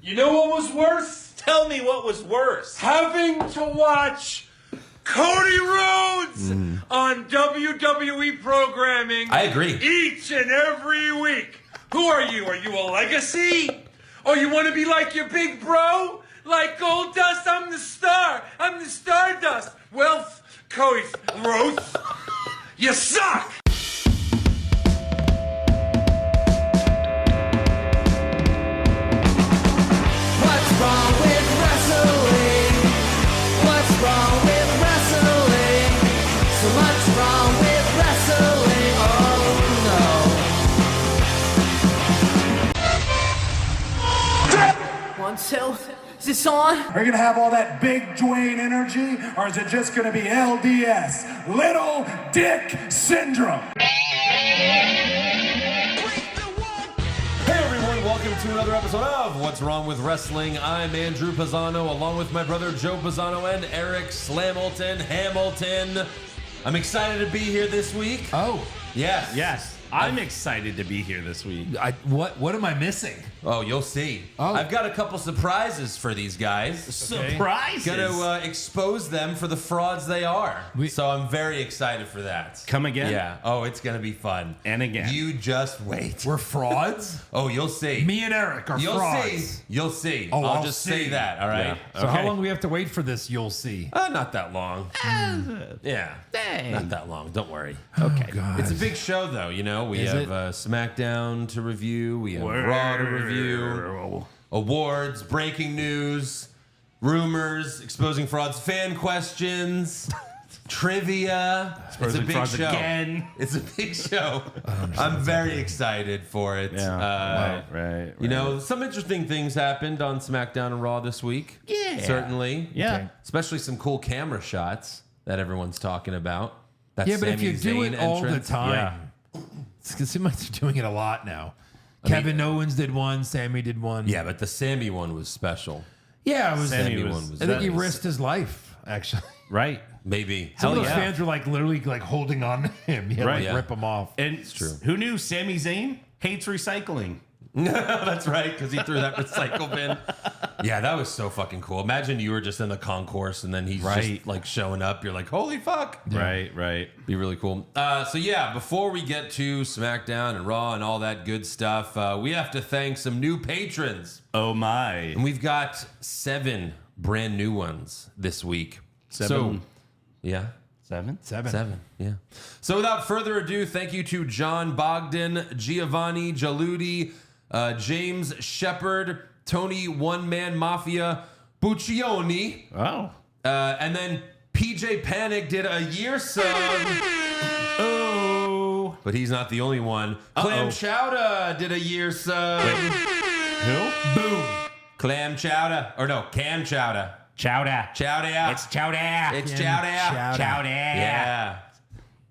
You know what was worse? Tell me what was worse. Having to watch Cody Rhodes on WWE programming. I agree. Each and every week. Who are you? Are you a legacy? Or you want to be like your big bro? Like Gold Dust? I'm the star. I'm the Stardust. Well, Cody Rhodes, you suck. So, is this on? Are you going to have all that big Dwayne energy, or is it just going to be LDS, Little Dick Syndrome? Hey everyone, welcome to another episode of What's Wrong with Wrestling. I'm Andrew Pisano, along with my brother Joe Pisano and Eric Hamilton. I'm excited to be here this week. Oh. Yes. Yes. I'm excited to be here this week. What am I missing? Oh, you'll see. Oh. I've got a couple surprises for these guys. Surprises? Gonna expose them for the frauds they are. So I'm very excited for that. Come again? Yeah. Oh, it's gonna be fun. And again. You just wait. We're frauds? Oh, you'll see. Me and Eric are frauds. You'll see. Oh, I'll I'll just see. say that, all right? So how long do we have to wait for this? You'll see. Not that long. Yeah. Not that long. Don't worry. Okay. God. It's a big show, though. You know, we Is have it? SmackDown to review. We have Raw to review. Awards, breaking news, rumors, exposing frauds, fan questions, trivia. It's a big show. Again. It's a big show. I'm very excited for it. Yeah. Right. You know, some interesting things happened on SmackDown and Raw this week. Yeah. Certainly. Yeah. Okay. Especially some cool camera shots that everyone's talking about. That Yeah, but if Sami you do Zayn it all the entrance. time, it seems like they're doing it a lot now. Kevin Owens did one, Sammy did one. Yeah, but the Sammy one was special. Yeah, it was. Sammy one was I think he nice. risked his life, actually. Right. Maybe. Some of those yeah. fans were like literally like holding on to him. Yeah, Right. like Yeah. rip him off. And it's true. Who knew Sami Zayn hates recycling? That's right, because he threw that recycle bin. Yeah, that was so fucking cool. Imagine you were just in the concourse and then he's just like showing up. You're like, holy fuck. Right. Be really cool. So yeah, before we get to SmackDown and Raw and all that good stuff, we have to thank some new patrons. Oh my. And we've got 7 brand new ones this week. 7? So, yeah. 7? 7, yeah. So without further ado, thank you to John Bogdan, Giovanni Jaludi, James Shepard, Tony One Man Mafia, Buccioni, Oh. and then PJ Panic did a year sub. Oh. But he's not the only one. Clam Chowder did a year sub. Who? Boom. Clam Chowder. Or no, Cam Chowder. Chowder. Chowder. It's chowder. It's Chowder. Chowder. Yeah.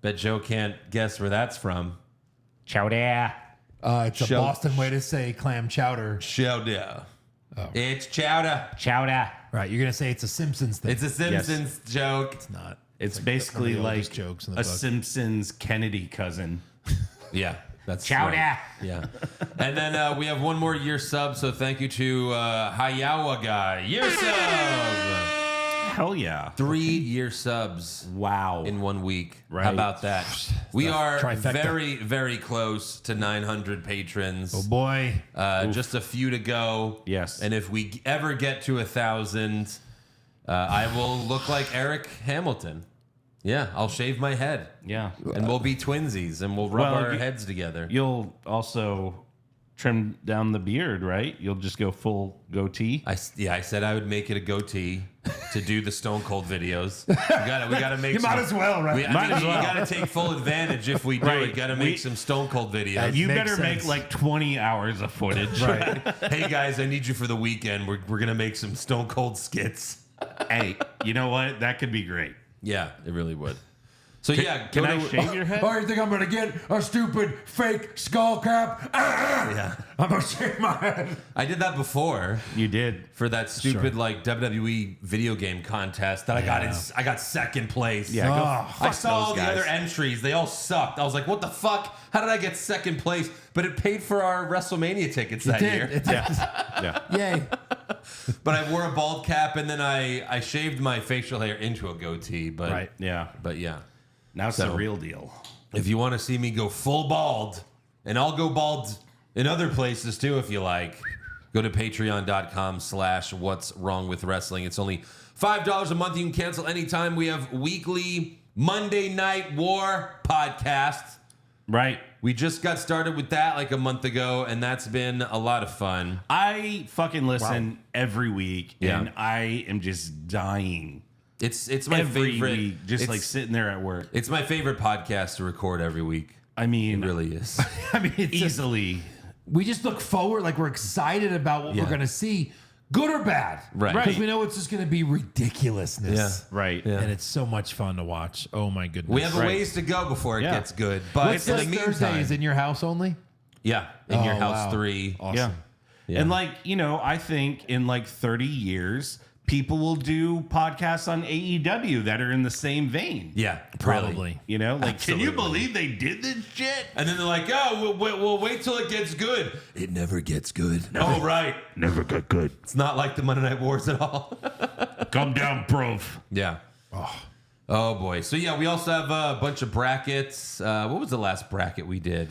Bet Joe can't guess where that's from. Chowder. It's a Boston way to say clam chowder. Chowder. It's Chowder. Chowder. Right, you're gonna say it's a Simpsons thing. It's a Simpsons joke. It's not. It's basically one of the like oldest jokes in the a book. Simpsons Kennedy cousin. Yeah, that's Chowder. right. Yeah. And then we have one more year sub, so thank you to Hayawa Guy. Year sub! Hell yeah. 3-year subs. Wow. In 1 week. Right. How about that? We are trifecta. very, very close to 900 patrons. Oh boy. Just a few to go. Yes. And if we ever get to 1,000, I will look like Eric Hamilton. Yeah, I'll shave my head. Yeah. And we'll be twinsies and we'll rub Well, our heads together. You'll also trim down the beard, right? You'll just go full goatee. I said I would make it a goatee to do the Stone Cold videos. We gotta make. You might as well, right? I mean, you gotta take full advantage if we do Right. it. Gotta make some Stone Cold videos. You Makes better sense. make like 20 hours of footage. Right. Hey guys, I need you for the weekend. We're gonna make some Stone Cold skits. Hey, you know what? That could be great. Yeah, it really would. So yeah, Can go I to- shave your head? Oh, you think I'm gonna get a stupid fake skull cap? Yeah, I'm gonna shave my head. I did that before You did. for that stupid like WWE video game contest that I got. I got second place. Yeah, go Oh, fuck I saw all those the guys. other entries. They all sucked. I was like, what the fuck? How did I get second place? But it paid for our WrestleMania tickets that year. It did. Yeah. Yay. But I wore a bald cap, and then I shaved my facial hair into a goatee. But Right. Yeah. But yeah. Now it's the real deal. If you want to see me go full bald, and I'll go bald in other places too if you like, go to patreon.com/what's wrong with wrestling. It's only $5 a month. You can cancel anytime. We have weekly Monday Night War podcast. Right. We just got started with that like a month ago, and that's been a lot of fun. I fucking listen every week, Yeah. and I am just dying. It's my Every favorite. week, just it's, like sitting there at work. it's my favorite podcast to record every week. I mean, It really is. I mean, it's just, easily. we just look forward, like we're excited about what Yeah. we're going to see, good or bad. Right. Because Right. we know it's just going to be ridiculousness. Yeah. Right. Yeah. And it's so much fun to watch. Oh, my goodness. We have a Right. ways to go before it Yeah. gets good, but What's in the this Thursday? meantime, Is in your house only? yeah, in your Oh, house wow. 3. Awesome. Yeah. Yeah. And like, I think in like 30 years, people will do podcasts on AEW that are in the same vein. Yeah, Probably. really. Like, can you Absolutely. believe they did this shit? And then they're like, "Oh, we'll wait till it gets good." It never gets good. Oh, right. Never got good. It's not like the Monday Night Wars at all. Come down, bro. Yeah. Oh boy. So yeah, we also have a bunch of brackets. What was the last bracket we did?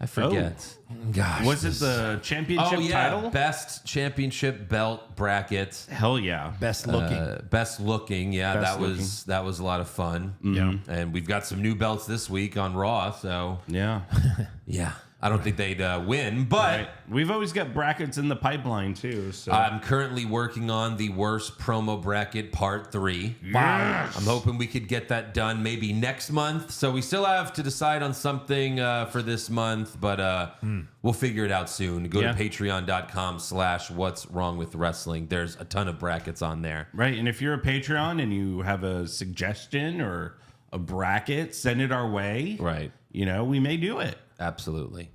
I forget. Gosh. Was it the championship Oh yeah, title? best championship belt bracket. Hell yeah. Best looking? Best looking. Yeah, Best that was a lot of fun. Yeah. And we've got some new belts this week on Raw. So Yeah. yeah, I don't think they'd win, but. Right. We've always got brackets in the pipeline too. So I'm currently working on the worst promo bracket part 3. wow. I'm hoping we could get that done maybe next month. So we still have to decide on something for this month, but we'll figure it out soon. Go Yeah. to patreon.com/what's wrong with wrestling. There's a ton of brackets on there. Right. And if you're a Patreon and you have a suggestion or a bracket, send it our way. Right. We may do it. Absolutely.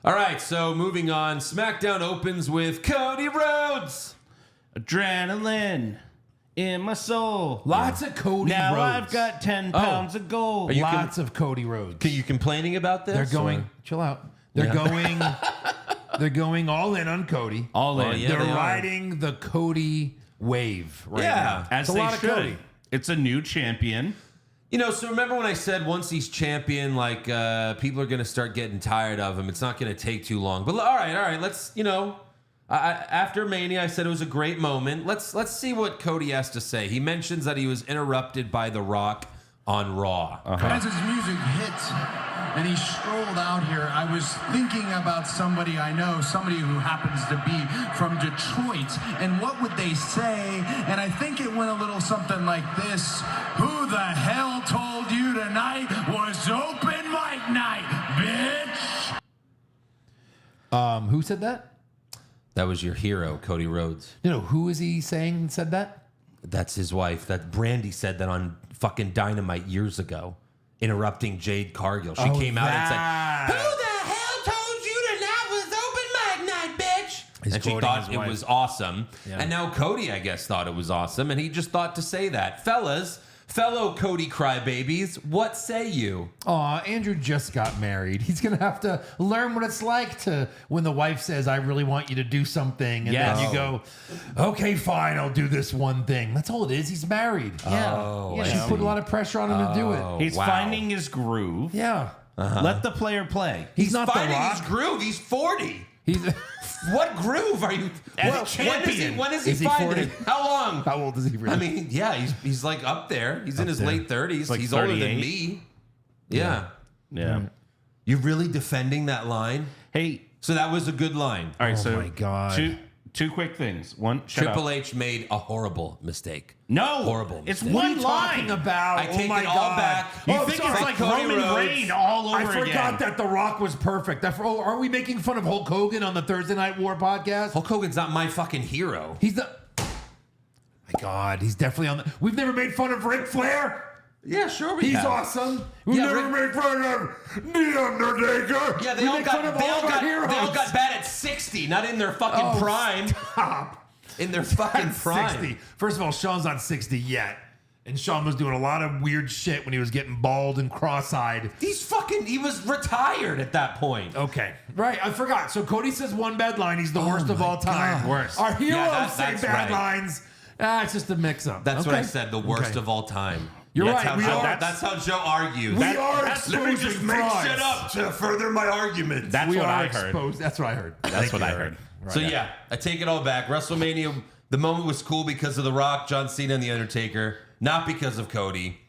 All right, so moving on. SmackDown opens with Cody Rhodes. Adrenaline in my soul. Lots of Cody Now Rhodes. I've got 10 pounds of gold. Are you Lots of Cody Rhodes. Are you complaining about this? They're going, or- chill out. They're going all in on Cody. All in. Oh, yeah, They're they are. riding the Cody wave right Yeah. now. As It's a they lot of should. Cody. It's a new champion. So remember when I said once he's champion, like people are going to start getting tired of him. It's not going to take too long. But all right. Let's, after Mania, I said it was a great moment. Let's see what Cody has to say. He mentions that he was interrupted by The Rock on Raw. As his music hit and he strolled out here, I was thinking about somebody I know, somebody who happens to be from Detroit, and what would they say? And I think it went a little something like this: "Who the hell told you tonight was open mic night, bitch?" Who said that? That was your hero, Cody Rhodes. No, who is he saying said that? That's his wife. That Brandy said that on fucking Dynamite years ago, interrupting Jade Cargill. She came out and said, "Who the hell told you tonight was open mic night, bitch?" He's And she quoting thought his it wife. was awesome. Yeah. And now Cody, I guess, thought it was awesome, and he just thought to say that. Fellow Cody crybabies, what say you? Aw, Andrew just got married. He's going to have to learn what it's like to when the wife says, "I really want you to do something." And Yes. then you go, "Okay, fine, I'll do this one thing." That's all it is. He's married. Oh, Yeah, I she see. put a lot of pressure on him to do it. He's wow. finding his groove. Yeah. Let the player play. He's not The finding Rock. his groove. He's 40. He's What groove are you? As a When champion. When is he Is he finding 40? it? How long? How old is he really? I mean, yeah, he's like up there. He's in his there. late 30s. Like He's older than 38. me. Yeah. Yeah. You're really defending that line? Hey, So that was a good line. all right, Oh so my God. two quick things. One, shut Triple up. H made a horrible mistake. No. Horrible It's mistake. what are one you line. talking about? I Oh take my it all God. back. You Oh, think sorry. it's like Cody Roman Rhodes. Reigns all over I again. forgot that The Rock was perfect. Are we making fun of Hulk Hogan on the Thursday Night War podcast? Hulk Hogan's not my fucking hero. He's the. My God, he's definitely on the. We've never made fun of Ric Flair. Yeah, sure we He's have. awesome. We've Yeah, never made fun of The Undertaker. Yeah, we make fun of all of our heroes. they all got bad at 60, not in their fucking prime. Stop. In their fucking At prime. 60. First of all, Sean's not 60 yet. And Shawn was doing a lot of weird shit when he was getting bald and cross-eyed. He was retired at that point. Okay. Right, I forgot. So Cody says one bad line. He's the worst of all time. God. Worst. Our heroes Yeah, say that's bad right. lines. It's just a mix-up. That's what Okay. I said, the worst Okay. of all time. You're That's right, How we are. that's how Joe argues. We are Let me just exposing make frauds. shit up to further my argument. That's We what are I heard. exposed. That's what I heard. That's what I heard. So yeah, I take it all back. WrestleMania, the moment was cool because of The Rock, John Cena, and The Undertaker, not because of Cody.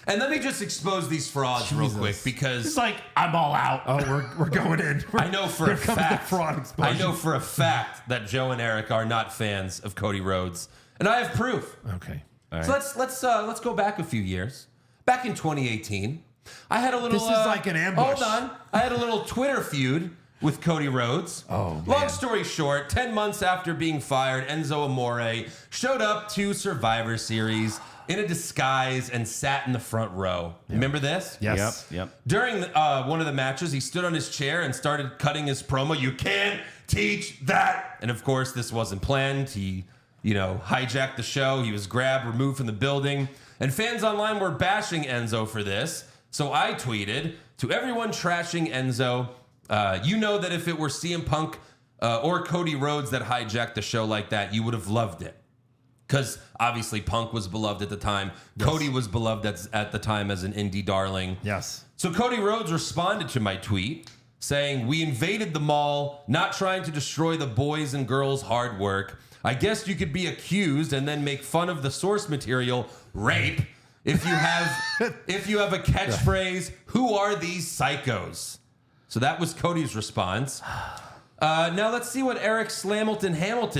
And let me just expose these frauds real quick because It's like, I'm all out. Oh, we're going in. I know for Here a comes fact. the fraud explosion. I know for a fact that Joe and Eric are not fans of Cody Rhodes, and I have proof. Okay. So let's go back a few years. Back in 2018, I had a little. This is like an ambush. Hold on, I had a little Twitter feud with Cody Rhodes. Oh, man. Long story short, 10 months after being fired, Enzo Amore showed up to Survivor Series in a disguise and sat in the front row. Remember this? Yes. Yep. During one of the matches, he stood on his chair and started cutting his promo. You can't teach that. And of course, this wasn't planned. He, hijacked the show. He was grabbed, removed from the building. And fans online were bashing Enzo for this. So I tweeted, to everyone trashing Enzo, you know that if it were CM Punk or Cody Rhodes that hijacked the show like that, you would have loved it. Because obviously Punk was beloved at the time. Yes. Cody was beloved at the time as an indie darling. Yes. So Cody Rhodes responded to my tweet saying, we invaded the mall, not trying to destroy the boys' and girls' hard work. I guess you could be accused and then make fun of the source material, rape, if you have a catchphrase, who are these psychos? So that was Cody's response. Now let's see what Eric Hamilton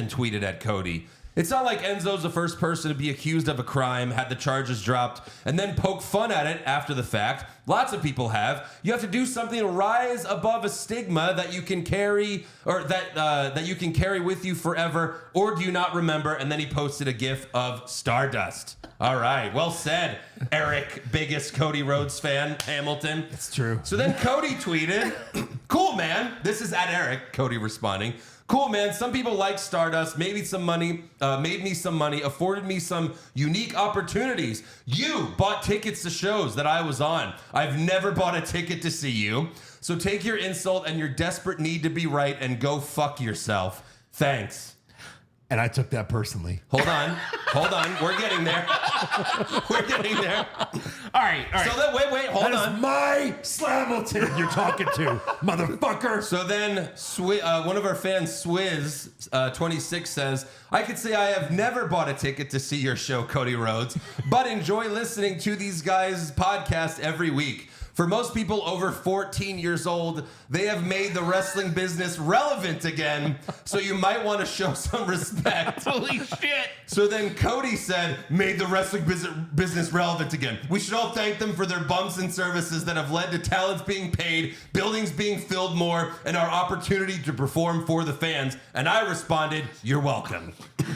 tweeted at Cody. It's not like Enzo's the first person to be accused of a crime, had the charges dropped, and then poke fun at it after the fact. Lots of people have. You have to do something to rise above a stigma that you can carry, or that you can carry with you forever, or do you not remember? And then he posted a gif of Stardust. All right, well said, Eric, biggest Cody Rhodes fan, Hamilton. It's true. So then Cody tweeted, cool, man. This is at Eric, Cody responding. Cool, man. Some people like Stardust, made me some money, afforded me some unique opportunities. You bought tickets to shows that I was on. I've never bought a ticket to see you. So take your insult and your desperate need to be right and go fuck yourself. Thanks. And I took that personally. Hold on. We're getting there. All right. So then, wait, hold That on. is my Slamilton you're talking to, motherfucker. So then, one of our fans, Swizz26, says, I could say I have never bought a ticket to see your show, Cody Rhodes, but enjoy listening to these guys' podcast every week. For most people over 14 years old, they have made the wrestling business relevant again, so you might want to show some respect. Holy shit. So then Cody said, made the wrestling business relevant again. We should all thank them for their bumps and services that have led to talents being paid, buildings being filled more, and our opportunity to perform for the fans. And I responded, you're welcome.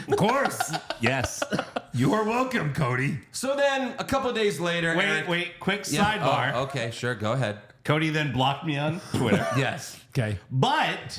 Of course. Yes. You are welcome, Cody. So then a couple days later... Wait, quick Yeah. sidebar. Oh, okay, sure, go ahead. Cody then blocked me on Twitter. Yes. Okay. But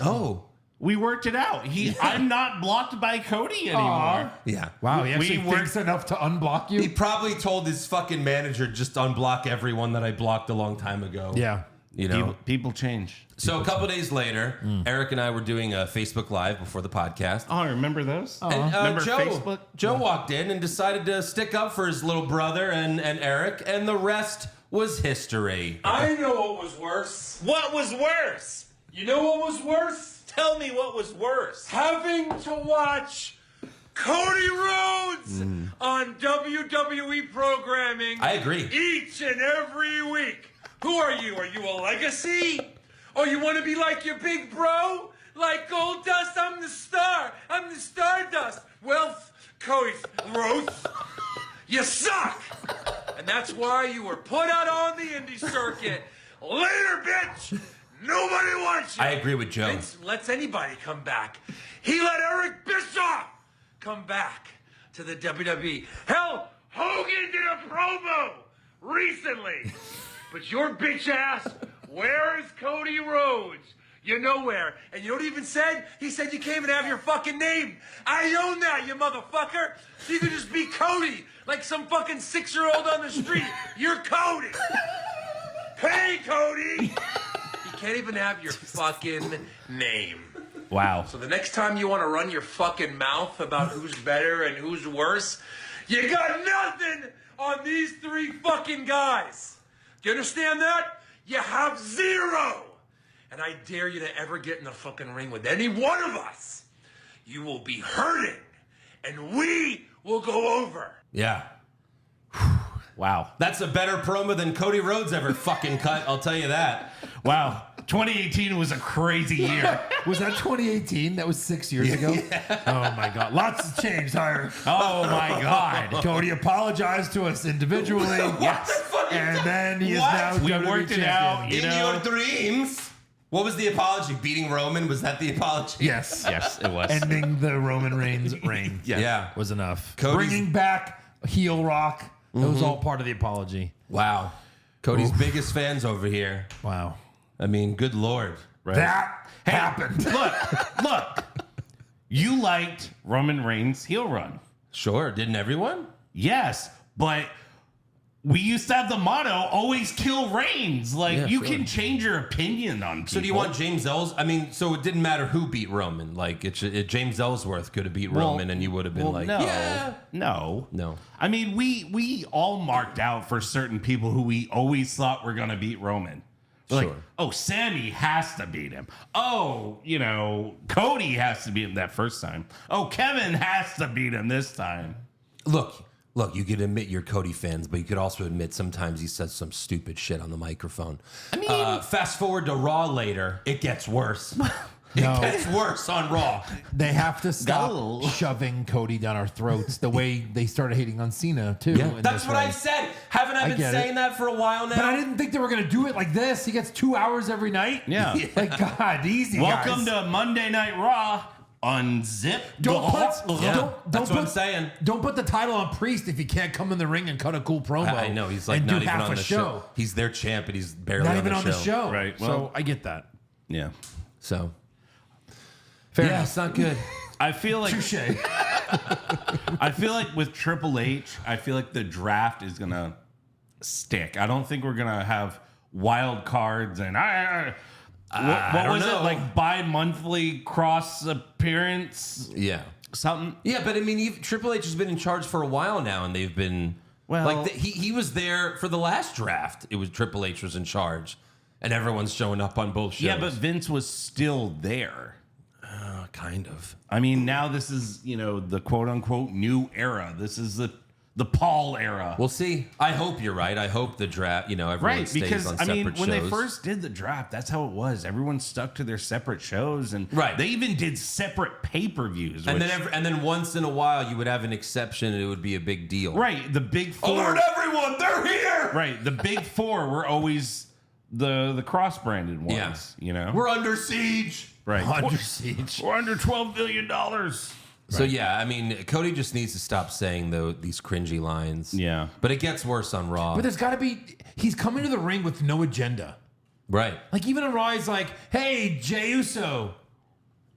we worked it out. I'm not blocked by Cody anymore. Yeah. Wow, he We actually were- thinks enough to unblock He you? probably told his fucking manager just to unblock everyone that I blocked a long time ago. Yeah. You know? People change. So a couple days later, Eric and I were doing a Facebook Live before the podcast. Oh, remember those? And Remember Joe, Facebook? Joe walked in and decided to stick up for his little brother and Eric, and the rest was history. I know what was worse. What was worse? You know what was worse? Tell me what was worse. Having to watch Cody Rhodes on WWE programming. I agree. Each and every week. Who are you? Are you a legacy? Or you want to be like your big bro? Like Gold Dust, I'm the star. I'm the Stardust. Well, Cody Rhodes, you suck. And that's why you were put out on the indie circuit. Later, bitch. Nobody wants you. I agree with Joe. Vince lets anybody come back. He let Eric Bischoff come back to the WWE. Hell, Hogan did a promo recently. But your bitch ass, where is Cody Rhodes? You're nowhere. And you know what he even said? He said you can't even have your fucking name. I own that, you motherfucker. So you can just be Cody, like some fucking 6-year-old on the street. You're Cody. Hey, Cody. You can't even have your fucking name. Wow. So the next time you want to run your fucking mouth about who's better and who's worse, you got nothing on these 3 fucking guys. Do you understand that? You have 0. And I dare you to ever get in the fucking ring with any one of us. You will be hurting, and we will go over. Yeah. Wow. That's a better promo than Cody Rhodes ever fucking cut, I'll tell you that. Wow. 2018 was a crazy year. Was that 2018? That was 6 years ago. Oh my God, lots has changed, Hire. Oh my God. Cody apologized to us individually. Yes. And then he is What? now We WWE worked it champion. out. You In know? your dreams. What was the apology? Beating Roman? Was that the apology? Yes. Yes, it was. Ending the Roman Reigns reign. Yes. Yeah. Was enough. Cody's- Bringing back heel Rock. That was all part of the apology. Wow. Cody's biggest fans over here. Wow. I mean, good Lord. Right. That happened. Look. You liked Roman Reigns' heel run. Sure. Didn't everyone? Yes, but we used to have the motto, always kill Reigns. Like, Yeah, you sure. can change your opinion on people. So do you want James Ellsworth? I mean, so it didn't matter who beat Roman. Like, James Ellsworth could have beat Roman, and you would have been like, no, yeah. no. I mean, we all marked out for certain people who we always thought were going to beat Roman. We're Sure. Like, oh, Sammy has to beat him. Oh, Cody has to beat him that first time. Oh, Kevin has to beat him this time. Look, you could admit you're Cody fans, but you could also admit sometimes he says some stupid shit on the microphone. I mean, fast forward to Raw later, it gets worse. It gets worse on Raw. They have to stop Go. shoving Cody down our throats the way they started hating on Cena, too. Yeah. in That's this what way. I said. Haven't I been get saying it. that for a while now? But I didn't think they were going to do it like this. He gets 2 hours every night. Yeah. Like, God, easy, Welcome guys. to Monday Night Raw. Unzip. Don't put, Yeah, don't that's what I'm put- saying. Don't put the title on Priest if you can't come in the ring and cut a cool promo. I know. He's like and not do even half on a the show. He's their champ, and he's barely Not on even the on show. the show. Right, so well- I get that. Yeah. So, Fair yeah, enough. it's not good. I feel like Touche. I feel like with Triple H, I feel like the draft is gonna stick. I don't think we're gonna have wild cards and what don't was know. it, like bi-monthly cross appearance Yeah. something? Yeah, but I mean, Triple H has been in charge for a while now, and they've been Well- he was there for the last draft. It was Triple H was in charge, and everyone's showing up on both shows. Yeah, but Vince was still there. kind of. I mean, now this is the quote unquote new era. This is the Paul era. We'll see. I hope you're right. I hope the draft. Everyone Right, stays because on I separate mean, when shows. they first did the draft, that's how it was. Everyone stuck to their separate shows, and Right. they even did separate pay-per-views. and which- then and then once in a while you would have an exception, and it would be a big deal. right, the big four. Alert everyone! They're here. Right, the big four were always the cross-branded ones. Yeah. We're under siege. right. Under siege. We're under $12 billion. So yeah, I mean, Cody just needs to stop saying these cringy lines. Yeah. But it gets worse on Raw. But there's got to be. He's coming to the ring with no agenda. Right. Like even on Raw, he's like, "Hey, Jey Uso."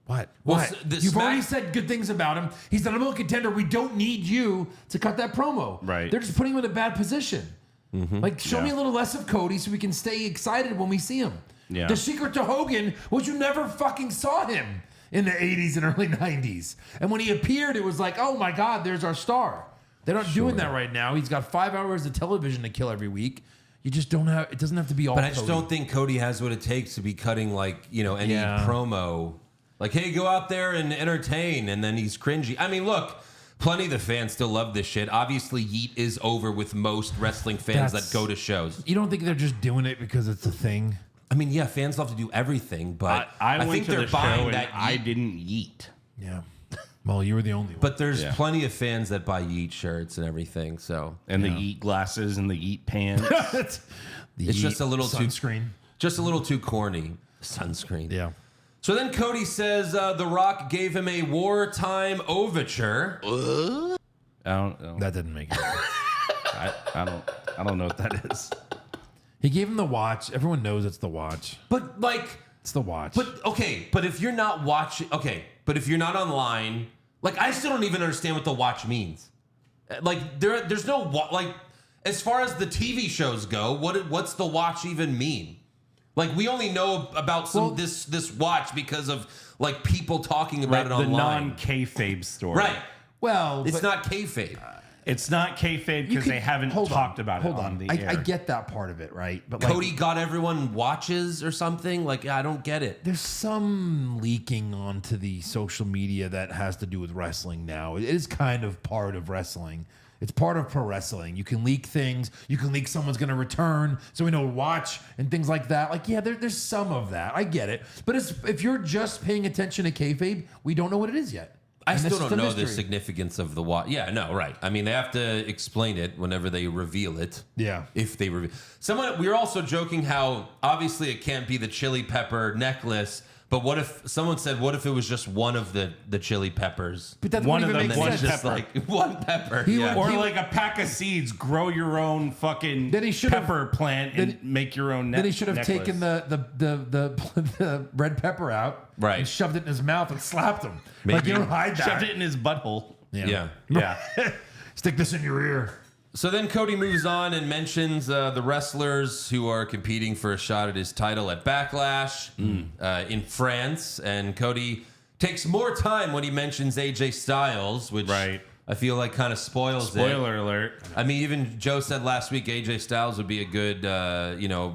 What? Well, What? the You've Smack- already said good things about him. He's the number one contender. We don't need you to cut that promo. Right. They're just putting him in a bad position. Like, show me a little less of Cody so we can stay excited when we see him. Yeah. The secret to Hogan was you never fucking saw him in the 80s and early 90s. And when he appeared, it was like, oh my God, there's our star. They're not doing that right now. He's got 5 hours of television to kill every week. You just don't have, it doesn't have to be all But I just Cody. don't think Cody has what it takes to be cutting any Yeah. promo. Like, hey, go out there and entertain, and then he's cringy. I mean, look, plenty of the fans still love this shit. Obviously, Yeet is over with most wrestling fans That's- that go to shows. You don't think they're just doing it because it's a thing? I mean, yeah, fans love to do everything, but I went think to they're the show buying and that I Yeet. didn't yeet. Yeah. Well, you were the only one. But there's Yeah. plenty of fans that buy Yeet shirts and everything, so And the yeet glasses and the yeet pants. it's just a little sunscreen. just a little too corny. Sunscreen. Yeah. So then Cody says The Rock gave him a wartime overture. I don't know. That didn't make it. I don't know what that is. He gave him the watch. Everyone knows it's the watch. But like It's the watch. But if you're not watching, but if you're not online, like I still don't even understand what the watch means. Like there's no like as far as the TV shows go, what's the watch even mean? Like we only know about this watch because of like people talking about it online. The non-kayfabe story. Right. Well, it's not kayfabe. It's not kayfabe because they haven't talked about it on the air. I get that part of it, right? But Cody got everyone watches or something. Like I don't get it. There's some leaking onto the social media that has to do with wrestling now. It is kind of part of wrestling. It's part of pro wrestling. You can leak things. You can leak someone's going to return, so we know to watch and things like that. Like, yeah, there's some of that. I get it. But if you're just paying attention to kayfabe, we don't know what it is yet. I still don't know the significance of the watch. Yeah, no, right. I mean, they have to explain it whenever they reveal it. Yeah. If they reveal. We were also joking how obviously it can't be the chili pepper necklace, but what if someone said, what if it was just one of the chili peppers? But that's one what of them, makes one sense. Just like one pepper. Or like a pack of seeds, grow your own fucking pepper plant and make your own Then he should have necklace. taken the red pepper out, Right. and shoved it in his mouth and slapped him. Maybe. Like you don't hide that. Shoved it in his butthole. Yeah. Stick this in your ear. So then Cody moves on and mentions the wrestlers who are competing for a shot at his title at Backlash in France. And Cody takes more time when he mentions AJ Styles, which I feel like kind of spoils it. Spoiler alert. I mean, even Joe said last week AJ Styles would be a good,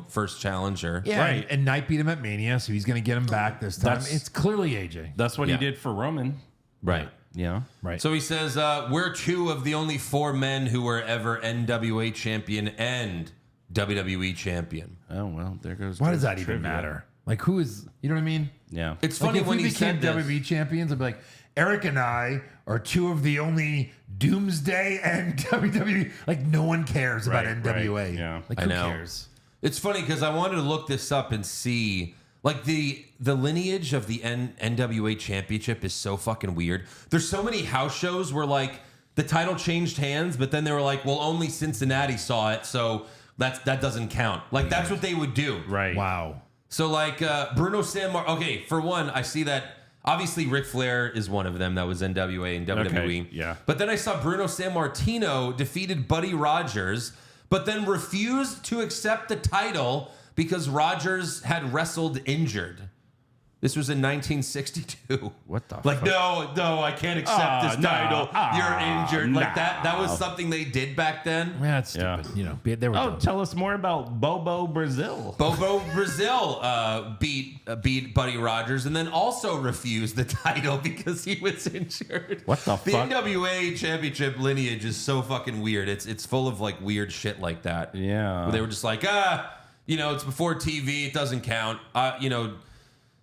first challenger. Yeah, Right. and Knight beat him at Mania, so he's going to get him back this time. It's clearly AJ. That's what he did for Roman. Right. Yeah. Right. So he says, we're two of the only 4 men who were ever NWA champion and WWE champion. Oh, well, there goes. Why the does that even trivia. matter? Like, who is, you know what I mean? Yeah. It's Like, funny if when we he became said this. WWE champions, I'd be like, Eric and I are 2 of the only Doomsday and WWE. Like, no one cares about Right, NWA. right, yeah. Like, I who know. cares? It's funny because I wanted to look this up and see, like the lineage of the NWA championship is so fucking weird. There's so many house shows where like the title changed hands, but then they were like, well, only Cincinnati saw it, so that doesn't count. Like that's what they would do. Right. Wow. So like Bruno Sammartino. Okay, for one, I see that. Obviously, Ric Flair is one of them that was NWA and WWE. Okay, yeah. But then I saw Bruno Sammartino defeated Buddy Rogers, but then refused to accept the title because Rogers had wrestled injured. This was in 1962. What the Like, fuck? no, I can't accept this no. title. You're injured. Like that was no. something they did back then. Yeah, it's stupid. You know, they were Oh, dumb. tell us more about Bobo Brazil. Bobo Brazil beat Buddy Rogers and then also refused the title because he was injured. What the The fuck? NWA championship lineage is so fucking weird. It's full of like weird shit like that. Yeah. Where they were just like, it's before TV, it doesn't count.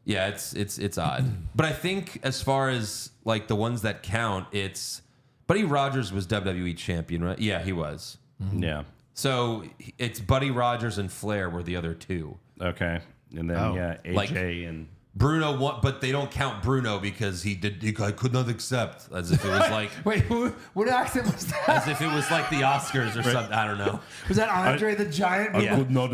Yeah, it's odd. But I think as far as like the ones that count, it's Buddy Rogers was WWE champion, right? Yeah, he was. Yeah. So it's Buddy Rogers and Flair were the other 2. Okay. And then AJ like- and Bruno won, but they don't count Bruno because I could not accept, as if it was like Wait, what accent was that? as if it was like the Oscars or something. I don't know. Was that Andre the Giant? Yeah. not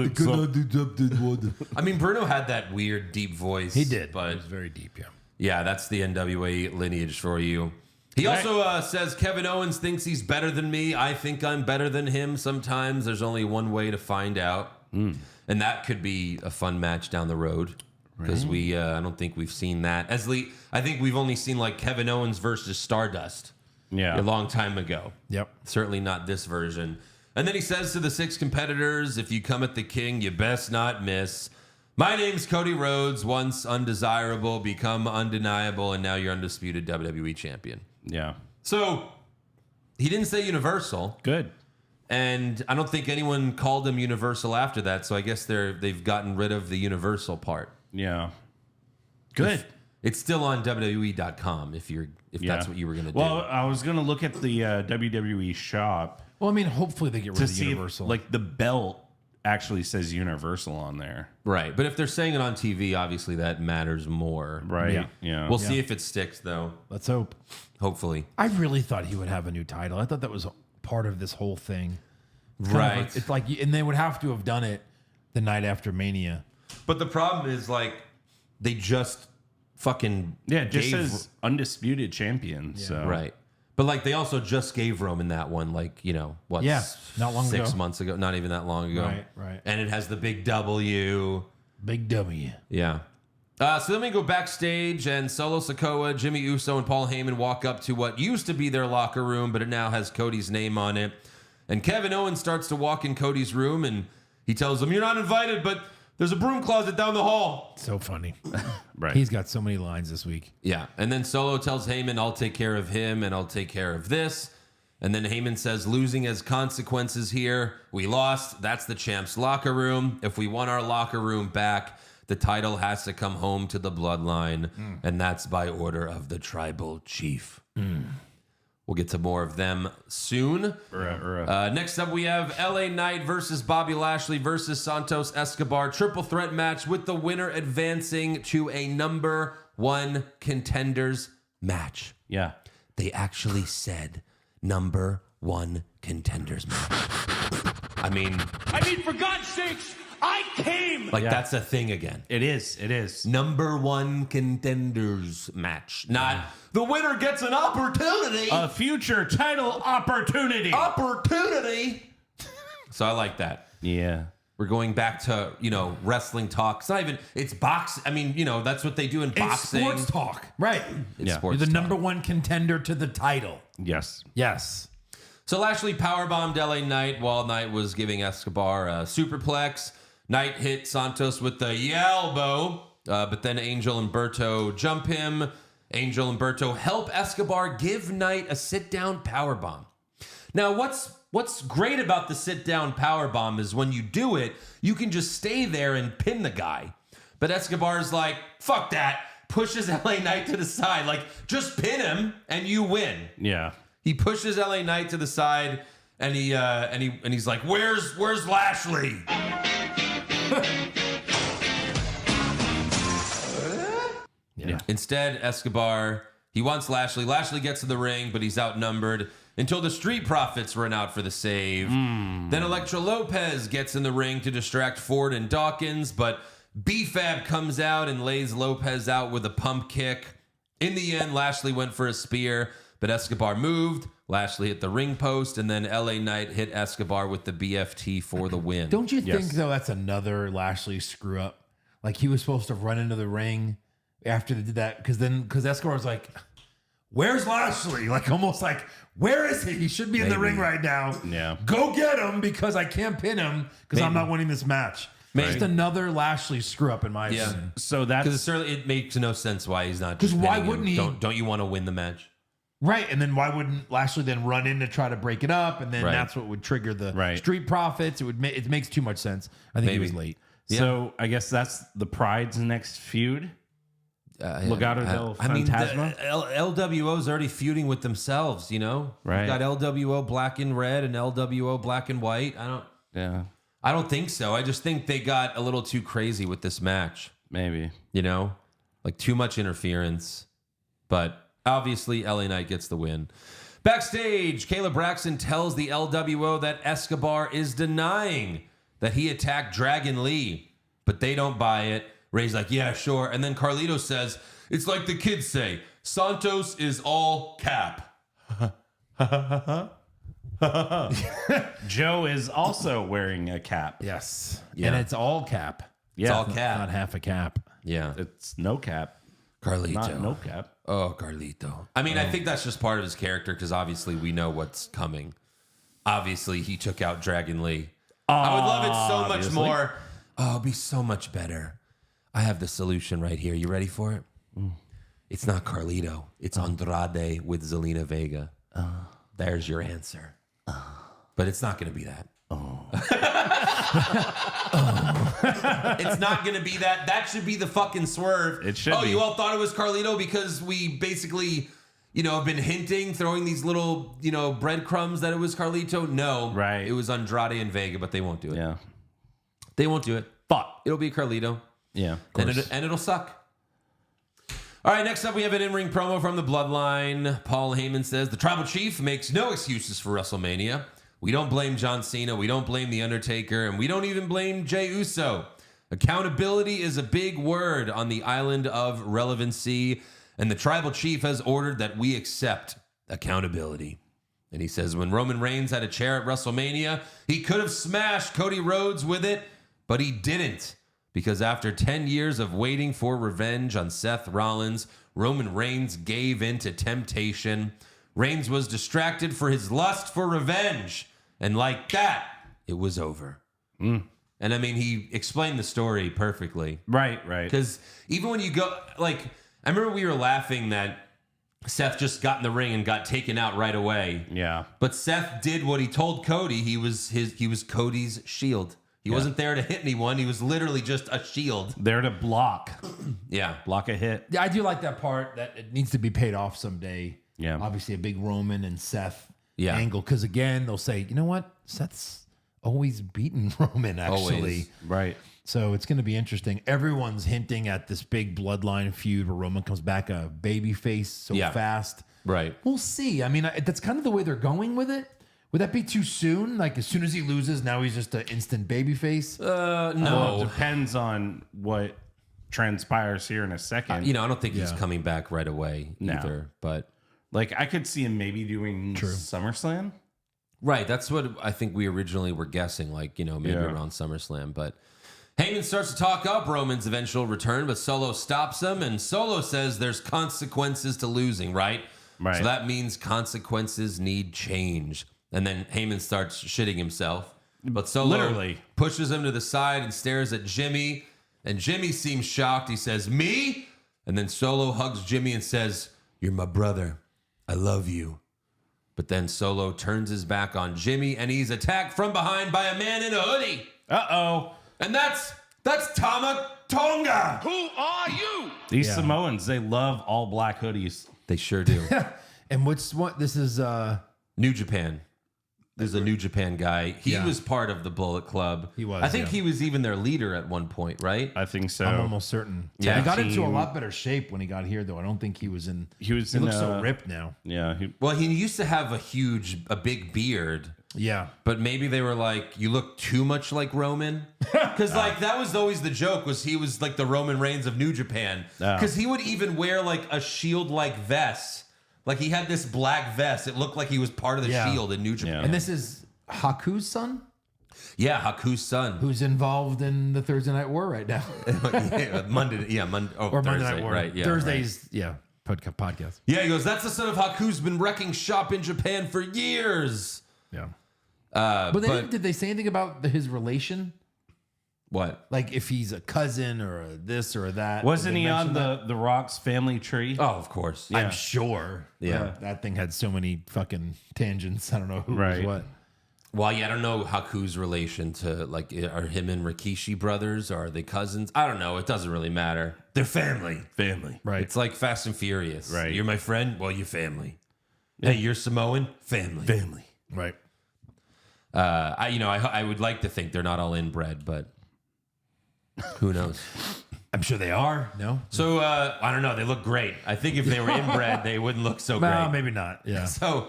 I mean, Bruno had that weird deep voice. He did. but It was very deep, yeah. yeah, that's the NWA lineage for you. He also says Kevin Owens thinks he's better than me. I think I'm better than him. Sometimes there's only one way to find out, and that could be a fun match down the road. Because I don't think we've seen that. I think we've only seen like Kevin Owens versus Stardust Yeah. a long time ago. Yep. Certainly not this version. And then he says to the 6 competitors, if you come at the king, you best not miss. My name's Cody Rhodes, once undesirable, become undeniable, and now you're undisputed WWE champion. Yeah. So he didn't say Universal. Good. And I don't think anyone called him Universal after that. So I guess they've gotten rid of the Universal part. Yeah. Good. It's still on WWE.com if that's what you were going to do. Well, I was going to look at the WWE shop Well, I mean, hopefully they get rid to of the see Universal. if, like, the belt actually says Universal on there. Right. But if they're saying it on TV, obviously that matters more. Right. Yeah. We'll see if it sticks, though. let's hope. Hopefully. I really thought he would have a new title. I thought that was part of this whole thing. Right. It's like, and they would have to have done it the night after Mania. But the problem is, like, they just fucking It just gave, says undisputed champion. So right. But like they also just gave Roman that one, like, you know, what? Yeah, not long 6 ago. months ago. Not even that long ago. Right. And it has the big W. Big W. Yeah. So then we go backstage, and Solo Sikoa, Jimmy Uso, and Paul Heyman walk up to what used to be their locker room, but it now has Cody's name on it. And Kevin Owens starts to walk in Cody's room, and he tells them, "You're not invited, but there's a broom closet down the hall." So funny. right. He's got so many lines this week. Yeah. And then Solo tells Heyman, "I'll take care of him, and I'll take care of this." And then Heyman says, "Losing has consequences here. We lost. That's the champ's locker room. If we want our locker room back, the title has to come home to the bloodline. And that's by order of the tribal chief." We'll get to more of them soon. Next up, we have LA Knight versus Bobby Lashley versus Santos Escobar. Triple threat match with the winner advancing to a number 1 contenders match. Yeah. They actually said number 1 contenders match. I mean, for God's sakes, I came. like that's a thing again. It is. It is. Number 1 contenders match. Not the winner gets an opportunity. A future title opportunity. Opportunity. So I like that. Yeah. We're going back to, you know, wrestling talk. It's not even, it's box. I mean, you know, that's what they do in boxing. It's sports talk. Right. It's Yeah. sports You're the talk. number 1 contender to the title. Yes. Yes. So Lashley powerbombed LA Knight while Knight was giving Escobar a superplex. Knight hit Santos with the elbow, but then Angel and Berto jump him. Angel and Berto help Escobar give Knight a sit-down powerbomb. Now, what's great about the sit-down powerbomb is when you do it, you can just stay there and pin the guy. But Escobar's like, fuck that, pushes LA Knight to the side. Like, just pin him and you win. Yeah. He pushes LA Knight to the side, and he's like, "Where's Lashley?" Yeah. Instead, Escobar, he wants Lashley. Lashley gets to the ring, but he's outnumbered until the Street Profits run out for the save. Then Elektra Lopez gets in the ring to distract Ford and Dawkins, but B-Fab comes out and lays Lopez out with a pump kick. In the end, Lashley went for a spear, but Escobar moved. Lashley hit the ring post, and then LA Knight hit Escobar with the BFT for the win. Don't you Yes. think, though, that's another Lashley screw up? Like, he was supposed to run into the ring after they did that, because Escobar was like, "Where's Lashley?" Like, almost like, "Where is he? He should be in the ring right now. Yeah. Go get him, because I can't pin him because I'm not winning this match." Just another Lashley screw up in my opinion. So Because that's certainly it makes no sense why he's not. 'Cause just why pinning him. wouldn't he- Don't you want to win the match? Right, and then why wouldn't Lashley then run in to try to break it up, and then Right. that's what would trigger the Right. Street Profits. It makes too much sense. I think he was Maybe. late. so. I guess that's the Pride's next feud. Legado del I mean, Fantasma? LWO's already feuding with themselves, you know? Right. You've got LWO black and red and LWO black and white. Yeah. I don't think so. I just think they got a little too crazy with this match, Maybe. you know? Like too much interference. But obviously LA Knight gets the win. Backstage, Kayla Braxton tells the LWO that Escobar is denying that he attacked Dragon Lee, but they don't buy it. Ray's like, "Yeah, sure." And then Carlito says, "It's like the kids say, Santos is all cap." Joe is also wearing a cap. Yes, Yeah. and it's all cap. Yeah. It's all cap. Not half a cap. Yeah. It's no cap. Carlito. Not no cap. Oh, Carlito. I mean, I think that's just part of his character because obviously we know what's coming. Obviously, he took out Dragon Lee. I would love it so much Obviously. more. Oh, it'd be so much better. I have the solution right here. You ready for it? It's not Carlito. It's Andrade with Zelina Vega. There's your answer. But it's not going to be that. It's not going to be that. That should be the fucking swerve. It should Oh, be. you all thought it was Carlito because we basically, you know, have been hinting, throwing these little, you know, breadcrumbs that it was Carlito? No. Right. It was Andrade and Vega, but they won't do it. Yeah. They won't do it. But It'll be Carlito. yeah. And it'll suck. All right, next up we have an in-ring promo from the Bloodline. Paul Heyman says, "The Tribal Chief makes no excuses for WrestleMania. We don't blame John Cena, we don't blame The Undertaker, and we don't even blame Jey Uso. Accountability is a big word on the island of relevancy, and the tribal chief has ordered that we accept accountability. And he says when Roman Reigns had a chair at WrestleMania, he could have smashed Cody Rhodes with it, but he didn't. Because after 10 years of waiting for revenge on Seth Rollins, Roman Reigns gave in to temptation. Reigns was distracted for his lust for revenge. And like that, it was over. And I mean, he explained the story perfectly. Right. Because even when you go, like, I remember we were laughing that Seth just got in the ring and got taken out right away. Yeah. But Seth did what he told Cody. He was Cody's shield. He wasn't there to hit anyone. He was literally just a shield. There to block. Yeah. Block a hit. Yeah, I do like that part that it needs to be paid off someday. Yeah. Obviously, a big Roman and Seth Yeah. angle. Because again, they'll say, you know what? Seth's always beaten Roman, actually. Always. Right. So it's going to be interesting. Everyone's hinting at this big bloodline feud where Roman comes back a baby face so fast. Right. We'll see. I mean, that's kind of the way they're going with it. Would that be too soon? Like, as soon as he loses, now he's just an instant baby face? No. Well, it depends on what transpires here in a second. I don't think he's coming back right away either. But like, I could see him maybe doing SummerSlam. right, that's what I think we originally were guessing, like, maybe around SummerSlam. But Heyman starts to talk up Roman's eventual return, but Solo stops him, and Solo says there's consequences to losing, right? Right. So that means consequences need change. And then Heyman starts shitting himself. But Solo Literally. pushes him to the side and stares at Jimmy. And Jimmy seems shocked. He says, "Me?" And then Solo hugs Jimmy and says, "You're my brother. I love you." But then Solo turns his back on Jimmy, and he's attacked from behind by a man in a hoodie. Uh-oh. And that's Tama Tonga. These Samoans, they love all black hoodies. They sure do. And this is New Japan. There's a New Japan guy. He was part of the Bullet Club. He was, I think yeah. he was even their leader at one point, right? I think so. I'm almost certain. Yeah. He got into a Team. lot better shape when he got here, though. I don't think he was in. He was He in looks so ripped now. Yeah. Well, he used to have a big beard. Yeah. But maybe they were like, you look too much like Roman. Because like that was always the joke, was he was like the Roman Reigns of New Japan. Because he would even wear like a shield-like vest. Like he had this black vest. It looked like he was part of the Shield in New Japan. Yeah. And this is Haku's son, Yeah, Haku's son. who's involved in the Thursday Night War right now. Monday. Or Thursday, Monday Night War. right? Yeah, Thursdays, podcast. Yeah, he goes, that's the son of Haku's been wrecking shop in Japan for years. Yeah. But but did they say anything about his relation? what? Like if he's a cousin or a this or a that? Wasn't Did they he on mention the Rock's family tree? Oh, of course. that? I'm sure. Yeah. That thing had so many fucking tangents. I don't know who was Right. what. Well, yeah, I don't know Haku's relation to, like, are him and Rikishi brothers? Or are they cousins? I don't know. It doesn't really matter. They're family. Family. Right. It's like Fast and Furious. Right. You're my friend? Well, you're family. Hey, you're Samoan? Family. Family. Right. I would like to think they're not all inbred, but who knows? I'm sure they are. No? So, I don't know. They look great. I think if they were inbred, they wouldn't look so Well, great. maybe not. Yeah. So,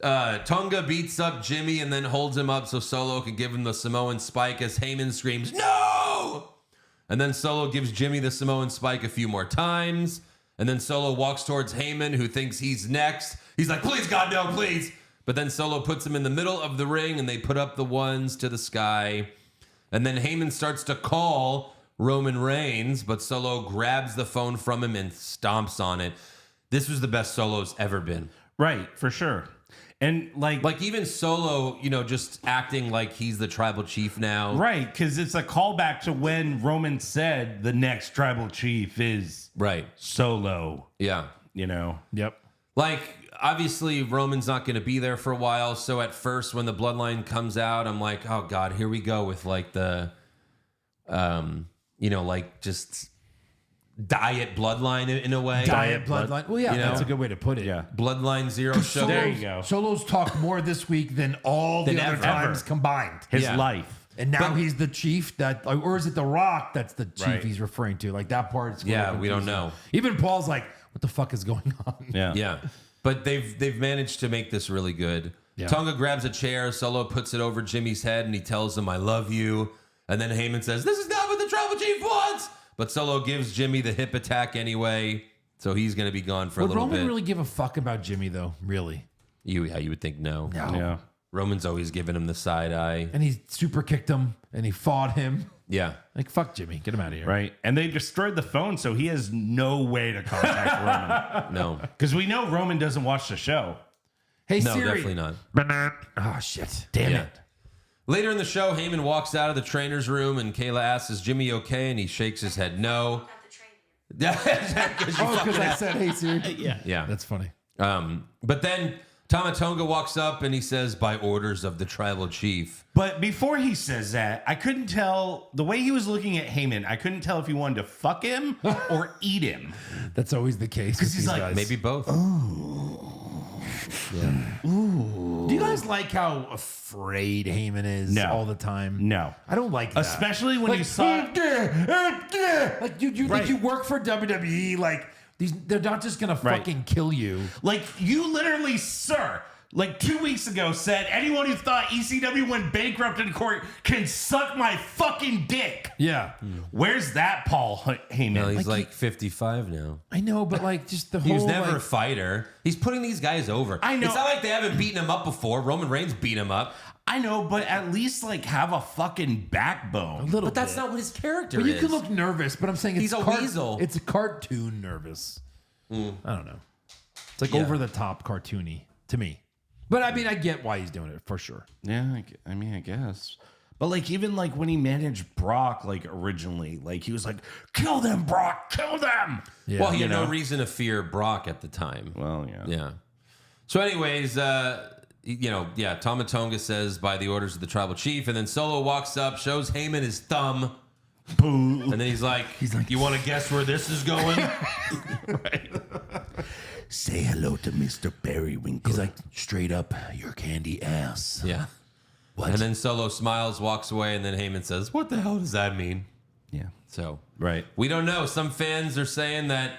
Tonga beats up Jimmy and then holds him up so Solo can give him the Samoan spike as Heyman screams, "No!" And then Solo gives Jimmy the Samoan spike a few more times. And then Solo walks towards Heyman, who thinks he's next. He's like, "Please, God, no, please." But then Solo puts him in the middle of the ring and they put up the ones to the sky. And then Heyman starts to call Roman Reigns, but Solo grabs the phone from him and stomps on it. This was the best Solo's ever been. Right, for sure. And Like even Solo, just acting like he's the tribal chief now. right, because it's a callback to when Roman said the next tribal chief is Right. Solo, Yeah. Yep. Like, obviously, Roman's not going to be there for a while. So at first, when the bloodline comes out, I'm like, oh, God, here we go with like the, like just diet bloodline in a way. Diet bloodline. Well, yeah, that's a good way to put it. Yeah. Bloodline zero sugar. There you go. Solo's talked more this week than all the Than other ever. times combined. His Yeah. life. And now he's the chief or is it The Rock that's the chief Right. he's referring to? Like that part's Yeah, we don't know. Even Paul's like, what the fuck is going on? Yeah. Yeah. But they've managed to make this really good. Yeah. Tonga grabs a chair, Solo puts it over Jimmy's head, and he tells him, "I love you." And then Heyman says, "This is not what the Tribal Chief wants. But Solo gives Jimmy the hip attack anyway, so he's going to be gone for a Would little Roman bit. really give a fuck about Jimmy, though? Really? You would think no. No. Yeah. Roman's always giving him the side eye. And he super kicked him, and he fought him. Yeah. Like, fuck Jimmy. Get him out of here. Right. And they destroyed the phone, so he has no way to contact Roman. No. Because we know Roman doesn't watch the show. Hey, No, Siri. definitely not. Oh, shit. Damn Yeah. it. Later in the show, Heyman walks out of the trainer's room and Kayla asks, is Jimmy okay? And he shakes his head no. Yeah, Oh, because I said, hey, Siri. yeah. That's funny. But then Tama Tonga walks up and he says, by orders of the tribal chief. But before he says that, I couldn't tell the way he was looking at Heyman. I couldn't tell if he wanted to fuck him or eat him. That's always the case. Because he's like, guys. Maybe both. Do you guys like how afraid Heyman is No. all the time? No. I don't like that. Especially when like, you saw. like you Right. like you work for WWE. Like they're not just gonna Right. fucking kill you. Like, you literally, sir, like 2 weeks ago said, anyone who thought ECW went bankrupt in court can suck my fucking dick. Yeah, Where's that Paul Heyman? No, he's like 55 now. I know, but like just the He whole. was never a like, fighter. He's putting these guys over. I know. It's not like they haven't beaten him up before. Roman Reigns beat him up. I know, but at least, like, have a fucking backbone. little But that's bit. not what his character But you is. can look nervous. But I'm saying it's He's a weasel. It's a cartoon nervous. I don't know. It's like Yeah. over the top cartoony to me. But I mean, I get why he's doing it for sure. Yeah, I mean, I guess. But, like, even, like, when he managed Brock, like, originally, like, he was like, kill them, Brock, kill them. Yeah. Well, he You had know? no reason to fear Brock at the time. Well, yeah. Yeah. So, anyways, Tama Tonga says by the orders of the tribal chief, and then Solo walks up, shows Heyman his thumb, and then he's like, "You want to guess where this is going?" Say hello to Mr. Periwinkle. He's like, straight up, your candy ass. Yeah. What? And then Solo smiles, walks away, and then Heyman says, "What the hell does that mean?" Yeah. So Right. we don't know. Some fans are saying that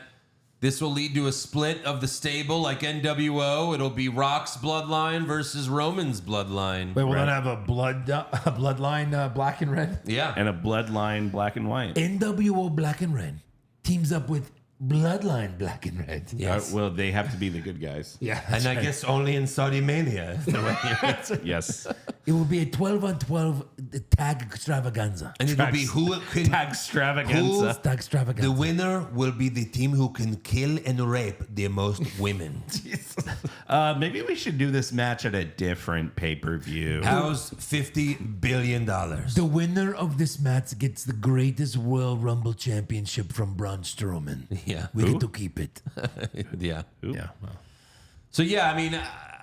this will lead to a split of the stable, like NWO. It'll be Rock's bloodline versus Roman's bloodline. Wait, we'll Right. then have a bloodline black and red. Yeah. And a bloodline black and white. NWO black and red teams up with bloodline black and red. Yes. Well, they have to be the good guys. Yeah, And I guess only in Saudi Mania. is the way Yes. it will be a 12-on-12 tag extravaganza. And it'll be who can Tag extravaganza. Tag extravaganza. the winner will be the team who can kill and rape the most women. Maybe we should do this match at a different pay-per-view. How's $50 billion? The winner of this match gets the greatest Royal Rumble championship from Braun Strowman. Yeah. We get to keep it. Yeah. Yeah. Well. So yeah, I mean,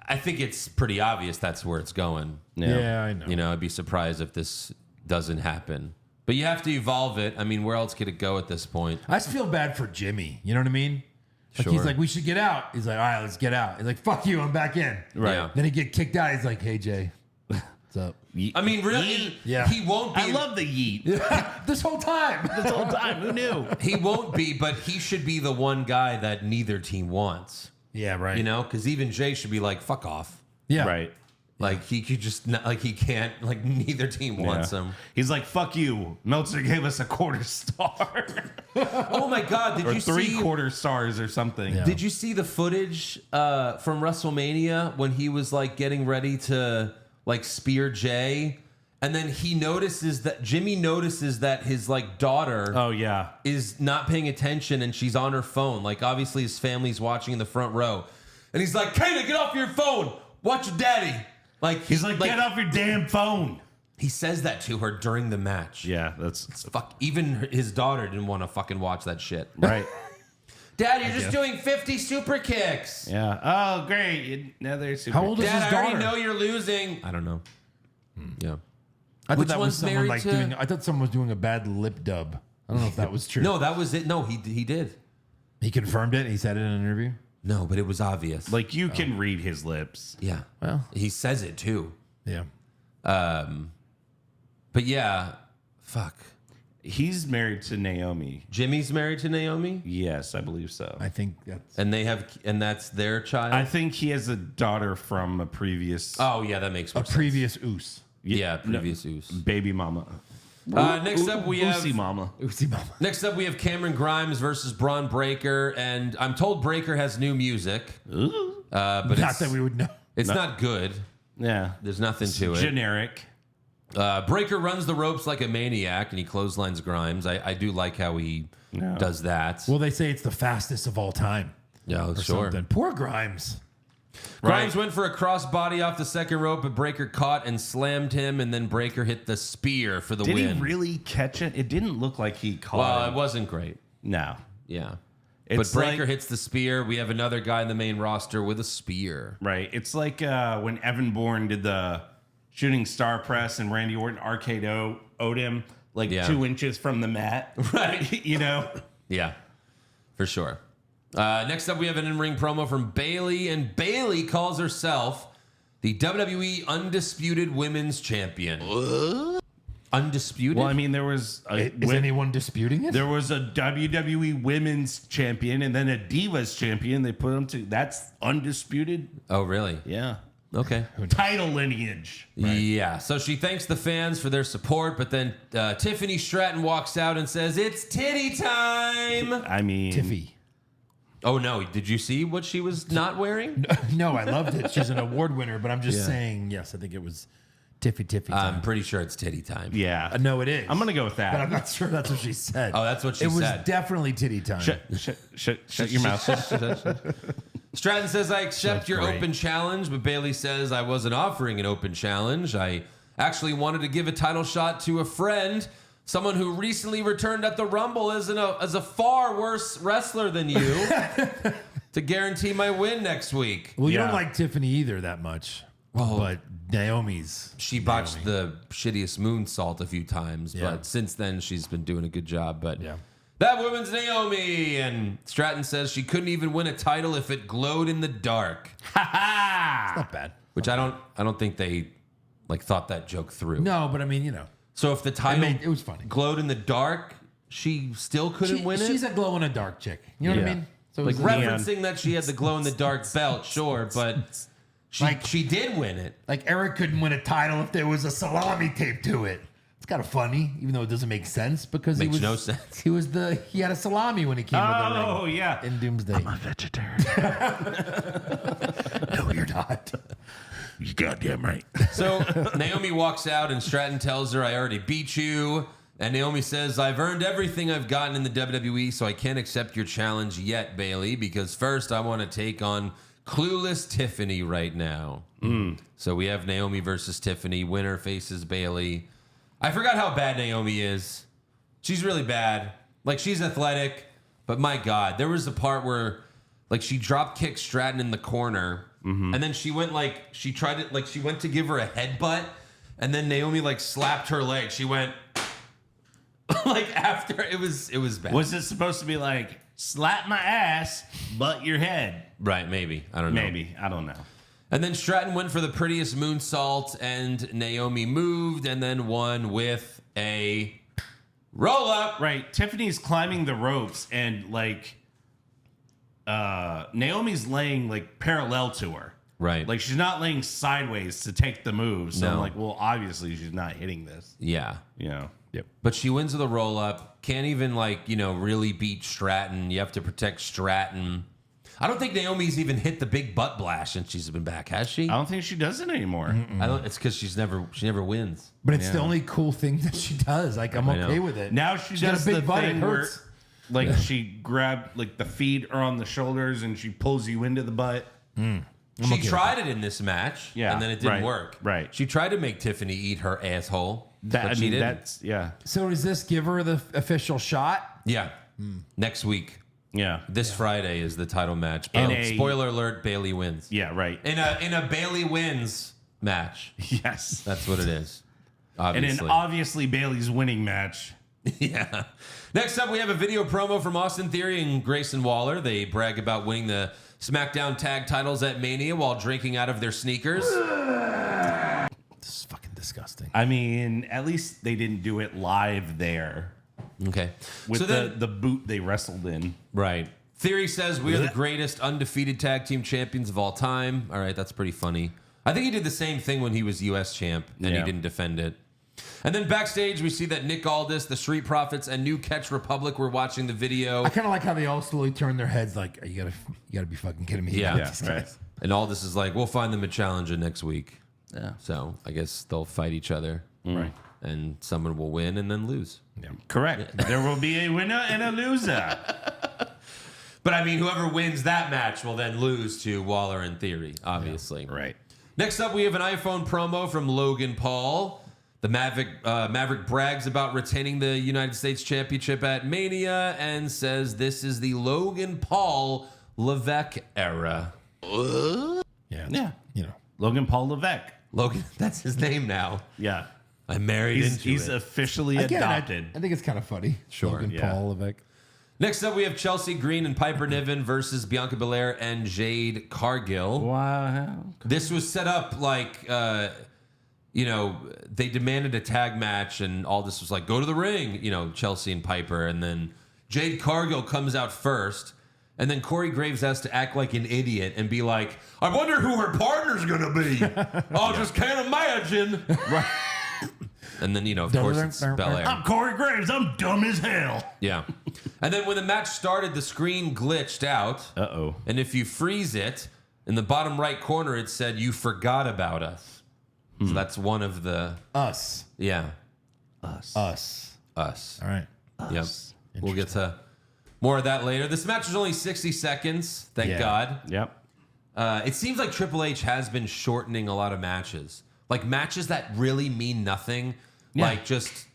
I think it's pretty obvious that's where it's going. Yeah, I know. You know, I'd be surprised if this doesn't happen. But you have to evolve it. I mean, where else could it go at this point? I just feel bad for Jimmy. You know what I mean? Like Sure. he's like, we should get out. He's like, all right, let's get out. He's like, fuck you, I'm back in. Right. Yeah. Then he get kicked out. He's like, hey Jay, what's up? I mean, really, Yeah. he won't be. I love the yeet. This whole time. This whole time. Who knew? He won't be, but he should be the one guy that neither team wants. Yeah, right. You know, because even Jay should be like, "Fuck off." Yeah. Right. Like he could just not, like he can't. Like neither team wants Yeah. him. He's like, fuck you. Meltzer gave us a quarter star. Oh my God! Did or you three see? quarter stars or something. Yeah. Did you see the footage from WrestleMania when he was like getting ready to like spear Jay, and then Jimmy notices that his like daughter Oh, yeah. is not paying attention and she's on her phone. Like obviously his family's watching in the front row, and he's like, "Kayla, get off your phone. Watch your daddy." Like He's like, get off your damn phone. He says that to her during the match. Yeah, that's Fuck. Even his daughter didn't want to fucking watch that shit. right. Dad, you're just doing 50 super kicks. Yeah. Oh, great. Another super. How old is Dad, his I already daughter? know you're losing. I don't know. Yeah. I thought Which that was one's someone married like to- doing. I thought someone was doing a bad lip dub. I don't know if that was true. No, that was it. No, he did. He confirmed it. He said it in an interview. No, but it was obvious. Like, you can read his lips. yeah. Well, He says it too. yeah. But yeah, fuck. He's married to Naomi. Jimmy's married to Naomi, Yes, I believe so. I think that's. and that's their child. I think he has a daughter from a previous oh yeah, that makes more A sense. previous oos. Yeah, previous use. baby mama. Next up, we have Uzi Mama. Next up, we have Cameron Grimes versus Braun Breaker, and I'm told Breaker has new music, but Not that we would know. it's not good. Yeah. There's nothing to it. Generic. Breaker runs the ropes like a maniac, and he clotheslines Grimes. I do like how he does that. Well, they say it's the fastest of all time. Yeah, Or sure. something. Poor Grimes. Grimes went for a crossbody off the second rope, but Breaker caught and slammed him, and then Breaker hit the spear for the Did win. he really catch it? It didn't look like he caught Well, it. it wasn't great. No. Yeah. It's But Breaker like- hits the spear. We have another guy in the main roster with a spear. Right. It's like when Evan Bourne did the shooting star press and Randy Orton RKO'd him like 2 inches from the mat. Right. You know? Yeah, for sure. Next up, we have an in-ring promo from Bayley, and Bayley calls herself the WWE Undisputed Women's Champion. Undisputed? Well, I mean, there was Is anyone disputing it? there was a WWE Women's Champion and then a Divas Champion. They put them to that's undisputed. Oh, really? Yeah. Okay. Title lineage. Yeah, so she thanks the fans for their support, but then Tiffany Stratton walks out and says, "It's titty time!" I mean, Tiffy. Oh, no. Did you see what she was not wearing? No, I loved it. She's an award winner, but I'm just Yeah. saying, yes, I think it was Tiffy time. I'm pretty sure it's titty time. yeah. No, it is. I'm gonna go with that. But I'm not sure that's what she said. Oh, that's what she it said. It was definitely titty time. Shut your mouth. Stratton says, "I accept That's your great. open challenge," but Bayley says, "I wasn't offering an open challenge. I actually wanted to give a title shot to a friend, someone who recently returned at the Rumble as a far worse wrestler than you, to guarantee my win next week." Well, you Yeah. don't like Tiffany either that much. Well, but Naomi's. She botched the shittiest moonsault a few times, Yeah. but since then she's been doing a good job. But Yeah. that woman's Naomi, and Stratton says she couldn't even win a title if it glowed in the dark. Not bad. Which I don't think they like thought that joke through. No, but I mean, you know. So if the title it was funny. glowed in the dark, she still couldn't win it. She's a glow in the dark chick. You know what I Yeah. mean? So Like it was referencing that she had the glow in the dark belt, sure, but she did win it. like Eric couldn't win a title if there was a salami tape to it. It's kind of funny, even though it doesn't make sense because Makes he was no sense. He had a salami when he came to the ring. Oh yeah. In Doomsday. I'm a vegetarian. No, you're not. You goddamn right. So Naomi walks out and Stratton tells her, "I already beat you." And Naomi says, "I've earned everything I've gotten in the WWE, so I can't accept your challenge yet, Bayley, because first I want to take on clueless Tiffany right now." So we have Naomi versus Tiffany. Winner faces Bayley. I forgot how bad Naomi is. She's really bad. Like, she's athletic, but my God, there was a part where, like, she drop kicked Stratton in the corner, and then she went she went to give her a headbutt, and then Naomi like slapped her leg. She went like after it was bad. Was it supposed to be like slap my ass, butt your head? Right? Maybe, I don't know. Maybe, I don't know. And then Stratton went for the prettiest moonsault, and Naomi moved and then won with a roll up. Right, Tiffany's climbing the ropes and like Naomi's laying like parallel to her. Right. Like she's not laying sideways to take the move. So I'm No. like, well, obviously she's not hitting this. Yeah. You know. But she wins with a roll up. Can't even really beat Stratton. You have to protect Stratton. I don't think Naomi's even hit the big butt blast since she's been back, has she? I don't think she does it anymore. It's because she never wins. But it's the only cool thing that she does. Like, I'm I know. okay with it. Now she got does a big the butt. It thing where hurts. like she grabbed like the feet are on the shoulders and she pulls you into the butt. She tried it in this match, Yeah, and then it didn't right, work. right. She tried to make Tiffany eat her asshole, but she didn't. That's yeah. So does this give her the official shot? Yeah. Next week, Yeah. this Friday is the title match. In Oh, a- spoiler alert: Bayley wins. Yeah, right. In a Bayley wins match. Yes. That's what it is. And Obviously. in obviously Bailey's winning match. Yeah. Next up, we have a video promo from Austin Theory and Grayson Waller. They brag about winning the SmackDown tag titles at Mania while drinking out of their sneakers. This is fucking disgusting. I mean, at least they didn't do it live there Okay. with So then, the boot they wrestled in. right. Theory says we are the greatest undefeated tag team champions of all time. All right, that's pretty funny. I think he did the same thing when he was U.S. champ and he Yeah. didn't defend it. And then backstage, we see that Nick Aldis, the Street Profits, and New Catch Republic were watching the video. I kind of like how they all slowly turn their heads like, you gotta be fucking kidding me. Yeah. These guys. Right. And Aldis is like, we'll find them a challenger next week. Yeah. So I guess they'll fight each other. Right. And someone will win and then lose. Correct. There will be a winner and a loser. But I mean, whoever wins that match will then lose to Waller in theory, obviously. Right. Next up, we have an iPhone promo from Logan Paul. The Maverick brags about retaining the United States Championship at Mania and says this is the Logan Paul Levesque era. Yeah. You know. Logan Paul Levesque. Logan, that's his name now. Yeah. I'm married He's into it. officially Again, adopted. I think it's kind of funny. Sure, Logan yeah. Paul Levesque. Next up, we have Chelsea Green and Piper Niven versus Bianca Belair and Jade Cargill. Wow. This was set up like, they demanded a tag match, and all this was like, go to the ring, Chelsea and Piper. And then Jade Cargill comes out first. And then Corey Graves has to act like an idiot and be like, I wonder who her partner's going to be. I just can't imagine. Right. And then, of course, it's Belair. I'm Corey Graves. I'm dumb as hell. Yeah. And then when the match started, the screen glitched out. Uh-oh. And if you freeze it, in the bottom right corner, it said, you forgot about us. So that's one of the... Us. Yeah. Us. Us. All right. Yep. We'll get to more of that later. This match was only 60 seconds. Thank God. Yep. It seems like Triple H has been shortening a lot of matches. Like matches that really mean nothing. Yeah. Like just,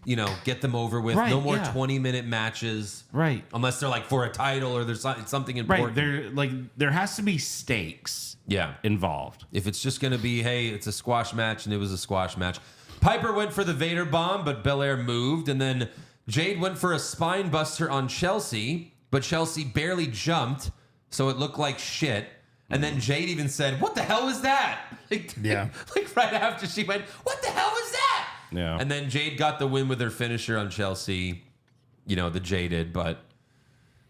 get them over with. Right, no more yeah. 20-minute matches. Right. Unless they're like for a title or there's something Right. important. There has to be stakes Yeah. involved. If it's just going to be, hey, it's a squash match, and it was a squash match. Piper went for the Vader bomb, but Belair moved. And then Jade went for a spine buster on Chelsea, but Chelsea barely jumped, so it looked like shit. And then Jade even said, what the hell is that? Like right after she went, what the hell is that? Yeah. And then Jade got the win with her finisher on Chelsea, the Jaded, but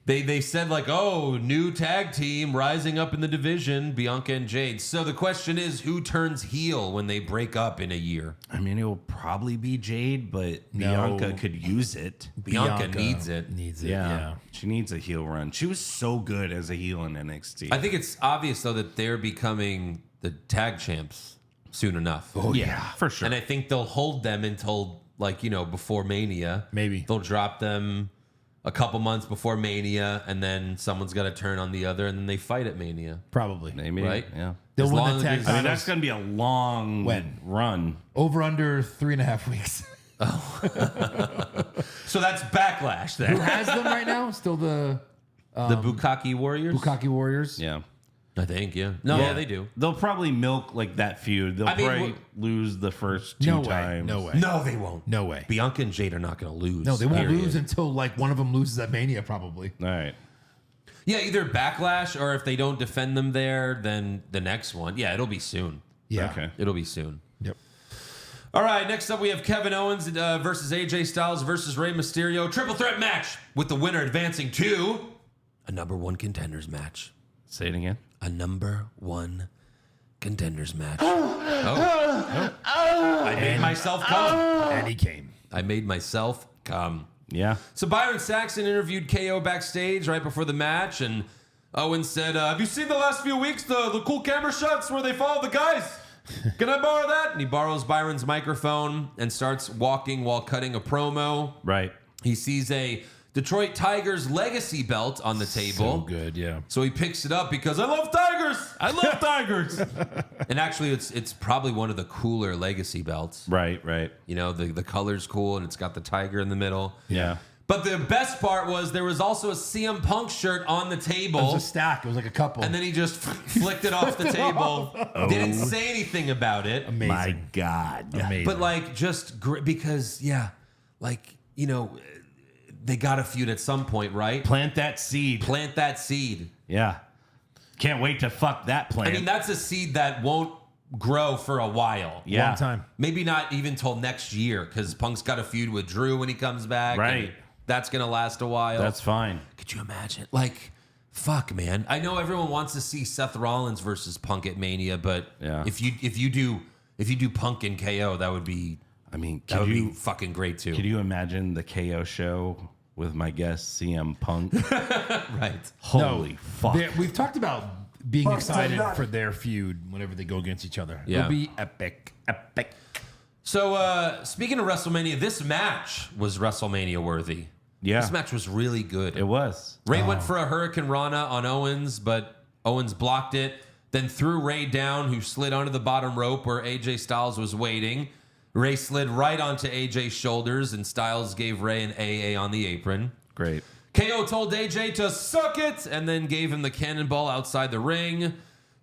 they said like, oh, new tag team rising up in the division, Bianca and Jade. So the question is, who turns heel when they break up in a year? I mean, it will probably be Jade, but Bianca could use it. Bianca needs it. Yeah. She needs a heel run. She was so good as a heel in NXT. I think it's obvious, though, that they're becoming the tag champs soon enough. Oh, yeah, for sure. And I think they'll hold them until, before Mania. Maybe. They'll drop them a couple months before Mania, and then someone's got to turn on the other, and then they fight at Mania. Probably. Maybe. Right? Yeah. They'll As win long the tag as- I mean, titles that's going to be a long run. over under 3.5 weeks. So that's Backlash Who then. has them right now? Still the The Bukkake Warriors? Bukkake Warriors? Yeah. I think, yeah. No, yeah, they do. They'll probably milk like that feud. They'll I mean, probably lose the first two No way. times. No way. No, they won't. No way. Bianca and Jade are not going to lose. No, they won't period. lose until like one of them loses at Mania, probably. All right. Yeah, either Backlash, or if they don't defend them there, then the next one. Yeah, it'll be soon. Yeah. Okay. It'll be soon. Yep. All right, next up we have Kevin Owens versus AJ Styles versus Rey Mysterio. Triple threat match with the winner advancing to a number one contenders match. Say it again. A number one contenders match. I made myself come. And he came. I made myself come. Yeah. So Byron Saxton interviewed KO backstage right before the match, and Owens said, have you seen the last few weeks, the cool camera shots where they follow the guys? Can I borrow that? And he borrows Byron's microphone and starts walking while cutting a promo. Right. He sees a Detroit Tigers legacy belt on the table. So good, yeah. So he picks it up because I love Tigers. I love Tigers. And actually, it's probably one of the cooler legacy belts. Right. Right. The color's cool, and it's got the tiger in the middle. Yeah. But the best part was there was also a CM Punk shirt on the It table. was a stack. It was like a couple. And then he just flicked it off the table. Didn't say anything about it. Amazing. My God. Amazing. But because, they got a feud at some point, right? Plant that seed. Plant that seed. Yeah. Can't wait to fuck that plant. I mean, that's a seed that won't grow for a while. yeah. Long time. Maybe not even till next year, because Punk's got a feud with Drew when he comes back. Right. And that's going to last a while. That's fine. Could you imagine? Like, fuck, man. I know everyone wants to see Seth Rollins versus Punk at Mania, but Yeah. if you do Punk and KO, that would be I mean, That would be fucking great too. could you imagine the KO show with my guest CM Punk? Right. Holy fuck. We've talked about being Fuck excited that. for their feud whenever they go against each other. Yeah. It'll be epic. Epic. So, speaking of WrestleMania, this match was WrestleMania worthy. Yeah. This match was really good. It was. Ray went for a Hurricane Rana on Owens, but Owens blocked it, then threw Ray down, who slid onto the bottom rope where AJ Styles was waiting. Ray slid right onto AJ's shoulders, and Styles gave Ray an AA on the apron. Great. KO told AJ to suck it, and then gave him the cannonball outside the ring.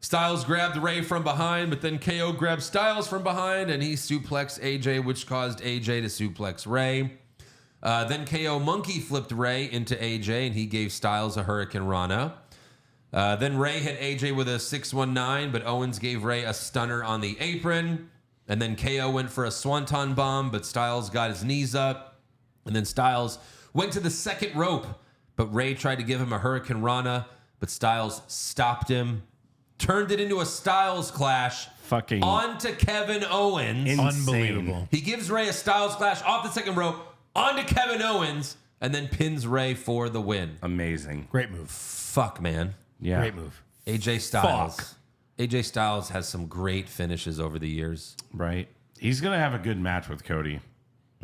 Styles grabbed Ray from behind, but then KO grabbed Styles from behind, and he suplexed AJ, which caused AJ to suplex Ray. Then KO monkey flipped Ray into AJ, and he gave Styles a Hurricane Rana. Then Ray hit AJ with a 619, but Owens gave Ray a stunner on the apron. And then KO went for a Swanton bomb, but Styles got his knees up. And then Styles went to the second rope, but Ray tried to give him a Hurricane Rana, but Styles stopped him, turned it into a Styles clash. Fucking onto Kevin Owens. Unbelievable. He gives Ray a Styles clash off the second rope onto Kevin Owens, and then pins Ray for the win. Amazing. Great move. Fuck, man. Yeah. Great move. AJ Styles. Fuck. AJ Styles has some great finishes over the years. Right. He's going to have a good match with Cody.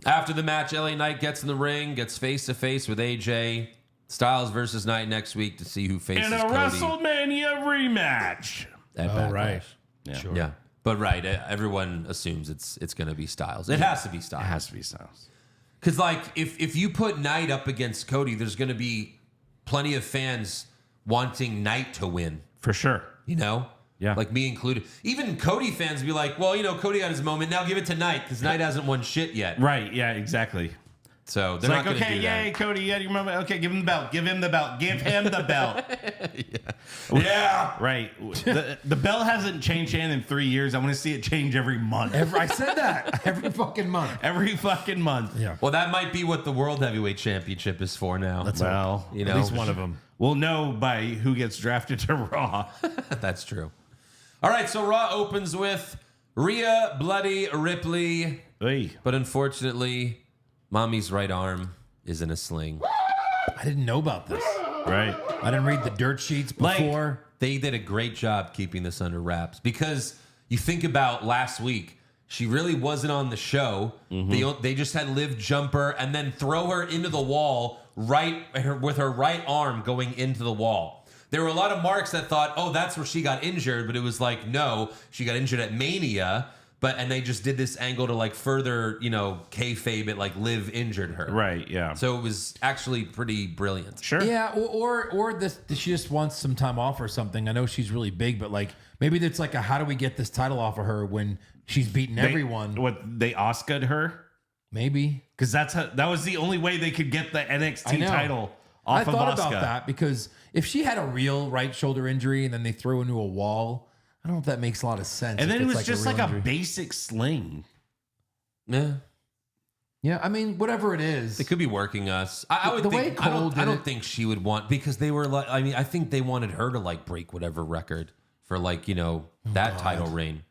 After the match, LA Knight gets in the ring, gets face to face with AJ. Styles versus Knight next week to see who faces In a Cody. WrestleMania rematch. At Oh, Backlash. right. Yeah. Sure. Yeah. But right, everyone assumes it's going to be Styles. It has to be Styles. It has to be Styles. Because, like, if you put Knight up against Cody, there's going to be plenty of fans wanting Knight to win, For sure. you know? Yeah. Like me included. Even Cody fans be like, well, you know, Cody got his moment. Now give it to Knight because Knight hasn't won shit yet. Right. Yeah, exactly. So It's they're like, not going to okay, do yay, that. Cody, you had your moment. Okay, give him the belt. Give him the belt. Give him the belt. Yeah. Right. The belt hasn't changed hand in 3 years. I want to see it change every month. I said that every fucking month. Every fucking month. Yeah. Well, that might be what the World Heavyweight Championship is for now. Well, you know, At least one of them. we'll know by who gets drafted to Raw. That's true. All right, so Raw opens with Rhea Bloody Ripley, Hey. but unfortunately, Mommy's right arm is in a sling. I didn't know about this. Right. I didn't read the dirt sheets before. They did a great job keeping this under wraps because you think about last week, she really wasn't on the show. They just had Liv jump her and then throw her into the wall with her right arm going into the wall. There were a lot of marks that thought, oh, that's where she got injured, but it was like, no, she got injured at Mania. And they just did this angle to like further, you know, kayfabe it, like Liv injured her. Right, yeah. So it was actually pretty brilliant. Sure. Yeah, or this she just wants some time off or something. I know she's really big, but like maybe it's like a how do we get this title off of her when she's beaten everyone? They Oscar'd her? Maybe. Because that was the only way they could get the I NXT know. title I off of thought Asuka. about that because if she had a real right shoulder injury and then they throw into a wall, I don't know if that makes a lot of sense. And then if it it's was just like real a injury. basic sling. Yeah. Yeah, I mean, whatever it is. They could be working us. I would The think. way Cole I did don't it- think she would want because they were like. I mean, I think they wanted her to like break whatever record for like that title reign.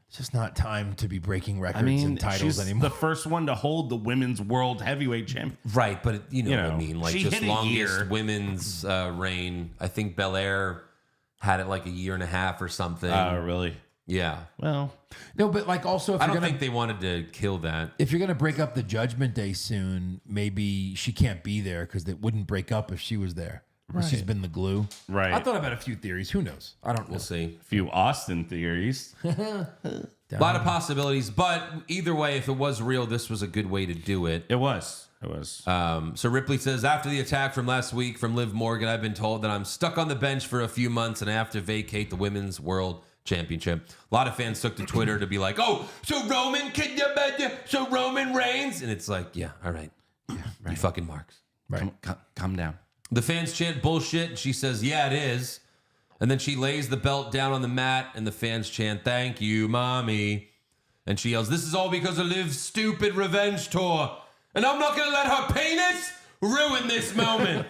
It's just not time to be breaking records I mean, and titles she's anymore. the first one to hold the women's world heavyweight champion. Right, but you know what I know, mean. Like she just hit a longest year. women's reign. I think Belair had it like a year and a half or something. Really? Yeah. Well, No, but like also if I you're don't gonna think they wanted to kill that. if you're gonna break up the Judgment Day soon, maybe she can't be there because they wouldn't break up if she was there. She's been the glue. right. I thought about a few theories. Who knows? I don't know. We'll see. a few Austin theories. A lot of possibilities, but either way, if it was real, this was a good way to do it. It was. It was. So Ripley says, after the attack from last week from Liv Morgan, I've been told that I'm stuck on the bench for a few months and I have to vacate the Women's World Championship. A lot of fans took to Twitter to be like, oh, so Roman Reigns? And it's like, yeah, all right. You fucking marks. Calm down. The fans chant bullshit, and she says, yeah, it is. And then she lays the belt down on the mat, and the fans chant, thank you, mommy. And she yells, this is all because of Liv's stupid revenge tour. And I'm not going to let her penis ruin this moment.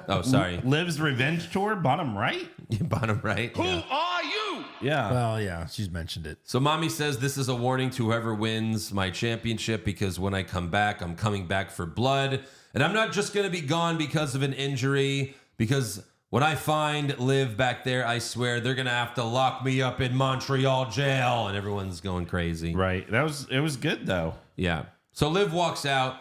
Oh, sorry. Liv's revenge tour, bottom right. Bottom right. Who are you? Yeah. Well, yeah, she's mentioned it. So mommy says this is a warning to whoever wins my championship because when I come back, I'm coming back for blood. And I'm not just going to be gone because of an injury, because when I find Liv back there, I swear they're going to have to lock me up in Montreal jail. And everyone's going crazy. Right. It was good though. Yeah. So Liv walks out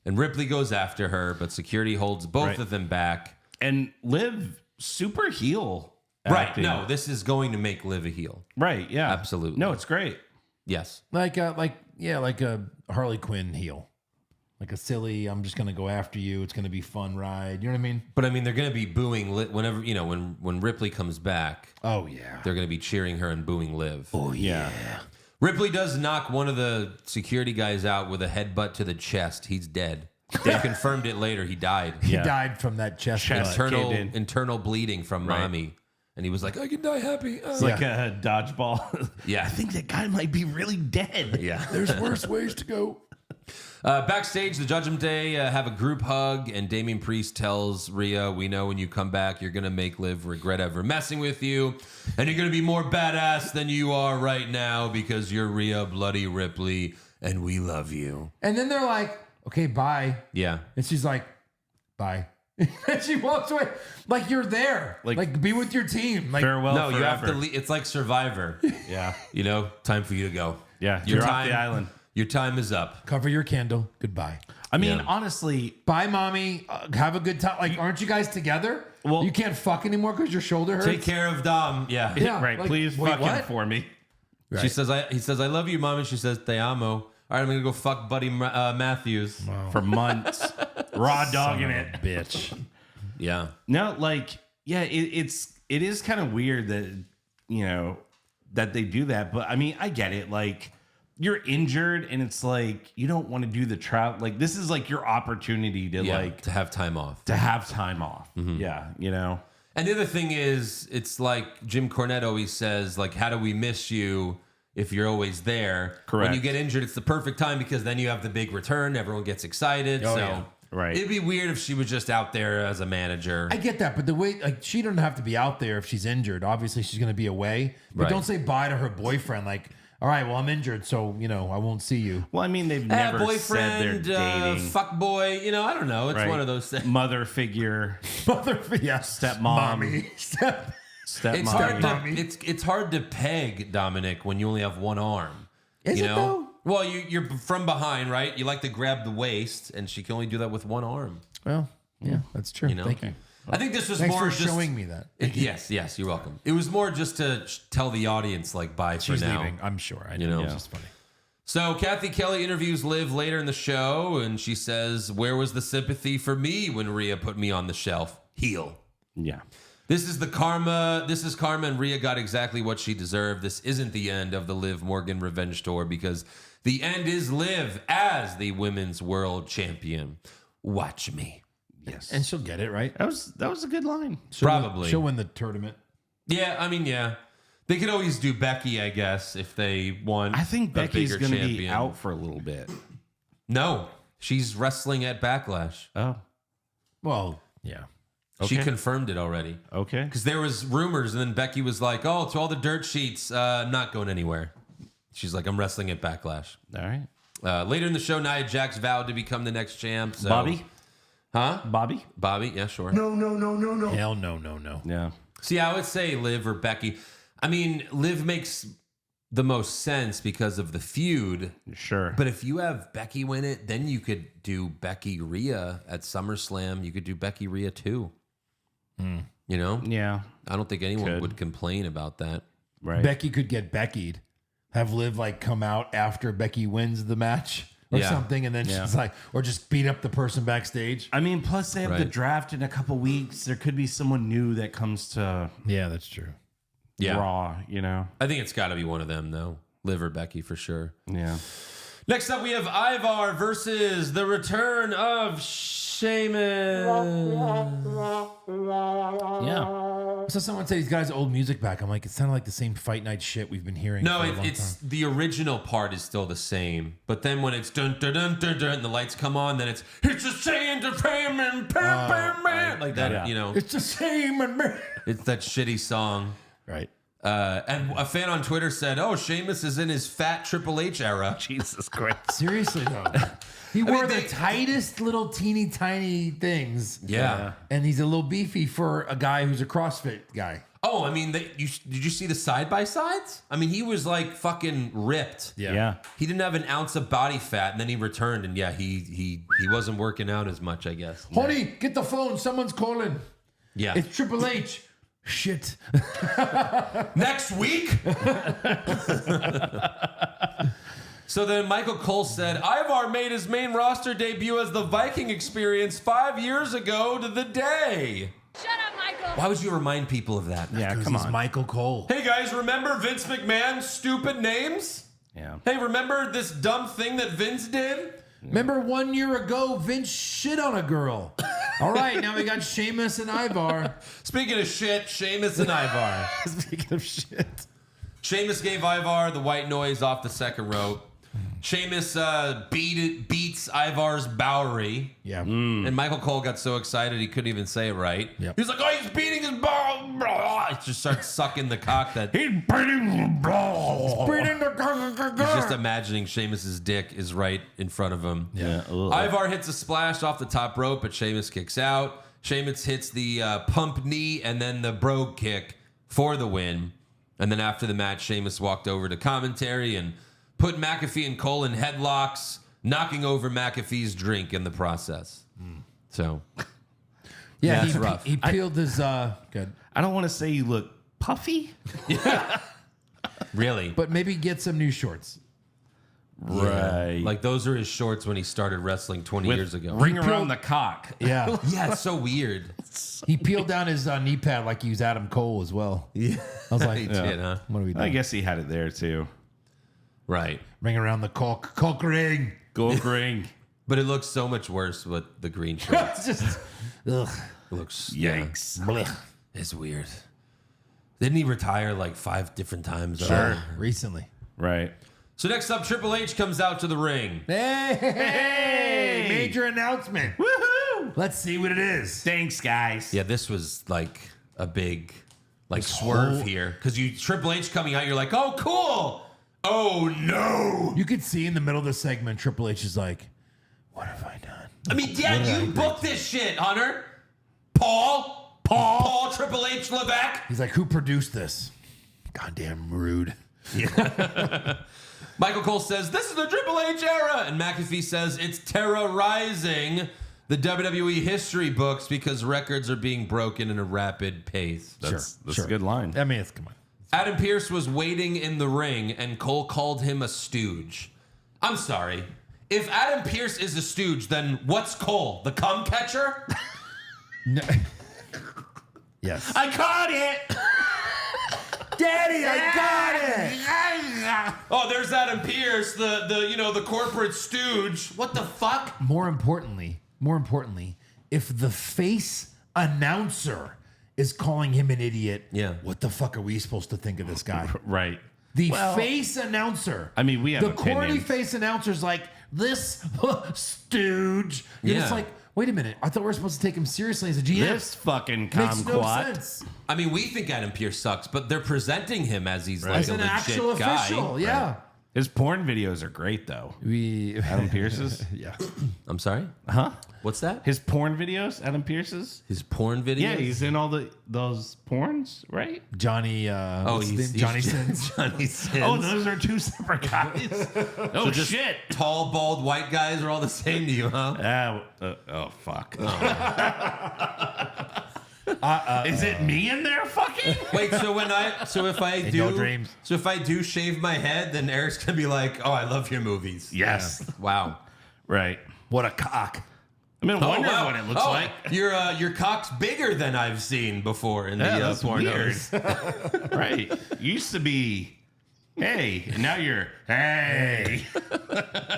and Ripley goes after her, but security holds both of them back. And Liv super heel. Right. acting. No, this is going to make Liv a heel. Right. Yeah. Absolutely. No, it's great. Yes. Like a Harley Quinn heel. Like a silly, I'm just going to go after you. It's going to be fun ride. You know what I mean? But I mean, they're going to be booing whenever, when Ripley comes back, Oh, yeah. they're going to be cheering her and booing Liv. Oh, Yeah. Ripley does knock one of the security guys out with a headbutt to the chest. He's dead. They confirmed it later. He died. He Yeah. died from that chest. Chest. cut. caved in. Internal bleeding from Right. mommy. And he was like, I can die happy. It's like a dodgeball. Yeah. I think that guy might be really dead. Yeah. There's worse ways to go. Backstage, the Judgment Day have a group hug, and Damian Priest tells Rhea, we know when you come back, you're going to make Liv regret ever messing with you, and you're going to be more badass than you are right now because you're Rhea Bloody Ripley, and we love you. And then they're like, okay, bye. Yeah. And she's like, bye. And she walks away. Like, you're there. Like be with your team. Like, Farewell. No, you have to forever. leave. It's like Survivor. Yeah. Time for you to go. Yeah. Your You're off time, the island. Your time is up. cover your candle. Goodbye. I mean, Yeah. honestly, Bye, mommy. Have a good time. Like, aren't you guys together? Well- you can't fuck anymore because your shoulder hurts. Take care of Dom. Yeah. Yeah. right. like, please wait, fuck him what? for me. Right. He says, I love you, Mom. And she says, te amo. All right, I'm going to go fuck Buddy Matthews. For months. Raw dogging it. Bitch. Yeah. No, like, yeah, it is kind of weird that, that they do that. But I mean, I get it. Like, you're injured and it's like, you don't want to do the travel. Like, this is like your opportunity to To have time off. to have time off. Yeah. And the other thing is, it's like Jim Cornette always says, like, how do we miss you if you're always there? Correct. When you get injured, it's the perfect time because then you have the big return. Everyone gets excited. Oh, so yeah. Right. it'd be weird if she was just out there as a manager. I get that, but the way, like, she doesn't have to be out there if she's injured. Obviously, she's going to be away. But Right. don't say bye to her boyfriend. Like, all right, well, I'm injured, so, I won't see you. Well, I mean, they've never said they're boyfriend, dating. fuck boy. I don't know. It's right? one of those things. Mother figure, Mother, yeah. stepmom, Mommy. Step. stepmom. It's hard Mommy. it's hard to peg, Dominic, when you only have one arm. Is you it, know? though? Well, you're from behind, right? You like to grab the waist, and she can only do that with one arm. Well, yeah, that's true. Thank you. I think this was Thanks more for just showing me that. Yes, you're welcome. It was more just to tell the audience, like, bye She's for now. leaving, I'm sure. I know. It's just funny. So Kathy Kelly interviews Liv later in the show, and she says, "Where was the sympathy for me when Rhea put me on the shelf? Heel." Yeah. This is karma, and Rhea got exactly what she deserved. This isn't the end of the Liv Morgan revenge tour because the end is Liv as the women's world champion. Watch me. Yes. And she'll get it, right? That was a good line. Probably. She'll win the tournament. Yeah. They could always do Becky, I guess, if they want. I think a Becky's bigger going to be champion. out for a little bit. No, she's wrestling at Backlash. Oh, Well, yeah. She Okay. confirmed it already. okay. Because there was rumors, and then Becky was like, "Oh, to all the dirt sheets, not going anywhere." She's like, "I'm wrestling at Backlash." All right. Later in the show, Nia Jax vowed to become the next champ. So. Bobby? Huh? Bobby? Bobby? Yeah, sure. No. Hell no. Yeah. See, I would say Liv or Becky. I mean, Liv makes the most sense because of the feud. Sure. But if you have Becky win it, then you could do Becky Rhea at SummerSlam. You could do Becky Rhea too. You know? yeah. I don't think anyone Could. would complain about that. Right. Becky could get Beckied. Have Liv like come out after Becky wins the match or Yeah. something, and then Yeah. she's like, or just beat up the person backstage. I mean, plus they have the Right. draft in a couple weeks. There could be someone new that comes to Yeah, that's true. Yeah. Raw, I think it's got to be one of them, though. Liv or Becky for sure. Yeah. Next up, we have Ivar versus the return of Sheamus. Yeah. So someone said he's got his old music back. I'm like, it sounded like the same Fight Night shit we've been hearing. No, for a long it's time. the original part is still the same, but then when it's dun dun dun dun dun, and the lights come on, then it's a change of payment, like that. Yeah. You know, It's the same. it's that shitty song. Right. And a fan on Twitter said, "Oh, Sheamus is in his fat Triple H era." Jesus Christ. Seriously though, he wore mean, the they- tightest little teeny tiny things. Yeah. And he's a little beefy for a guy who's a CrossFit guy. Oh, I mean, did you see the side by sides? I mean, he was like fucking ripped. Yeah. He didn't have an ounce of body fat, and then he returned, and yeah, he wasn't working out as much, I guess. Honey, get the phone. Someone's calling. Yeah. It's Triple H. Shit. Next week? So then Michael Cole said, Ivar made his main roster debut as the Viking Experience 5 years ago to the day. Shut up, Michael. Why would you remind people of that? Yeah, Because come he's on. Michael Cole. Hey guys, remember Vince McMahon's stupid names? Yeah. Hey, remember this dumb thing that Vince did? Remember 1 year ago, Vince shit on a girl. All right, now we got Sheamus and Ivar. Speaking of shit, Sheamus and Ivar. Speaking of shit. Sheamus gave Ivar the white noise off the second rope. Sheamus beats Ivar's Bowery. Yeah. And Michael Cole got so excited he couldn't even say it right. Yep. He was like, oh, he's beating his ball. He just starts sucking the cock that he's just imagining Sheamus's dick is right in front of him. Yeah. Ugh. Ivar hits a splash off the top rope, but Sheamus kicks out. Sheamus hits the pump knee and then the brogue kick for the win. And then after the match, Sheamus walked over to commentary and put McAfee and Cole in headlocks, knocking over McAfee's drink in the process. So, Yeah, that's rough. He peeled his good. I don't want to say you look puffy. Really. But maybe get some new shorts. Right. Like those are his shorts when he started wrestling 20 years ago. Ring around the cock. Yeah. Yeah, it's so weird. He peeled down his knee pad like he was Adam Cole as well. Yeah. I was like, He did, huh? what are we doing? I guess he had it there too. Right. Ring around the cock ring. Gold ring. But it looks so much worse with the green shorts. It's just, ugh. It looks Yikes. Blech. It's weird. Didn't he retire like 5 different times? Recently. Right. So next up, Triple H comes out to the ring. Hey, major announcement. Woohoo! Let's see what it is. Thanks, guys. Yeah, this was like a big swerve here. Because Triple H coming out, you're like, oh, cool. Oh, no. You could see in the middle of the segment, Triple H is like, what have I done? I mean, yeah, you booked this shit, Hunter. Paul, Triple H Levesque. He's like, who produced this? Goddamn rude. Michael Cole says, this is the Triple H era. And McAfee says, it's terrorizing the WWE history books because records are being broken in a rapid pace. That's a good line. I mean, come on. Adam Pearce was waiting in the ring and Cole called him a stooge. I'm sorry. If Adam Pearce is a stooge, then what's Cole? The cum catcher? No. Yes. I caught it. Daddy, I got it. Oh, there's Adam Pearce, the corporate stooge. What the fuck? More importantly, if the face announcer is calling him an idiot, Yeah. what the fuck are we supposed to think of this guy? Right. The face announcer. I mean, we have the corny opinions. face announcer's like, this stooge. You're just Yeah. like, wait a minute. I thought we were supposed to take him seriously as a GM. This fucking makes no kumquat. sense. I mean, we think Adam Pearce sucks, but they're presenting him as he's like As a an legit actual guy. official, yeah. His porn videos are great, though. Adam Pearce's? Yeah. I'm sorry? Huh? What's that? His porn videos? Adam Pearce's? His porn videos? Yeah, he's in all those porns, right? Johnny, he's Johnny Sins. Johnny Sins. Oh, those are two separate guys. Oh, just shit. Tall, bald, white guys are all the same to you, huh? Oh, fuck. Is it me in there fucking? Wait, so if I do shave my head, then Eric's gonna be like, "Oh, I love your movies." Yes. Wow. Right. What a cock. I've been wondering what it looks like. Your cock's bigger than I've seen before in Yeah, the that's pornos. Right. You used to be, hey, and now you're, hey.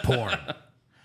Porn.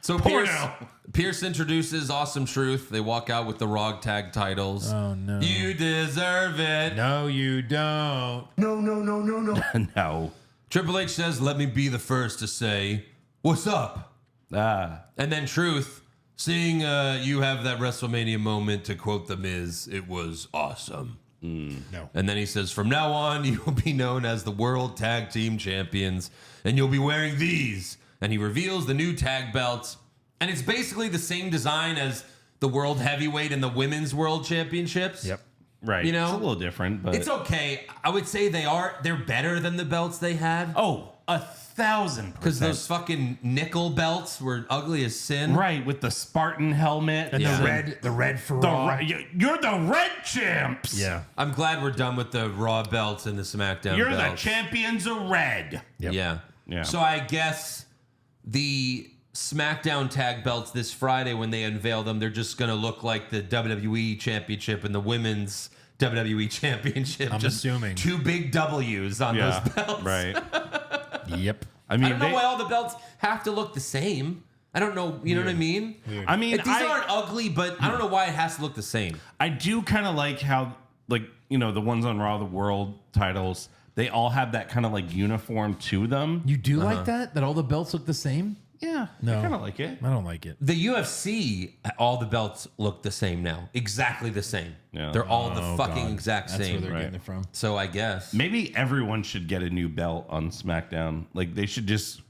So Porno. Pierce introduces Awesome Truth. They walk out with the Raw tag titles. Oh, no. You deserve it. No, you don't. No. Triple H says, let me be the first to say, what's up? And then Truth, seeing you have that WrestleMania moment, to quote The Miz, it was awesome. No. And then he says, from now on, you will be known as the World Tag Team Champions, and you'll be wearing these. And he reveals the new tag belts. And it's basically the same design as the World Heavyweight and the Women's World Championships. Yep. Right. You know? It's a little different, but It's okay. I would say they're better than the belts they had. Oh, 1,000%. Because those fucking nickel belts were ugly as sin. right with the Spartan helmet And Yeah. the red for The Raw. you're the red champs. Yeah. I'm glad we're done with the Raw belts and the SmackDown You're belts. the champions of red. Yep. Yeah. Yeah. So I guess the SmackDown tag belts this Friday, when they unveil them, they're just going to look like the WWE Championship and the Women's WWE Championship. I'm just assuming. 2 big W's on Yeah. those belts. Right. Yep. I mean, I don't know why all the belts have to look the same. I don't know. You know what I mean? I mean, These aren't ugly, but I don't know why it has to look the same. I do kind of like how, like, you know, the ones on Raw, the world titles, they all have that kind of like uniform to them. You do like that? That all the belts look the same? Yeah. No. I kind of like it. I don't like it. The UFC, all the belts look the same now. Exactly the same. Yeah. They're all the Oh, fucking God. exact That's same. where they're Right. getting it from. So I guess. Maybe everyone should get a new belt on SmackDown. Like, they should just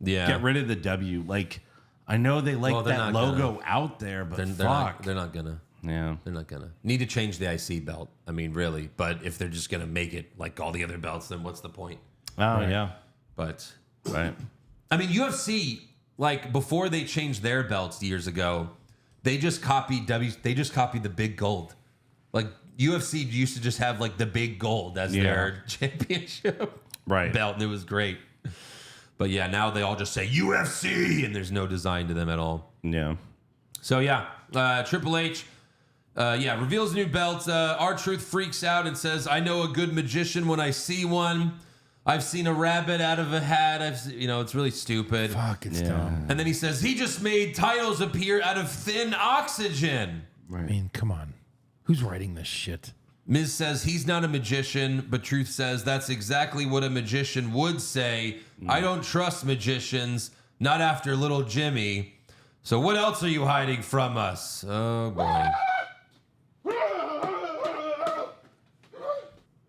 Yeah. get rid of the W. Like, I know they like Well, they're that not logo out there, but They're fuck. not gonna. Yeah. They're not gonna. Need to change the IC belt. I mean, really. But if they're just gonna make it like all the other belts, then what's the point? Oh, yeah. But Right. I mean, UFC, like before they changed their belts years ago, they just copied They just copied the big gold. Like UFC used to just have like the big gold as their championship Right. belt, and it was great. But yeah, now they all just say UFC, and there's no design to them at all. Yeah. So yeah, Triple H, reveals new belts. R-Truth freaks out and says, "I know a good magician when I see one. I've seen a rabbit out of a hat. It's really stupid." Fuck, it's dumb. And then he says he just made titles appear out of thin oxygen. I mean, come on. Who's writing this shit? Miz says he's not a magician, but Truth says that's exactly what a magician would say. I don't trust magicians, not after little Jimmy. So what else are you hiding from us? Oh boy.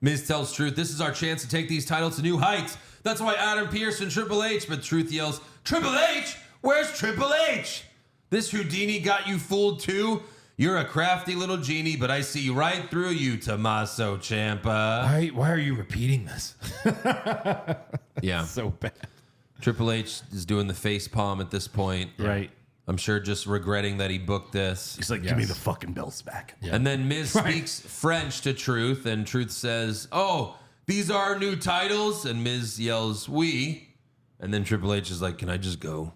Miz tells Truth, this is our chance to take these titles to new heights. That's why Adam Pearce and Triple H, but Truth yells, Triple H? Where's Triple H? This Houdini got you fooled too? You're a crafty little genie, but I see right through you, Tommaso Ciampa. Why are you repeating this? Yeah. So bad. Triple H is doing the face palm at this point. Right. I'm sure just regretting that he booked this. He's like, give me the fucking belts back. And then Miz speaks French to Truth, and Truth says, oh, these are our new titles? And Miz yells, oui. And then Triple H is like, can I just go?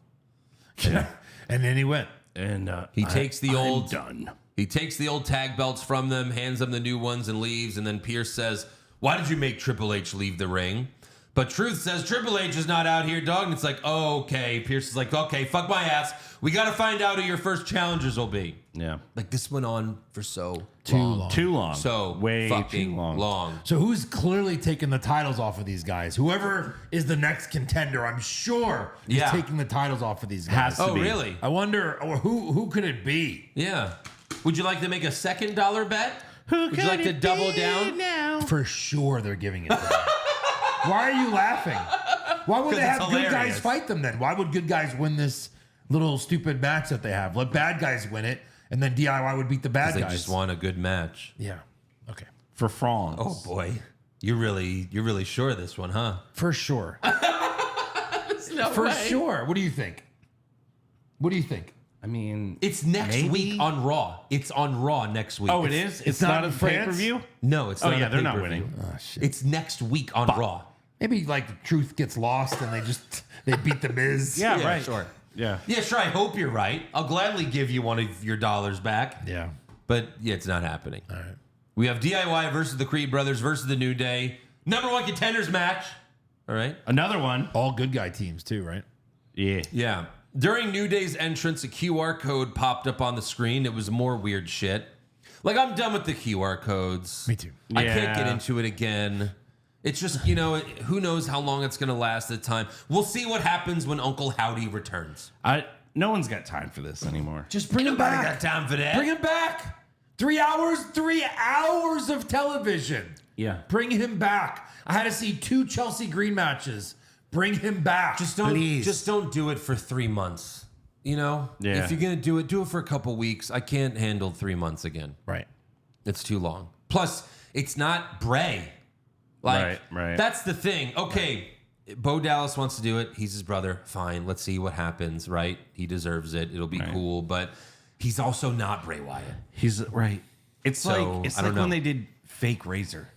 And then he went. And He takes the old done. He takes the old tag belts from them, hands them the new ones, and leaves. And then Pierce says, why did you make Triple H leave the ring? But Truth says, Triple H is not out here, dog. And it's like, oh, okay. Pierce is like, okay, fuck my ass. We got to find out who your first challengers will be. Yeah. Like, this went on for so Too long. Too long. So way fucking too long. long. So who's clearly taking the titles off of these guys? Whoever is the next contender, I'm sure is Yeah. taking the titles off of these guys. Has to Oh, be. really? I wonder who could it be? Yeah. Would you like to make a $2 bet? Would you like to double down? For sure they're giving it to them. Why are you laughing? Why would they 'Cause have it's good hilarious. guys fight them then? Why would good guys win this little stupid match that they have? Let bad guys win it, and then DIY would beat the bad They guys. just want a good match. Yeah. Okay. For France. Oh boy, you're really sure of this one, huh? For sure. For sure. What do you think? What do you think? I mean, It's next maybe? week on Raw. It's on Raw next week. Oh, it is? It's not not a in France? pay-per-view? No, it's Oh, not. yeah, a they're not pay-per-view. winning. Oh shit. It's next week on Raw. Maybe like the truth gets lost and they beat the Miz. Yeah, right. Sure. Yeah. Yeah, sure. I hope you're right. I'll gladly give you one of your dollars back. Yeah. But yeah, it's not happening. All right. We have DIY versus the Creed Brothers versus the New Day. #1 contenders match. All right. Another one. All good guy teams too, right? Yeah. Yeah. During New Day's entrance, a QR code popped up on the screen. It was more weird shit. Like, I'm done with the QR codes. Me too. I can't get Yeah. into it again. It's just, who knows how long it's going to last at the time. We'll see what happens when Uncle Howdy returns. No one's got time for this anymore. Just bring him back. Got time for that. Bring him back. 3 hours. 3 hours of television. Yeah. Bring him back. I had to see 2 Chelsea Green matches. Bring him back. Just don't do it for 3 months. Yeah. If you're going to do it for a couple weeks. I can't handle 3 months again. Right. It's too long. Plus, it's not Bray. Right. That's the thing. Okay, Bo Dallas wants to do it. He's his brother. Fine. Let's see what happens, right? He deserves it. It'll be cool. But he's also not Bray Wyatt. He's right. It's So, like I don't know. when they did fake Razor.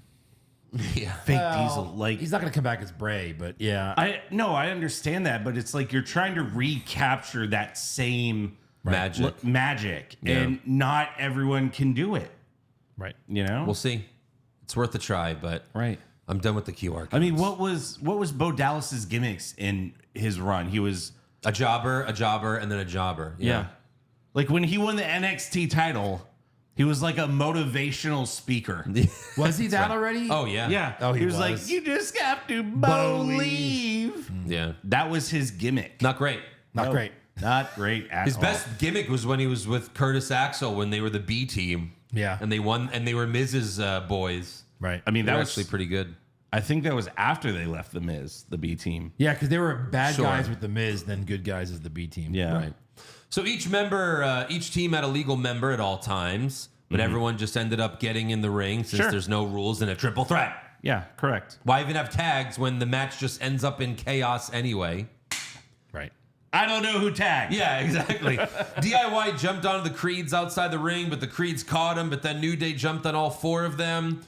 Yeah. Fake Diesel. Like He's not going to come back as Bray, but yeah. I understand that, but it's like you're trying to recapture that same Magic. and not everyone can do it. Right. We'll see. It's worth a try, but Right. I'm done with the QR codes. I mean, what was Bo Dallas's gimmicks in his run? He was a jobber, and then a jobber. yeah. Like when he won the NXT title, he was like a motivational speaker. Was he that already? Oh, yeah. Yeah. Oh, he was like, was. you just have to Believe. believe. Yeah. That was his gimmick. Not great. Not No, great. Not great at His all. best gimmick was when he was with Curtis Axel when they were the B team. Yeah. And they won, and they were Miz's boys. Right. I mean, They that were was actually pretty good. I think that was after they left the Miz, the B team. Yeah, because they were bad Sure. guys with the Miz, then good guys as the B team. Yeah. Right. So each team had a legal member at all times, but everyone just ended up getting in the ring since Sure. there's no rules in a triple threat. Yeah, correct. Why even have tags when the match just ends up in chaos anyway? Right. I don't know who tagged. Yeah, exactly. DIY jumped onto the Creeds outside the ring, but the Creeds caught him, but then New Day jumped on all 4 of them.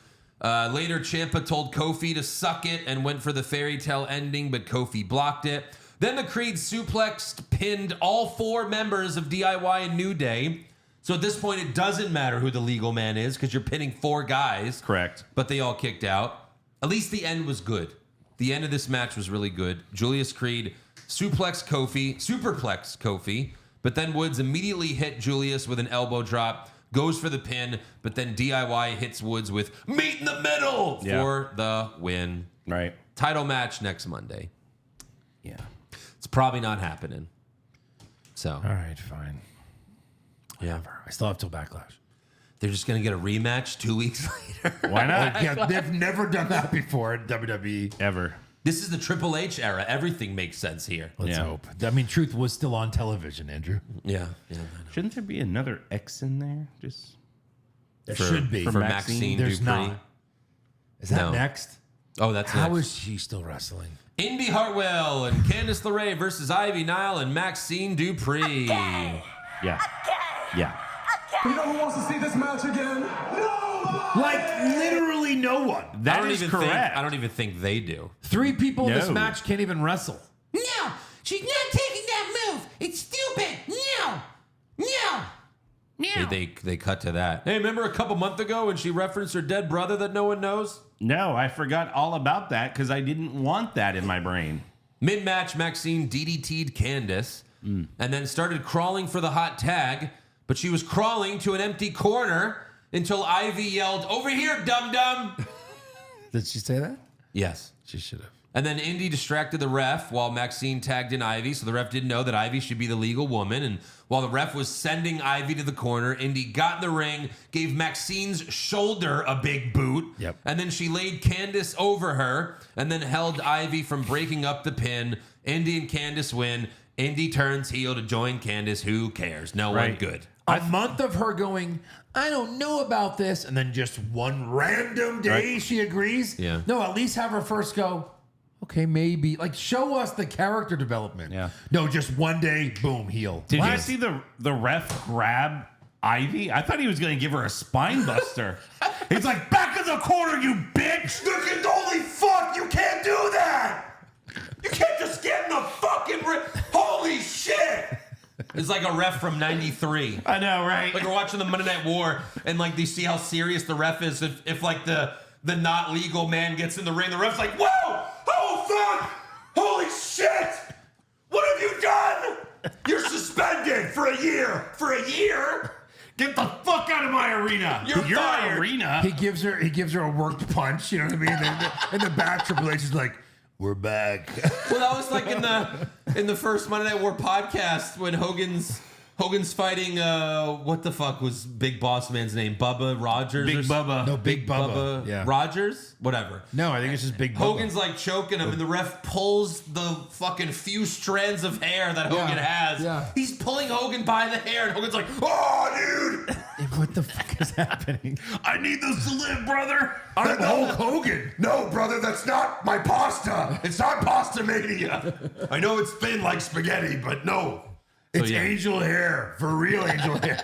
Later, Ciampa told Kofi to suck it and went for the fairy tale ending, but Kofi blocked it. Then the Creeds suplexed, pinned all 4 members of DIY and New Day. So at this point, it doesn't matter who the legal man is because you're pinning 4 guys. Correct. But they all kicked out. At least the end was good. The end of this match was really good. Julius Creed superplexed Kofi, but then Woods immediately hit Julius with an elbow drop, goes for the pin, but then DIY hits Woods with meet in the middle for the win. Right. Title match next Monday. Yeah. It's probably not happening. So, All right, fine. yeah. I still have till Backlash. They're just going to get a rematch 2 weeks later. Why not? Yeah, they've never done that before in WWE. Ever. This is the Triple H era. Everything makes sense here. Let's Yeah. hope. I mean, Truth was still on television, Andrew. Yeah. Shouldn't there be another X in there? Just There should be. For Maxine? Maxine There's Dupree. not. Is that No. next? Oh, that's How next. is she still wrestling? Indy Hartwell and Candice LeRae versus Ivy Nile and Maxine Dupree. yeah. Yeah. You know who wants to see this match again? No! Like, literally no one. That is correct. I don't even think they do. 3 people in this No. match can't even wrestle. No, she's not taking that move. It's stupid. No, no, no. They cut to that. Hey, remember a couple months ago when she referenced her dead brother that no one knows? No, I forgot all about that because I didn't want that in my brain. Mid-match, Maxine DDT'd Candice and then started crawling for the hot tag, but she was crawling to an empty corner until Ivy yelled, "Over here, dum-dum!" Did she say that? Yes. She should have. And then Indy distracted the ref while Maxine tagged in Ivy, so the ref didn't know that Ivy should be the legal woman. And while the ref was sending Ivy to the corner, Indy got in the ring, gave Maxine's shoulder a big boot, Yep. and then she laid Candice over her and then held Ivy from breaking up the pin. Indy and Candice win. Indy turns heel to join Candice. Who cares? No one Right. good. A month of her going, I don't know about this, and then just one random day she agrees. Yeah. No, at least have her first go, okay, maybe. Like, show us the character development. Yeah. No, just one day, boom, heel. Did What? you see the ref grab Ivy? I thought he was going to give her a spine buster. He's like, back in the corner, you bitch! Holy fuck, you can't do that! You can't just get in the fucking holy shit! It's like a ref from 93. I know, right? Like we're watching the Monday Night War, and like, do you see how serious the ref is? If like the not legal man gets in the ring, the ref's like, whoa! Oh fuck! Holy shit! What have you done? You're suspended for a year. For a year? Get the fuck out of my arena. You're fired. Arena. He gives her a worked punch. You know what I mean? In the back, Triple H is like, "We're back." Well, that was like in the first Monday Night War podcast when Hogan's fighting what the fuck was Big Boss Man's name? Bubba Rogers? Big Bubba. No, Big Bubba. Yeah. Rogers? Whatever. No, I think it's just Big Bubba. Hogan's like choking him, and the ref pulls the fucking few strands of hair that Hogan has. Yeah. He's pulling Hogan by the hair, and Hogan's like, "Oh, dude!" What the fuck is happening? I need those to live, brother. I'm Hulk Hogan. No, brother, that's not my pasta. It's not pasta mania. I know it's thin like spaghetti, but no. It's angel hair. For real angel hair.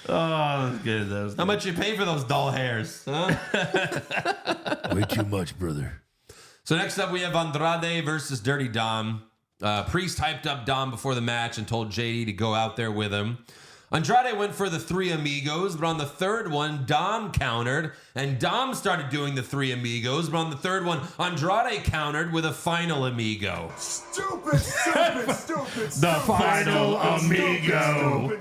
Oh, that's good. That was How much you pay for those dull hairs? Huh? Way too much, brother. So next up, we have Andrade versus Dirty Dom. Priest hyped up Dom before the match and told JD to go out there with him. Andrade went for the Three Amigos, but on the third one, Dom countered, and Dom started doing the Three Amigos, but on the third one, Andrade countered with a Final Amigo. Stupid, stupid, stupid. The final amigo.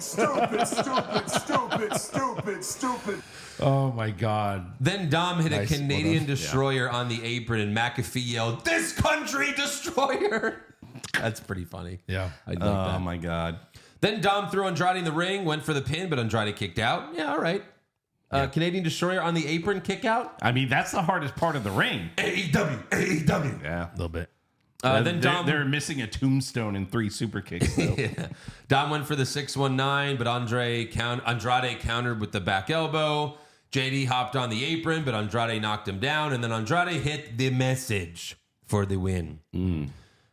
Stupid. Oh my God. Then Dom hit Nice. a Canadian Well done. Destroyer on the apron, and McAfee yelled, "This country destroyer!" That's pretty funny. Yeah. I like that. Oh my God. Then Dom threw Andrade in the ring, went for the pin, but Andrade kicked out. Yeah, all right. Canadian Destroyer on the apron kick out. I mean, that's the hardest part of the ring. AEW. Yeah. A little bit. Then Dom they're missing a tombstone and 3 super kicks. Though. Dom went for the 619, but Andrade countered with the back elbow. JD hopped on the apron, but Andrade knocked him down, and then Andrade hit the message for the win.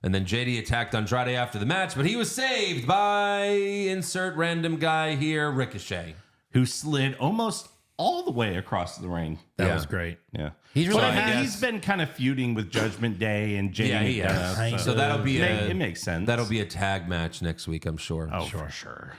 And then JD attacked Andrade after the match, but he was saved by insert random guy here, Ricochet. Who slid almost all the way across the ring. That was great. Yeah. He's really But he's been kind of feuding with Judgment Day and JD. Yeah, he has. So that'll be it makes sense. That'll be a tag match next week, I'm sure. Oh, for sure.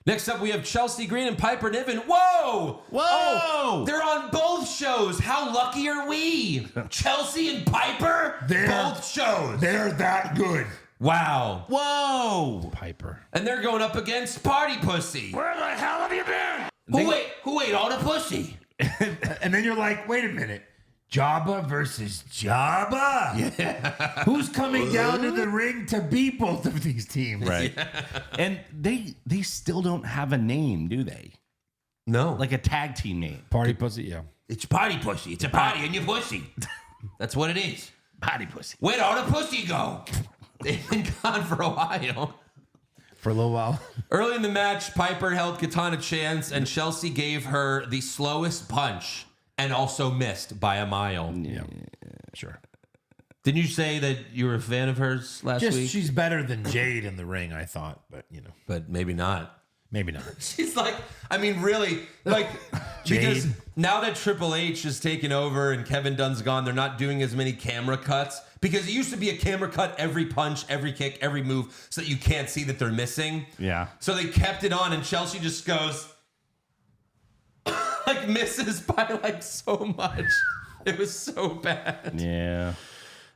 Next up, we have Chelsea Green and Piper Niven. Whoa! Whoa! Oh, they're on both shows. How lucky are we? Chelsea and Piper? Both shows. They're that good. Wow. Whoa! Piper. And they're going up against Party Pussy. Where the hell have you been? Who ate all the pussy? And then you're like, wait a minute. Jabba versus Jabba? Yeah. Who's coming down to the ring to beat both of these teams? Right. And they still don't have a name, do they? No. Like a tag team name. Party Pussy, yeah. It's Party Pussy. It's a party in your pussy. That's what it is. Party Pussy. Where'd all the pussy go? They've been gone for a while. For a little while. Early in the match, Piper held Katana chance, and Chelsea gave her the slowest punch and also missed by a mile. Yeah. Sure. Didn't you say that you were a fan of hers last Just week? she's better than Jade in the ring, I thought, but But maybe not. maybe not. She's like, I mean, really, like, because Jade. now that Triple H has taken over and Kevin Dunn's gone, they're not doing as many camera cuts. Because it used to be a camera cut every punch, every kick, every move, so that you can't see that they're missing. Yeah. So they kept it on, and Chelsea just goes, like, misses by, like, so much. It was so bad. Yeah.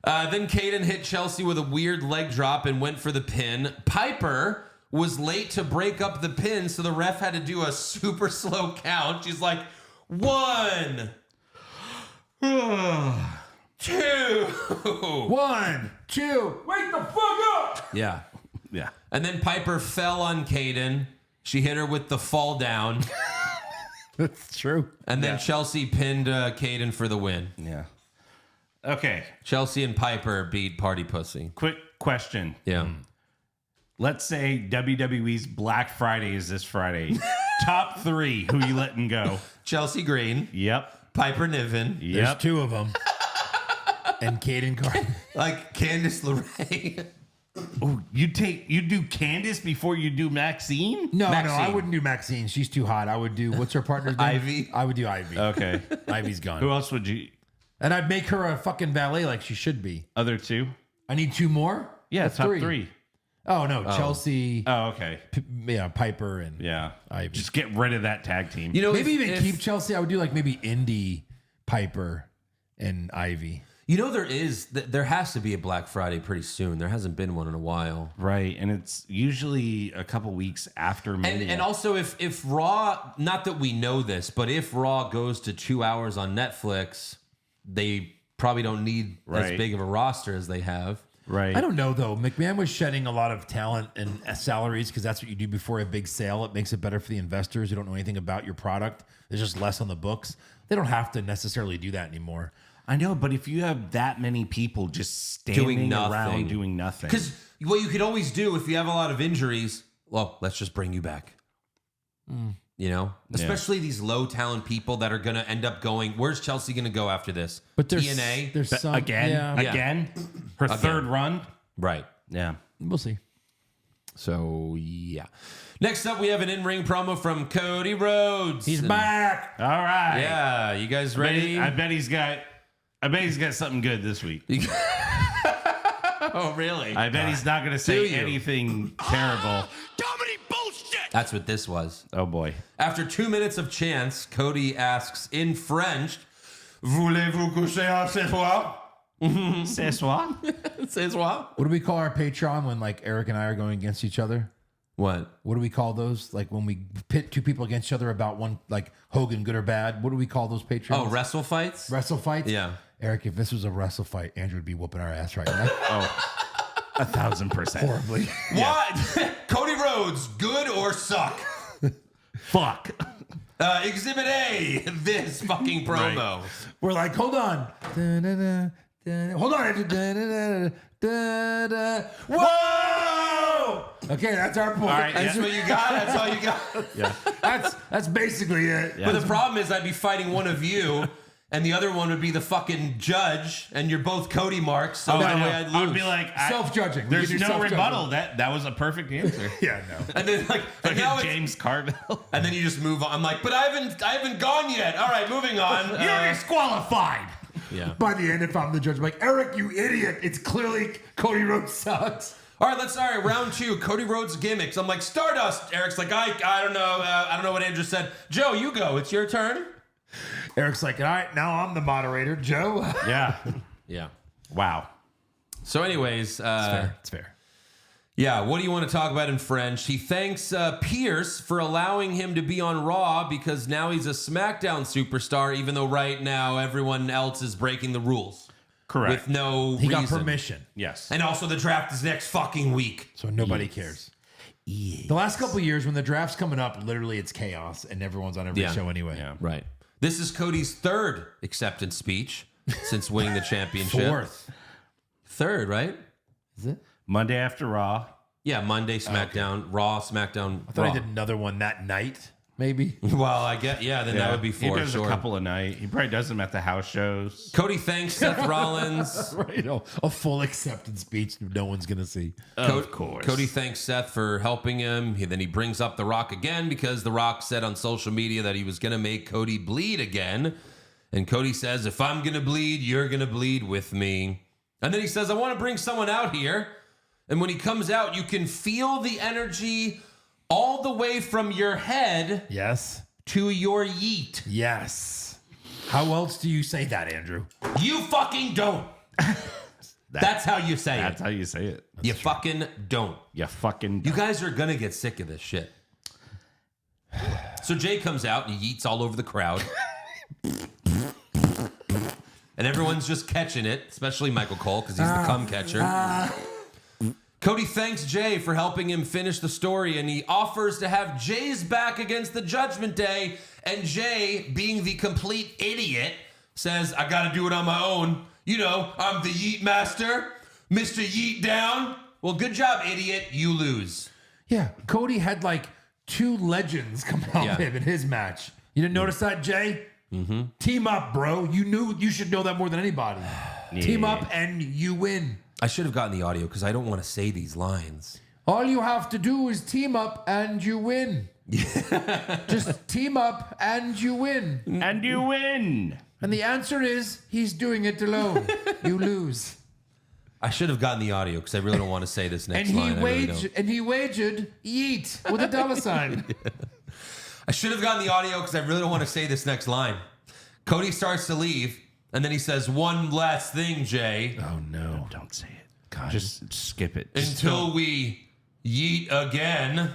Then Caden hit Chelsea with a weird leg drop and went for the pin. Piper was late to break up the pin, so the ref had to do a super slow count. She's like, 1, 2. 1, 2. Wake the fuck up! Yeah. Yeah. And then Piper fell on Caden. She hit her with the fall down. That's true. And then Chelsea pinned Caden for the win. Yeah. Okay. Chelsea and Piper beat Party Pussy. Quick question. Yeah. Let's say WWE's Black Friday is this Friday. Top 3, who you letting go? Chelsea Green, Yep. Piper Niven, There's Yep. 2 of them. And Caden Carter. like Candice LeRae. Oh, you do Candace before you do Maxine? No, Maxine. I wouldn't do Maxine. She's too hot. I would do, what's her partner's name? Ivy. I would do Ivy. Okay. Ivy's gone. Who else would you? And I'd make her a fucking valet like she should be. Other 2? I need 2 more? Yeah, That's top 3. Oh, no. Chelsea, Oh, okay. Piper, and Yeah. Ivy. Just get rid of that tag team. You know, maybe if- even if- keep Chelsea. I would do like maybe Indy, Piper, and Ivy. You know, there has to be a Black Friday pretty soon. There hasn't been one in a while. Right. And it's usually a couple weeks after Mania. And also if Raw, not that we know this, but if Raw goes to 2 hours on Netflix, they probably don't need as big of a roster as they have. Right. I don't know, though. McMahon was shedding a lot of talent and salaries because that's what you do before a big sale. It makes it better for the investors who don't know anything about your product. There's just less on the books. They don't have to necessarily do that anymore. I know, but if you have that many people just standing around doing nothing. Because what you could always do if you have a lot of injuries, well, let's just bring you back. You know? Especially these low talent people that are going to end up going, where's Chelsea going to go after this? But TNA? There's some... Again? Her third run? Right. Yeah. We'll see. So, yeah. Next up, we have an in-ring promo from Cody Rhodes. He's back. All right. Yeah, you guys ready? I bet he's got something good this week. Oh, really? I bet he's not going to say anything terrible. Comedy bullshit! That's what this was. Oh, boy. After 2 minutes of chants, Cody asks in French, Voulez-vous coucher ce soir? C'est soir? Ce soir? What do we call our Patreon when like Eric and I are going against each other? What? What do we call those? Like when we pit two people against each other about one, like Hogan, good or bad. What do we call those Patreons? Oh, wrestle fights? Wrestle fights? Yeah. Eric, if this was a wrestle fight, Andrew would be whooping our ass right now. Oh, 1,000%. Horribly. What? Cody Rhodes, good or suck? Fuck. Exhibit A, this fucking promo. We're like, hold on. Hold on. Whoa! Okay, that's our point. All right, That's what you got? That's all you got? Yeah. That's basically it. Yeah. But the problem is I'd be fighting one of you, and the other one would be the fucking judge, and you're both Cody marks, so that way I'd lose. I would be like, Self-judging. There's We can do no self-judging. rebuttal. That was a perfect answer. Yeah, no. And then and now it's, James Carville. and then you just move on. I'm like, but I haven't gone yet. All right, moving on. You're disqualified. Yeah. By the end, if I'm the judge, I'm like, Eric, you idiot. It's clearly Cody Rhodes sucks. All right, round two. Cody Rhodes gimmicks. I'm like, Stardust. Eric's like, I don't know. I don't know what Andrew said. Joe, you go. It's your turn. Eric's like, all right, now I'm the moderator. Joe? Yeah. Yeah. Wow. So anyways. It's fair. Yeah, what do you want to talk about in French? He thanks Pierce for allowing him to be on Raw because now he's a SmackDown superstar, even though right now everyone else is breaking the rules. Correct. With no He got reason. permission. Yes. And also the draft is next fucking week. So nobody cares. Yes. The last couple of years, when the draft's coming up, literally it's chaos and everyone's on every show anyway. Yeah. Right. This is Cody's third acceptance speech since winning the championship. Fourth. Third, right? Is it? Monday after Raw. Yeah, Monday, SmackDown, Raw, SmackDown, I thought Raw. I did another one that night, maybe. Well, I get, then that would be He four, does sure. a couple a night. He probably does them at the house shows. Cody thanks Seth Rollins. Right. A full acceptance speech no one's going to see. Of course. Cody thanks Seth for helping him. Then he brings up The Rock again because The Rock said on social media that he was going to make Cody bleed again. And Cody says, if I'm going to bleed, you're going to bleed with me. And then he says, I want to bring someone out here. And when he comes out, you can feel the energy all the way from your head Yes. to your yeet. Yes. How else do you say that, Andrew? You fucking don't. That's how you say That's it. how you say it. You fucking don't. You fucking. You guys are going to get sick of this shit. So Jay comes out and he yeets all over the crowd. And everyone's just catching it, especially Michael Cole because he's the cum catcher. Cody thanks Jay for helping him finish the story, and he offers to have Jay's back against the Judgment Day. And Jay, being the complete idiot, says, I got to do it on my own. You know, I'm the Yeet Master, Mr. Yeet Down. Well, good job, idiot. You lose. Yeah. Cody had like two legends come out with him in his match. You didn't notice that, Jay? Mm-hmm. Team up, bro. You should know that more than anybody. Yeah. Team up and you win. I should have gotten the audio because I don't want to say these lines. All you have to do is team up and you win. Just team up and you win. And you win. And the answer is he's doing it alone. You lose. I should have gotten the audio because I really don't want to say this next line. And he wagered yeet with a dollar sign. I should have gotten the audio because I really don't want to say this next line. Cody starts to leave, And then he says, one last thing, Jay. Oh no. Don't say it. God. Just skip it. Until we yeet again.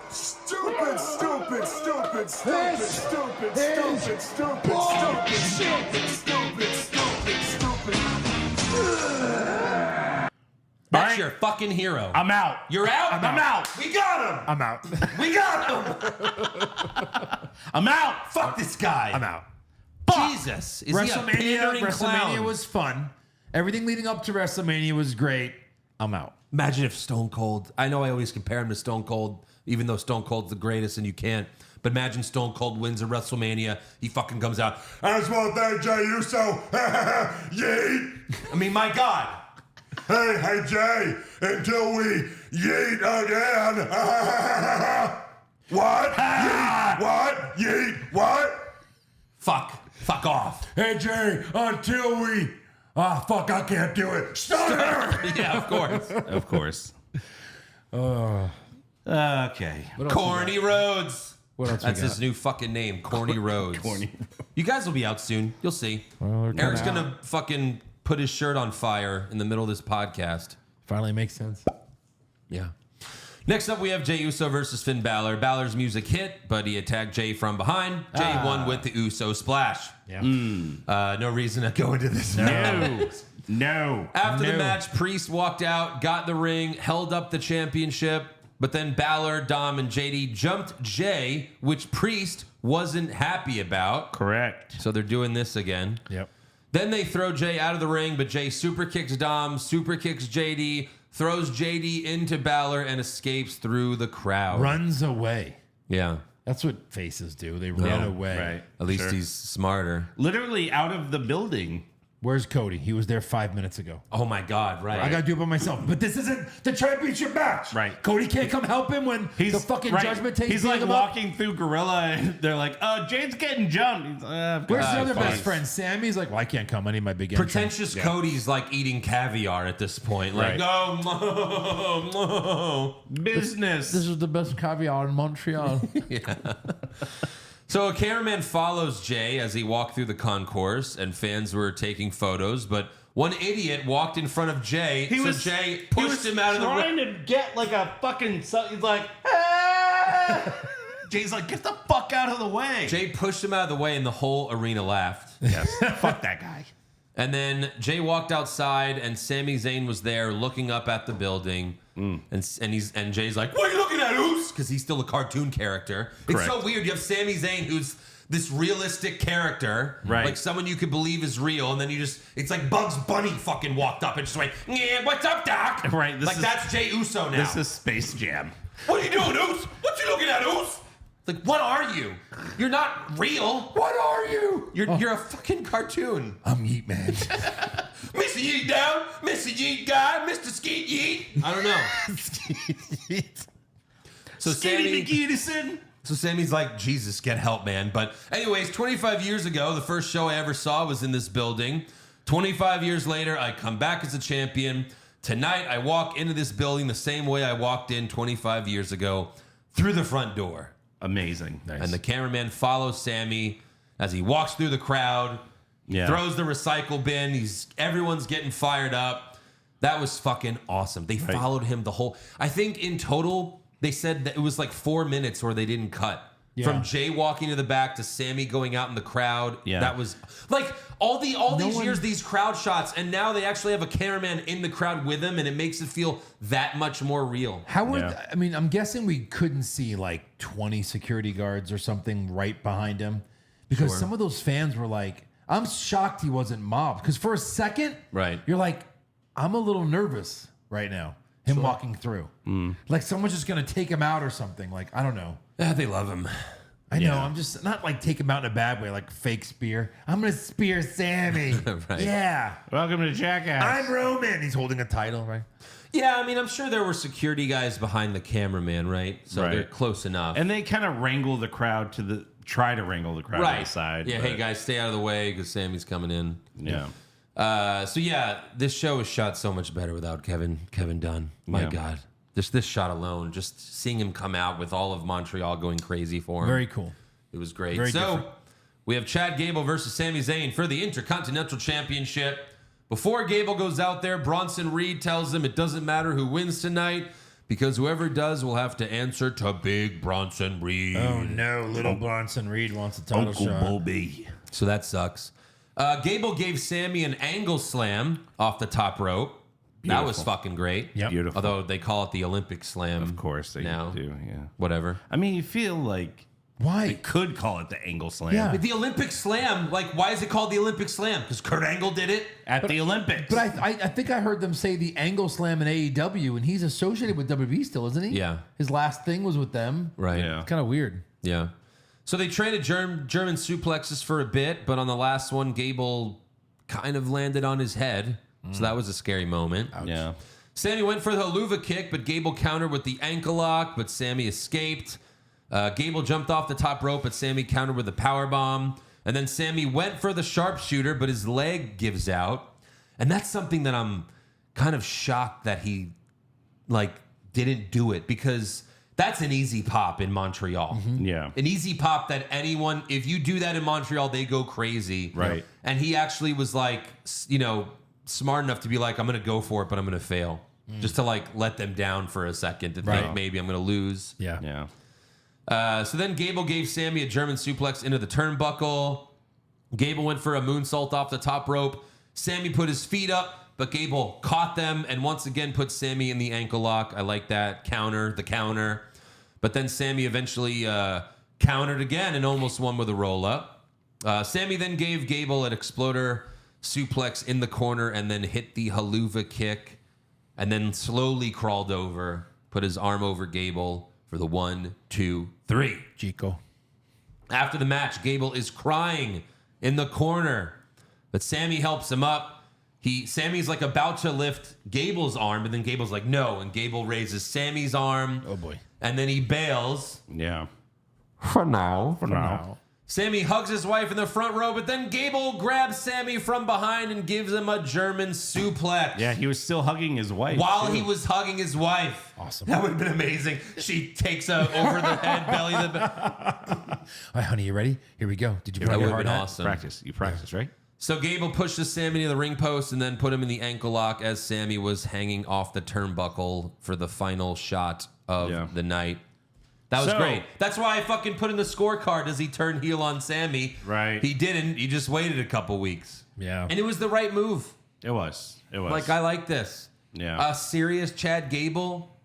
Stupid, stupid, stupid, stupid, stupid, stupid, stupid, stupid, stupid, stupid. That's right. your fucking hero. I'm out. You're out? I'm out. We got him. I'm out. We got him. I'm out. Fuck this guy. I'm out. Jesus. Is he a pandering WrestleMania clown? was fun. Everything leading up to WrestleMania was great. I'm out. Imagine if Stone Cold, I know I always compare him to Stone Cold, even though Stone Cold's the greatest and you can't. But imagine Stone Cold wins at WrestleMania. He fucking comes out. I just want to thank Jey Uso. Yeet. I mean, my God. Hey, Jay, until we yeet again. What? Yeet. What? Yeet. What? Fuck off. Hey, Jay, until we... Ah, fuck, I can't do it. Stunner! Yeah, of course. Of course. Okay. Corny Rhodes. What else we That's got? his new fucking name, Corny Rhodes. Corny. You guys will be out soon. You'll see. Well, we're Eric's kinda gonna fucking put his shirt on fire in the middle of this podcast. Finally makes sense. Yeah. Next up, we have Jey Uso versus Finn Balor. Balor's music hit, but he attacked Jey from behind. Jey won with the Uso splash. Yeah. No reason to go into this. No. After the match, Priest walked out, got the ring, held up the championship, but then Balor, Dom, and JD jumped Jey, which Priest wasn't happy about. Correct. So they're doing this again. Yep. Then they throw Jey out of the ring, but Jey super kicks Dom, super kicks JD, throws JD into Balor, and escapes through the crowd. Runs away. Yeah. That's what faces do. They run away. Right. At least he's smarter. Literally out of the building. Where's Cody? He was there 5 minutes ago. Oh my God, right. I gotta do it by myself. But this isn't the championship match. Right. Cody can't come help him when the fucking judgment takes He's beating like him up. walking through Gorilla and they're like, Jade's getting jumped. He's, Where's the other fine. best friend? Sammy? He's like, well, I can't come. I need my big entrance. Pretentious Cody's like eating caviar at this point. Like, Right. no. Business. This is the best caviar in Montreal. So a cameraman follows Jey as he walked through the concourse, and fans were taking photos, but one idiot walked in front of Jey, Jey pushed him out of the ring. trying to get like a fucking... He's like, ah! Jay's like, get the fuck out of the way. Jey pushed him out of the way, and the whole arena laughed. Yes. Fuck that guy. And then Jey walked outside, and Sami Zayn was there looking up at the building. And Jay's like, what are you looking at, Oos? Because he's still a cartoon character. It's so weird. You have Sami Zayn, who's this realistic character, Right. like someone you could believe is real, and then it's like Bugs Bunny fucking walked up and just went, yeah, what's up, Doc? Right, That's Jey Uso now. This is Space Jam. What are you doing, Oos? What you looking at, Oos? Like, what are you? You're not real. What are you? You're a fucking cartoon. I'm Yeet Man. Mr. Yeet down, Mr. Yeet guy, Mr. Skeet Yeet. I don't know. So Sammy's like, Jesus, get help, man. But anyways, 25 years ago, the first show I ever saw was in this building. 25 years later, I come back as a champion. Tonight, I walk into this building the same way I walked in 25 years ago, through the front door. Amazing. Nice. And the cameraman follows Sammy as he walks through the crowd, throws the recycle bin. Everyone's getting fired up. That was fucking awesome. They followed him the whole... I think in total, they said that it was like 4 minutes where they didn't cut. Yeah. From Jey walking to the back to Sammy going out in the crowd. Yeah. That was... Like, all these years, these crowd shots, and now they actually have a cameraman in the crowd with him, and it makes it feel that much more real. I mean, I'm guessing we couldn't see like 20 security guards or something right behind him. Because some of those fans were like... I'm shocked he wasn't mobbed. Because for a second, you're like... I'm a little nervous right now. Him walking through. Like someone's just going to take him out or something. Like, I don't know. Yeah, they love him. I know. I'm just not like take him out in a bad way, like fake spear. I'm going to spear Sammy. Right. Yeah. Welcome to Jackass. I'm Roman. He's holding a title, right? Yeah, I mean, I'm sure there were security guys behind the cameraman, right? So they're close enough. And they kind of wrangle the crowd to the side. Yeah, hey guys, stay out of the way because Sammy's coming in. Yeah. This show is shot so much better without Kevin Dunn. My God. This shot alone, just seeing him come out with all of Montreal going crazy for him. Very cool. It was great. Very different. we have Chad Gable versus Sami Zayn for the Intercontinental Championship. Before Gable goes out there, Bronson Reed tells him it doesn't matter who wins tonight because whoever does will have to answer to Big Bronson Reed. Oh no, little Bronson Reed wants a title shot. Bobby. So that sucks. Gable gave Sami an angle slam off the top rope. That was fucking great. Yep. Beautiful. Although they call it the Olympic slam. Of course they now. do, yeah. Whatever. I mean, you feel like Why? they could call it the angle slam. Yeah. The Olympic slam, like, why is it called the Olympic slam? Because Kurt Angle did it? At the Olympics. But I think I heard them say the angle slam in AEW, and he's associated with WWE still, isn't he? Yeah. His last thing was with them. Right. Yeah. It's kind of weird. Yeah. So they traded German suplexes for a bit, but on the last one, Gable kind of landed on his head. So that was a scary moment. Yeah. Sami went for the haluva kick, but Gable countered with the ankle lock, but Sami escaped. Gable jumped off the top rope, but Sami countered with a power bomb. And then Sami went for the sharpshooter, but his leg gives out. And that's something that I'm kind of shocked that he didn't do it, because that's an easy pop in Montreal. Yeah. An easy pop that anyone, if you do that in Montreal, they go crazy. Right. And he actually was smart enough to be like, I'm going to go for it, but I'm going to fail. Just to let them down for a second to think maybe I'm going to lose. Yeah. Yeah. So then Gable gave Sami a German suplex into the turnbuckle. Gable went for a moonsault off the top rope. Sami put his feet up, but Gable caught them and once again put Sami in the ankle lock. I like that. The counter. But then Sami eventually countered again and almost won with a roll-up. Sami then gave Gable an exploder suplex in the corner and then hit the haluva kick and then slowly crawled over, put his arm over Gable for the 1, 2, 3. Chico. After the match, Gable is crying in the corner, but Sami helps him up. Sami's about to lift Gable's arm, and then Gable's like, no, and Gable raises Sami's arm. Oh boy. And then he bails. Yeah. For now. Now. Sami hugs his wife in the front row, but then Gable grabs Sami from behind and gives him a German suplex. Yeah, he was still hugging his wife. While too. he was hugging his wife. Awesome. That would have been amazing. She takes a over the head belly. All right, honey, you ready? Here we go. Did you That put would your have hard been hat? awesome. Practice. You practice, right? So Gable pushes Sami to the ring post and then put him in the ankle lock as Sami was hanging off the turnbuckle for the final shot of the night. That was great. That's why I fucking put in the scorecard as he turned heel on Sami. Right. He didn't. He just waited a couple weeks. Yeah. And it was the right move. It was. I like this. Yeah. A serious Chad Gable,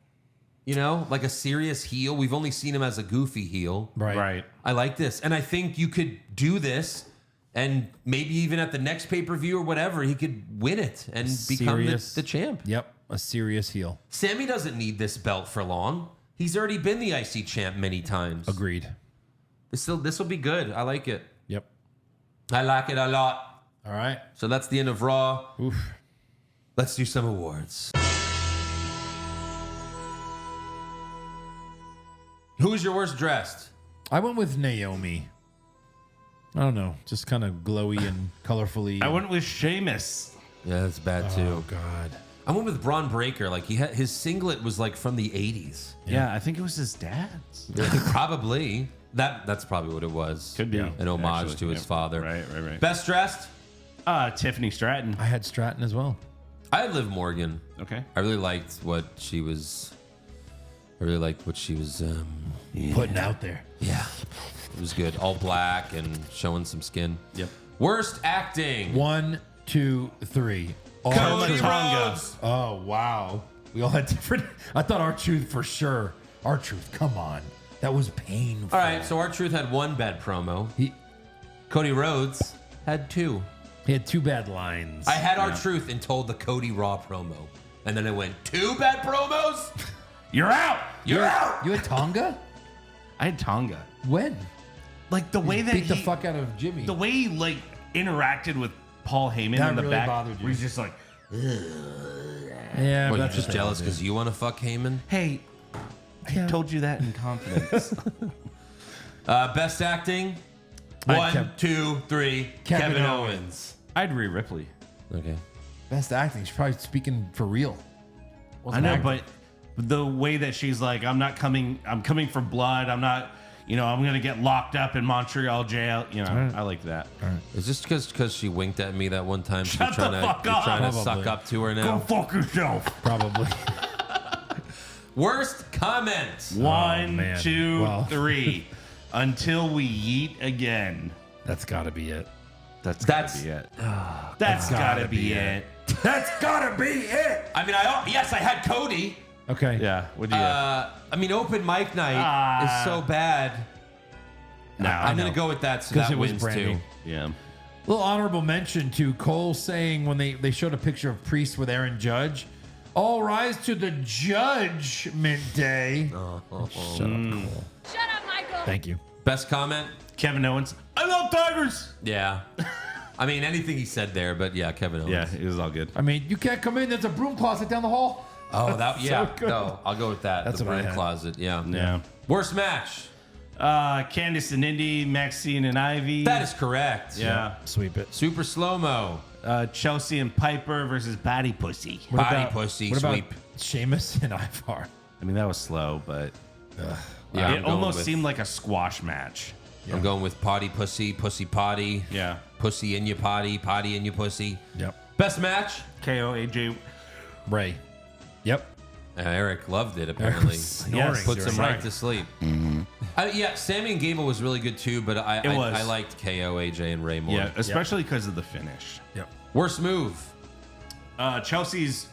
like a serious heel. We've only seen him as a goofy heel. Right. I like this. And I think you could do this and maybe even at the next pay-per-view or whatever, he could win it and become the champ. Yep. A serious heel. Sami doesn't need this belt for long. He's already been the IC champ many times. Agreed. This will be good. I like it. Yep. I like it a lot. All right. So that's the end of Raw. Oof. Let's do some awards. Who's your worst dressed? I went with Naomi. I don't know. Just kind of glowy and colorfully. I went with Sheamus. Yeah, that's bad too. Oh, God. I went with Braun Breaker. His singlet was from the 80s. Yeah, I think it was his dad's. Probably. That's probably what it was. Could be. An homage to his father. Right. Best dressed? Tiffany Stratton. I had Stratton as well. I had Liv Morgan. Okay. I really liked what she was. Putting out there. Yeah. It was good. All black and showing some skin. Yep. Worst acting. 1, 2, 3. Cody Tonga. Rhodes. Oh, wow. We all had different. I thought R-Truth for sure. R-Truth, come on. That was painful. All right, so R-Truth had one bad promo. He Cody Rhodes had 2. had 2 bad lines. I had R-Truth and told the Cody Raw promo. And then I went, 2 bad promos? You're out. You're out. You had Tonga? I had Tonga. When? The way that Beat the fuck out of Jimmy. the way he interacted with Paul Heyman That in the really back, bothered you. where he's just like, Yeah, What, that's you're just what jealous they because you want to fuck Heyman? hey, I told you that in confidence. Best acting? I 1, kept- 2, 3. Kevin Kevin Owens. Owens. I'd Rhea Ripley. Okay. did. Best acting. She's probably speaking for real. I know, but the way that she's like, I'm coming for blood. I'm not, I'm going to get locked up in Montreal jail. I like that. Is this because she winked at me that one time? So Shut the fuck you're up. trying to Probably. suck up to her Go now? fuck yourself. Probably. Worst comment. 1, man. 2, Well. 3. Until we yeet again. That's got to be it. That's That's- gotta be it. That's gotta be it. That's got to be it. I mean, yes, I had Cody. Okay. Yeah. What do you have? I mean, open mic night is so bad. No, I'm going to go with that, so 'Cause that it was wins Brandy. too. Yeah. Little honorable mention to Cole saying when they showed a picture of Priest with Aaron Judge, all rise to the Judgment Day. Shut up, Cole. Shut up, Michael. Thank you. Best comment? Kevin Owens. I love tigers. Yeah. I mean, anything he said there, but yeah, Kevin Owens. Yeah, it was all good. I mean, you can't come in. There's a broom closet down the hall. Oh, that, So yeah. good. No, I'll go with that. That's the what I broom had. closet. Yeah. Yeah. Worst match? Candice and Indy, Maxine and Ivy. That is correct. Yeah. Sweep it. Super slow-mo. Chelsea and Piper versus Batty Pussy. Body pussy What sweep. about Sheamus and Ivar? I mean, that was slow, but Yeah, it I'm almost going seemed like a squash match. I'm going with potty pussy, pussy potty. Yeah. Pussy in your potty, potty in your pussy. Yep. Best match? KO AJ. Ray. Yep. Eric loved it, apparently. Snoring Puts him during- right to sleep. Yeah, Sammy and Gable was really good too, but I was. liked KO, AJ, and Ray more. Yeah, especially because of the finish. Yep. Worst move? Chelsea's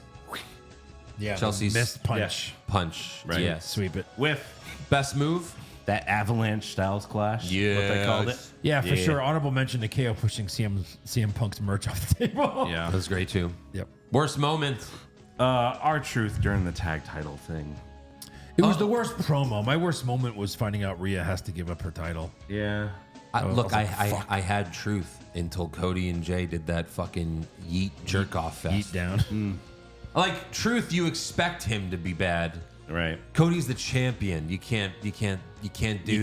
Yeah. Chelsea's- missed punch. Punch. Right. Yes. Sweep it. with Best move? that avalanche styles clash. What they called it. Yeah, for Yeah. sure. Honorable mention to KO pushing CM Punk's merch off the table. Yeah. That was great too. Yep. Worst moment? R-Truth during the tag title thing. It was the worst promo. My worst moment was finding out Rhea has to give up her title. Yeah. Look, I was like, fuck. I had truth until Cody and Jay did that fucking yeet jerk off fest. Eat down. Like truth, you expect him to be bad. Right. Cody's the champion. You can't do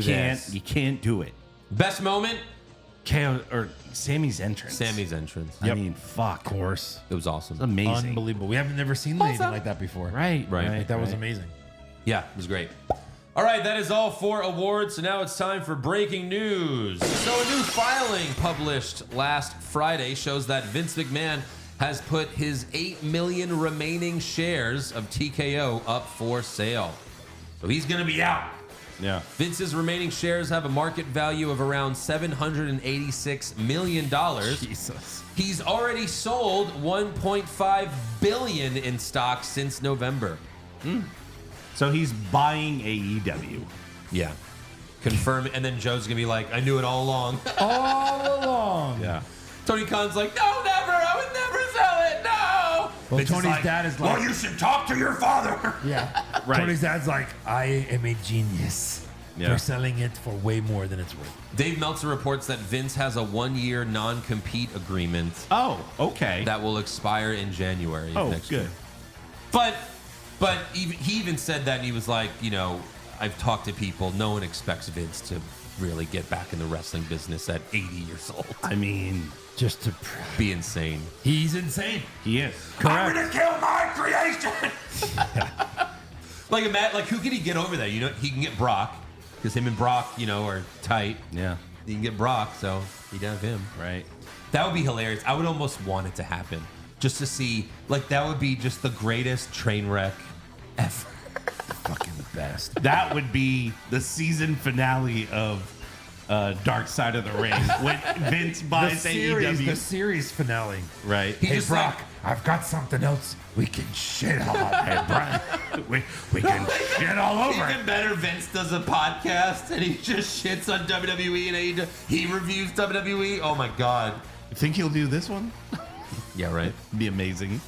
this. You can't do it. Best moment? KO or Sammy's entrance. Sammy's entrance. I mean, fuck. Of course. It was awesome. It's amazing. Unbelievable. We haven't never seen anything like that before. Right. Right. That was amazing. Yeah, it was great. All right, that is all for awards. So now it's time for breaking news. So a new filing published last Friday shows that Vince McMahon has put his 8 million remaining shares of TKO up for sale. So he's going to be out. Yeah. Vince's remaining shares have a market value of around $786 million. Jesus. He's already sold $1.5 billion in stock since November. So he's buying AEW. Yeah. Confirm it. And then Joe's going to be like, I knew it all along. All along. Yeah. Tony Khan's like, no, never. I would never sell it. No. Well, Vince is Tony's like, dad is like, well, you should talk to your father. yeah. Right. Tony's dad's like, I am a genius. Yeah. They're selling it for way more than it's worth. Dave Meltzer reports that Vince has a 1-year non-compete agreement Oh, okay. that will expire in January of next good. year. But he even said that, and he was like, I've talked to people. No one expects Vince to really get back in the wrestling business at 80 years old. I mean, Just to. Be insane. He's insane. he is. Correct. I'm gonna kill my creation. Like who can he get over there? He can get Brock because him and Brock, are tight. Yeah. He can get Brock, so he'd have him. Right. That would be hilarious. I would almost want it to happen just to see. Like that would be just the greatest train wreck ever. Fucking the best. That would be the season finale of Dark Side of the Ring when Vince buys The AEW. series finale. Right. He Hey, just Brock, like, I've got something else we can shit on. Hey, Brian, we can shit all over it. even better. Vince does a podcast and he just shits on WWE and AEW. He reviews WWE. Oh my god. You think he'll do this one? Yeah, right. Be amazing.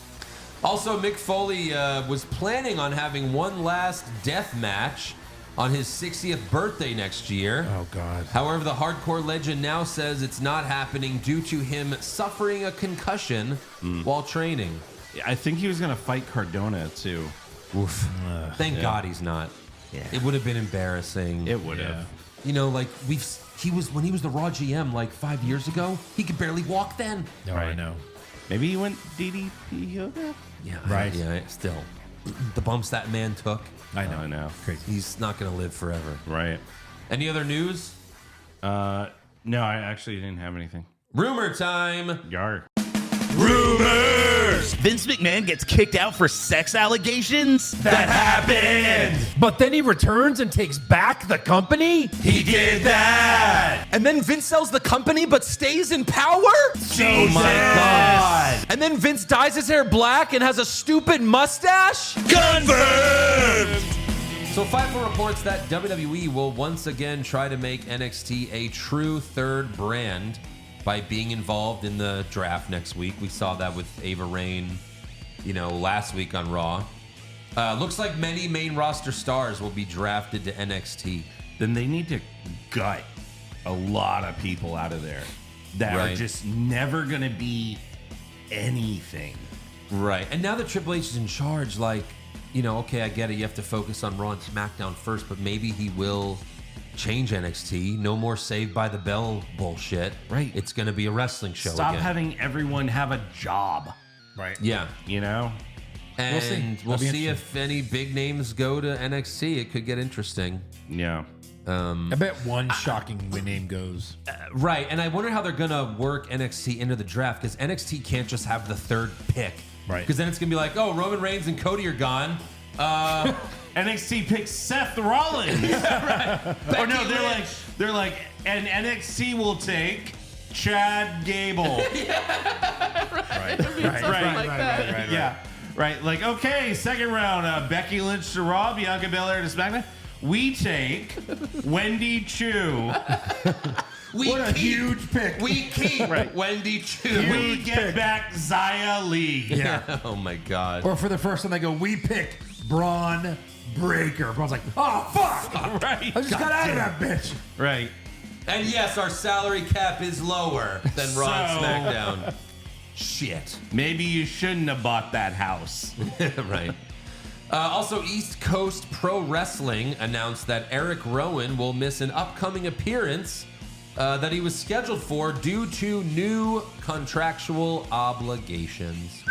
Also, Mick Foley was planning on having one last death match on his 60th birthday next year. Oh, God. However, the hardcore legend now says it's not happening due to him suffering a concussion while training. I think he was gonna fight Cardona too. Oof. Thank God he's not. Yeah. It would have been embarrassing. It would have. Like when he was the Raw GM like 5 years ago, he could barely walk then. No, I know. Maybe he went DDP yoga. Yeah, Right. Yeah, still. The bumps that man took, I know. I know. Crazy. he's not going to live forever. Right. Any other news? No, I actually didn't have anything. Rumor time. Yar. Rumors! Vince McMahon gets kicked out for sex allegations? That happened! But then he returns and takes back the company? He did that! And then Vince sells the company but stays in power? Oh my God! And then Vince dyes his hair black and has a stupid mustache? Confirmed! So Fightful reports that WWE will once again try to make NXT a true third brand by being involved in the draft next week. We saw that with Ava Raine, last week on Raw. Looks like many main roster stars will be drafted to NXT. Then they need to gut a lot of people out of there that are just never going to be anything. Right. And now that Triple H is in charge, okay, I get it. You have to focus on Raw and SmackDown first, but maybe he will change NXT. No more Saved by the Bell bullshit. Right. It's going to be a wrestling show Stop again. having everyone have a job. Right. Yeah. And we'll see if any big names go to NXT. It could get interesting. Yeah. I bet one shocking name goes. Right. And I wonder how they're going to work NXT into the draft, because NXT can't just have the third pick. Right. Because then it's going to be like, oh, Roman Reigns and Cody are gone. NXT picks Seth Rollins. Or no, they're like, and NXT will take Chad Gable. Right. Yeah. Right. Like, okay, second round, Becky Lynch to Raw, Bianca Belair to SmackDown. We take Wendy Chu. What a huge pick. We keep Wendy Chu. We get back Xia Li. Yeah. Oh my God. Or for the first time, they go, we pick Braun Breaker. Braun's like, oh, fuck. Right. I just got out of that bitch. Right. And yes, our salary cap is lower than Raw and SmackDown. Shit. Maybe you shouldn't have bought that house. Right. Also, East Coast Pro Wrestling announced that Eric Rowan will miss an upcoming appearance that he was scheduled for due to new contractual obligations.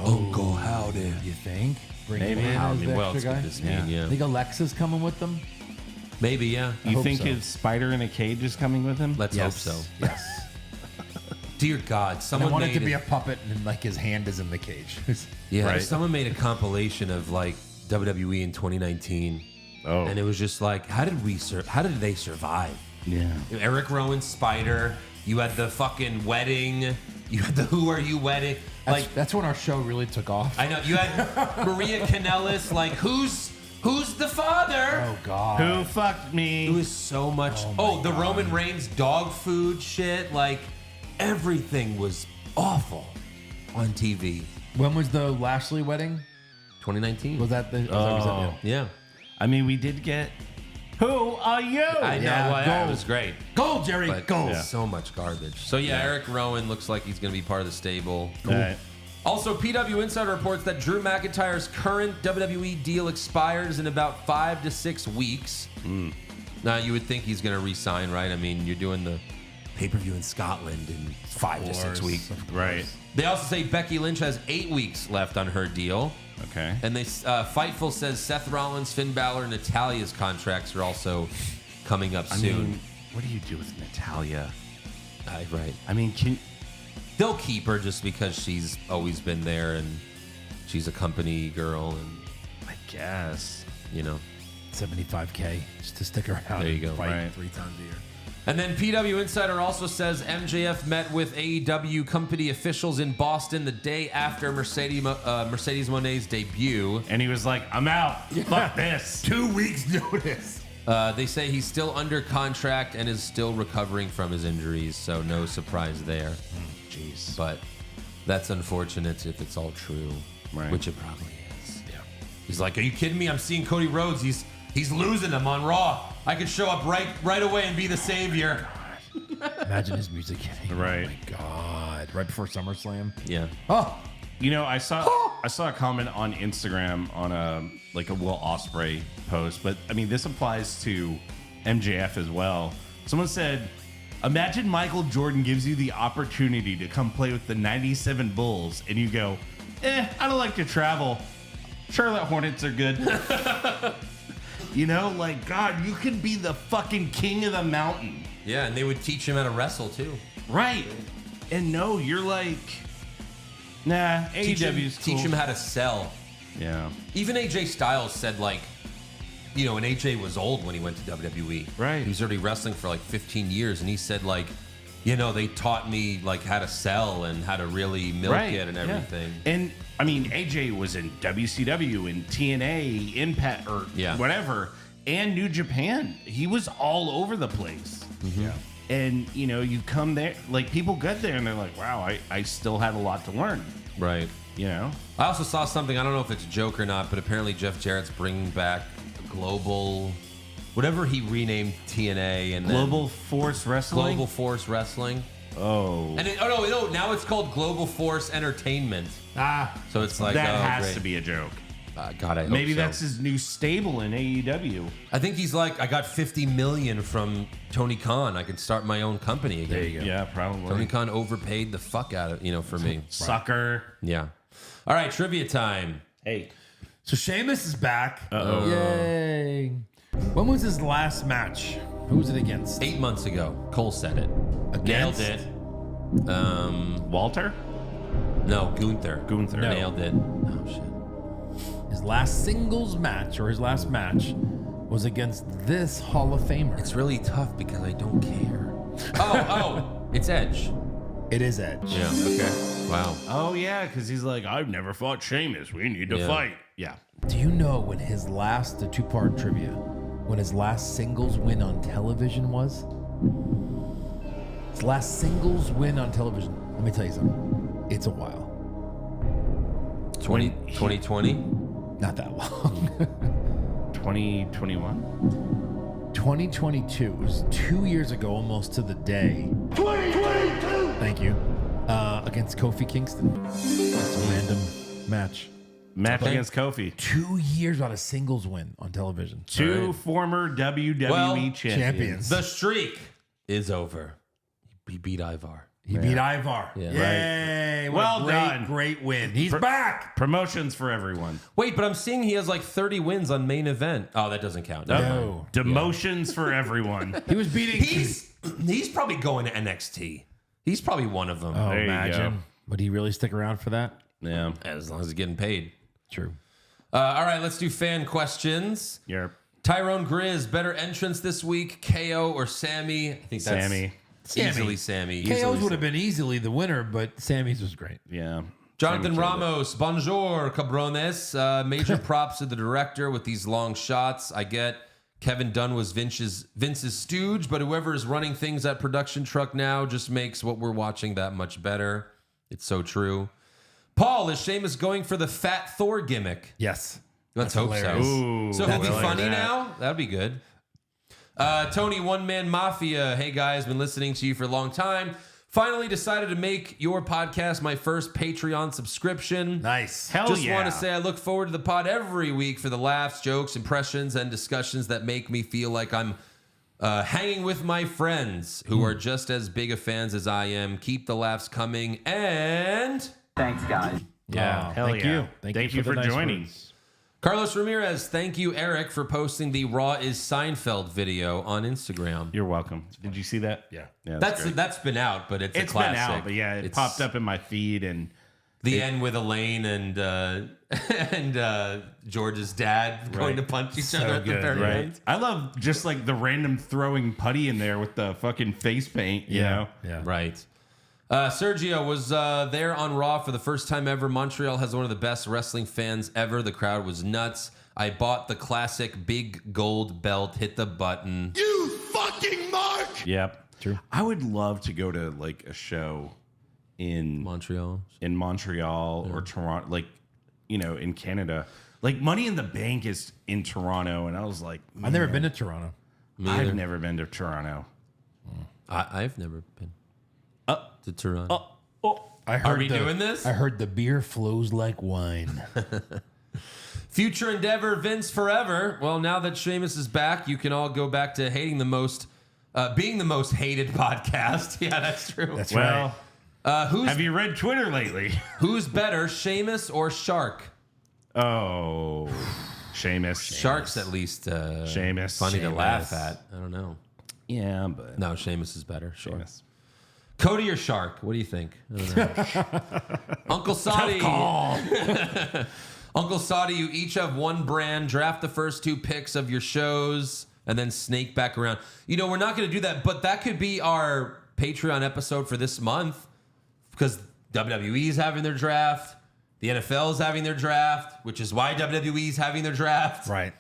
Uncle Howdy. You think? Bring Maybe. him in as the What else extra could guy? this mean? Yeah. Think Alexa's coming with them? Maybe, yeah. You hope think so. his spider in a cage is coming with him? Let's hope so. Yes. Dear God, I someone want made it to be a puppet and like his hand is in the cage. Yeah, Right. someone made a compilation of like WWE in 2019, Oh. and it was just like, how did they survive? Yeah. Eric Rowan's Spider. You had the fucking wedding. You had the Who Are You wedding. That's when our show really took off. I know you had Maria Kanellis. Like, who's the father? Oh, God. Who fucked me? It was so much. Oh, the Roman Reigns dog food shit. Like, everything was awful on TV. When was the Lashley wedding? 2019. Was that the... Oh. Yeah. I mean, we did get. Who are you? I know. Yeah, Well, gold. it was great. Go, Jerry, But go. so much garbage. So yeah, Eric Rowan looks like he's going to be part of the stable. All right. Also, PW Insider reports that Drew McIntyre's current WWE deal expires in about 5 to 6 weeks. Now, you would think he's going to re-sign, right? I mean, you're doing the pay-per-view in Scotland in 5 to 6 weeks. Right. They also say Becky Lynch has 8 weeks left on her deal. Okay. And they Fightful says Seth Rollins, Finn Balor, and Natalia's contracts are also coming up soon. I mean, what do you do with Natalia? Right. I mean, They'll keep her just because she's always been there and she's a company girl, and I guess. 75K just to stick around. There you go. And fight Right. 3 times a year. And then PW Insider also says MJF met with AEW company officials in Boston the day after Mercedes Moné's debut. And he was like, I'm out. Fuck this. 2 weeks notice. They say he's still under contract and is still recovering from his injuries, so no surprise there. Jeez. But that's unfortunate if it's all true, Right. which it probably is. Yeah. He's like, are you kidding me? I'm seeing Cody Rhodes. He's losing them on Raw. I could show up right away and be the savior. Imagine his music hitting. Right. Oh, my God. Right before SummerSlam. Yeah. Oh, You know, I saw a comment on Instagram on a Will Ospreay post, but I mean, this applies to MJF as well. Someone said, imagine Michael Jordan gives you the opportunity to come play with the 97 Bulls, and you go, I don't like to travel. Charlotte Hornets are good. You know, like, God, you can be the fucking king of the mountain. Yeah, and they would teach him how to wrestle too. Right. And no, you're like, nah, AEW's cool. Teach him how to sell. Yeah. Even AJ Styles said, like, you know, and AJ was old when he went to WWE. Right. He was already wrestling for like 15 years, and he said, like, you know, they taught me like how to sell and how to really milk it and everything. Yeah. And I mean, AJ was in WCW and TNA, Impact, or whatever, and New Japan. He was all over the place. Mm-hmm. Yeah. And you know, you come there, like people get there and they're like, wow, I still had a lot to learn. Right. You know? I also saw something, I don't know if it's a joke or not, but apparently Jeff Jarrett's bringing back Global, whatever he renamed TNA, and Global Force Wrestling. Global Force Wrestling. Oh. And no, now it's called Global Force Entertainment. So it's like that has to be a joke. God, I hope Maybe so. that's his new stable in AEW. I think he's like, I got $50 million from Tony Khan. I could start my own company again. There you go. Yeah, probably. Tony Khan overpaid the fuck out of, you know, for me. Sucker. Yeah. All right, trivia time. Hey. So Sheamus is back. Uh-oh. Yay. When was his last match? Who was it against? 8 months ago. Cole said it. Against? Nailed it. Walter? No, Gunther. No. Nailed it. Oh, shit. His last singles match, or his last match, was against this Hall of Famer. It's really tough because I don't care. It's Edge. It is Edge. Yeah. Okay. Wow. Oh, yeah, because he's like, I've never fought Sheamus. We need to fight. Yeah. Do you know when his last, the two-part trivia, when his last singles win on television was? His last singles win on television. Let me tell you something. It's a while. 2020? Not that long. 2021? 2022. It was 2 years ago, almost to the day. 2022! Thank you. Against Kofi Kingston. That's a random match. Match against Kofi. 2 years on a singles win on television. Two former WWE champions. The streak is over. He beat Ivar. He beat Ivar. Yeah. Yay. Well done. Great win. He's back. Promotions for everyone. Wait, but I'm seeing he has like 30 wins on main event. Oh, that doesn't count. No. Demotions for everyone. He was beating. He's probably going to NXT. He's probably one of them. Oh, There you imagine. go. Would he really stick around for that? Yeah. As long as he's getting paid. True. All right, let's do fan questions. Yep. Tyrone Grizz, better entrance this week, KO or Sammy? I think that's Sammy. easily Sammy. KO's would have been easily the winner, but Sammy's was great. Yeah. Jonathan Sammy killed Ramos, bonjour, cabrones. Major props to the director with these long shots. I get Kevin Dunn was Vince's stooge, but whoever is running things at production truck now just makes what we're watching that much better. It's so true. Paul, is Sheamus going for the Fat Thor gimmick? Yes. Let's hope hilarious. so. Ooh, So he'll be I like funny that. now? That'd be good. Tony, One Man Mafia. Hey guys, been listening to you for a long time. Finally decided to make your podcast my first Patreon subscription. Nice. Hell Just yeah. want to say I look forward to the pod every week for the laughs, jokes, impressions, and discussions that make me feel like I'm hanging with my friends who are just as big of fans as I am. Keep the laughs coming, and Thanks, guys. Yeah. Hell thank yeah. you. Thank you for the nice joining. words. Carlos Ramirez, thank you, Eric, for posting the Raw is Seinfeld video on Instagram. You're welcome. Did you see that? Yeah. Great. That's been out, but it's a It's classic. been out, but yeah, it popped up in my feed and The end with Elaine and George's dad going to punch each other at the very end. I love just like the random throwing putty in there with the fucking face paint, you know? Yeah. Right. Sergio was there on Raw for the first time ever. Montreal has one of the best wrestling fans ever. The crowd was nuts. I bought the classic big gold belt. Hit the button. You fucking mark! Yep. True. I would love to go to like a show in Montreal or Toronto, like, you know, in Canada. Like Money in the Bank is in Toronto, and I was like, I've never been to Toronto. I've never been to Toronto. I've never been to Toronto. I heard Are we doing this? I heard the beer flows like wine. Future endeavor, Vince forever. Well, now that Sheamus is back, you can all go back to hating the most, being the most hated podcast. Yeah, that's true. That's Well, right. have you read Twitter lately? Who's better, Sheamus or Shark? Oh, Sheamus. Shark's at least Sheamus. funny to Sheamus. laugh at. I don't know. Yeah, but No, Sheamus is better. Sure. Sheamus. Cody or Shark? What do you think? I don't know. Uncle Saudi. Uncle Saudi, you each have one brand. Draft the first 2 picks of your shows and then snake back around. You know, we're not going to do that, but that could be our Patreon episode for this month because WWE is having their draft. The NFL is having their draft, which is why WWE is having their draft. Right.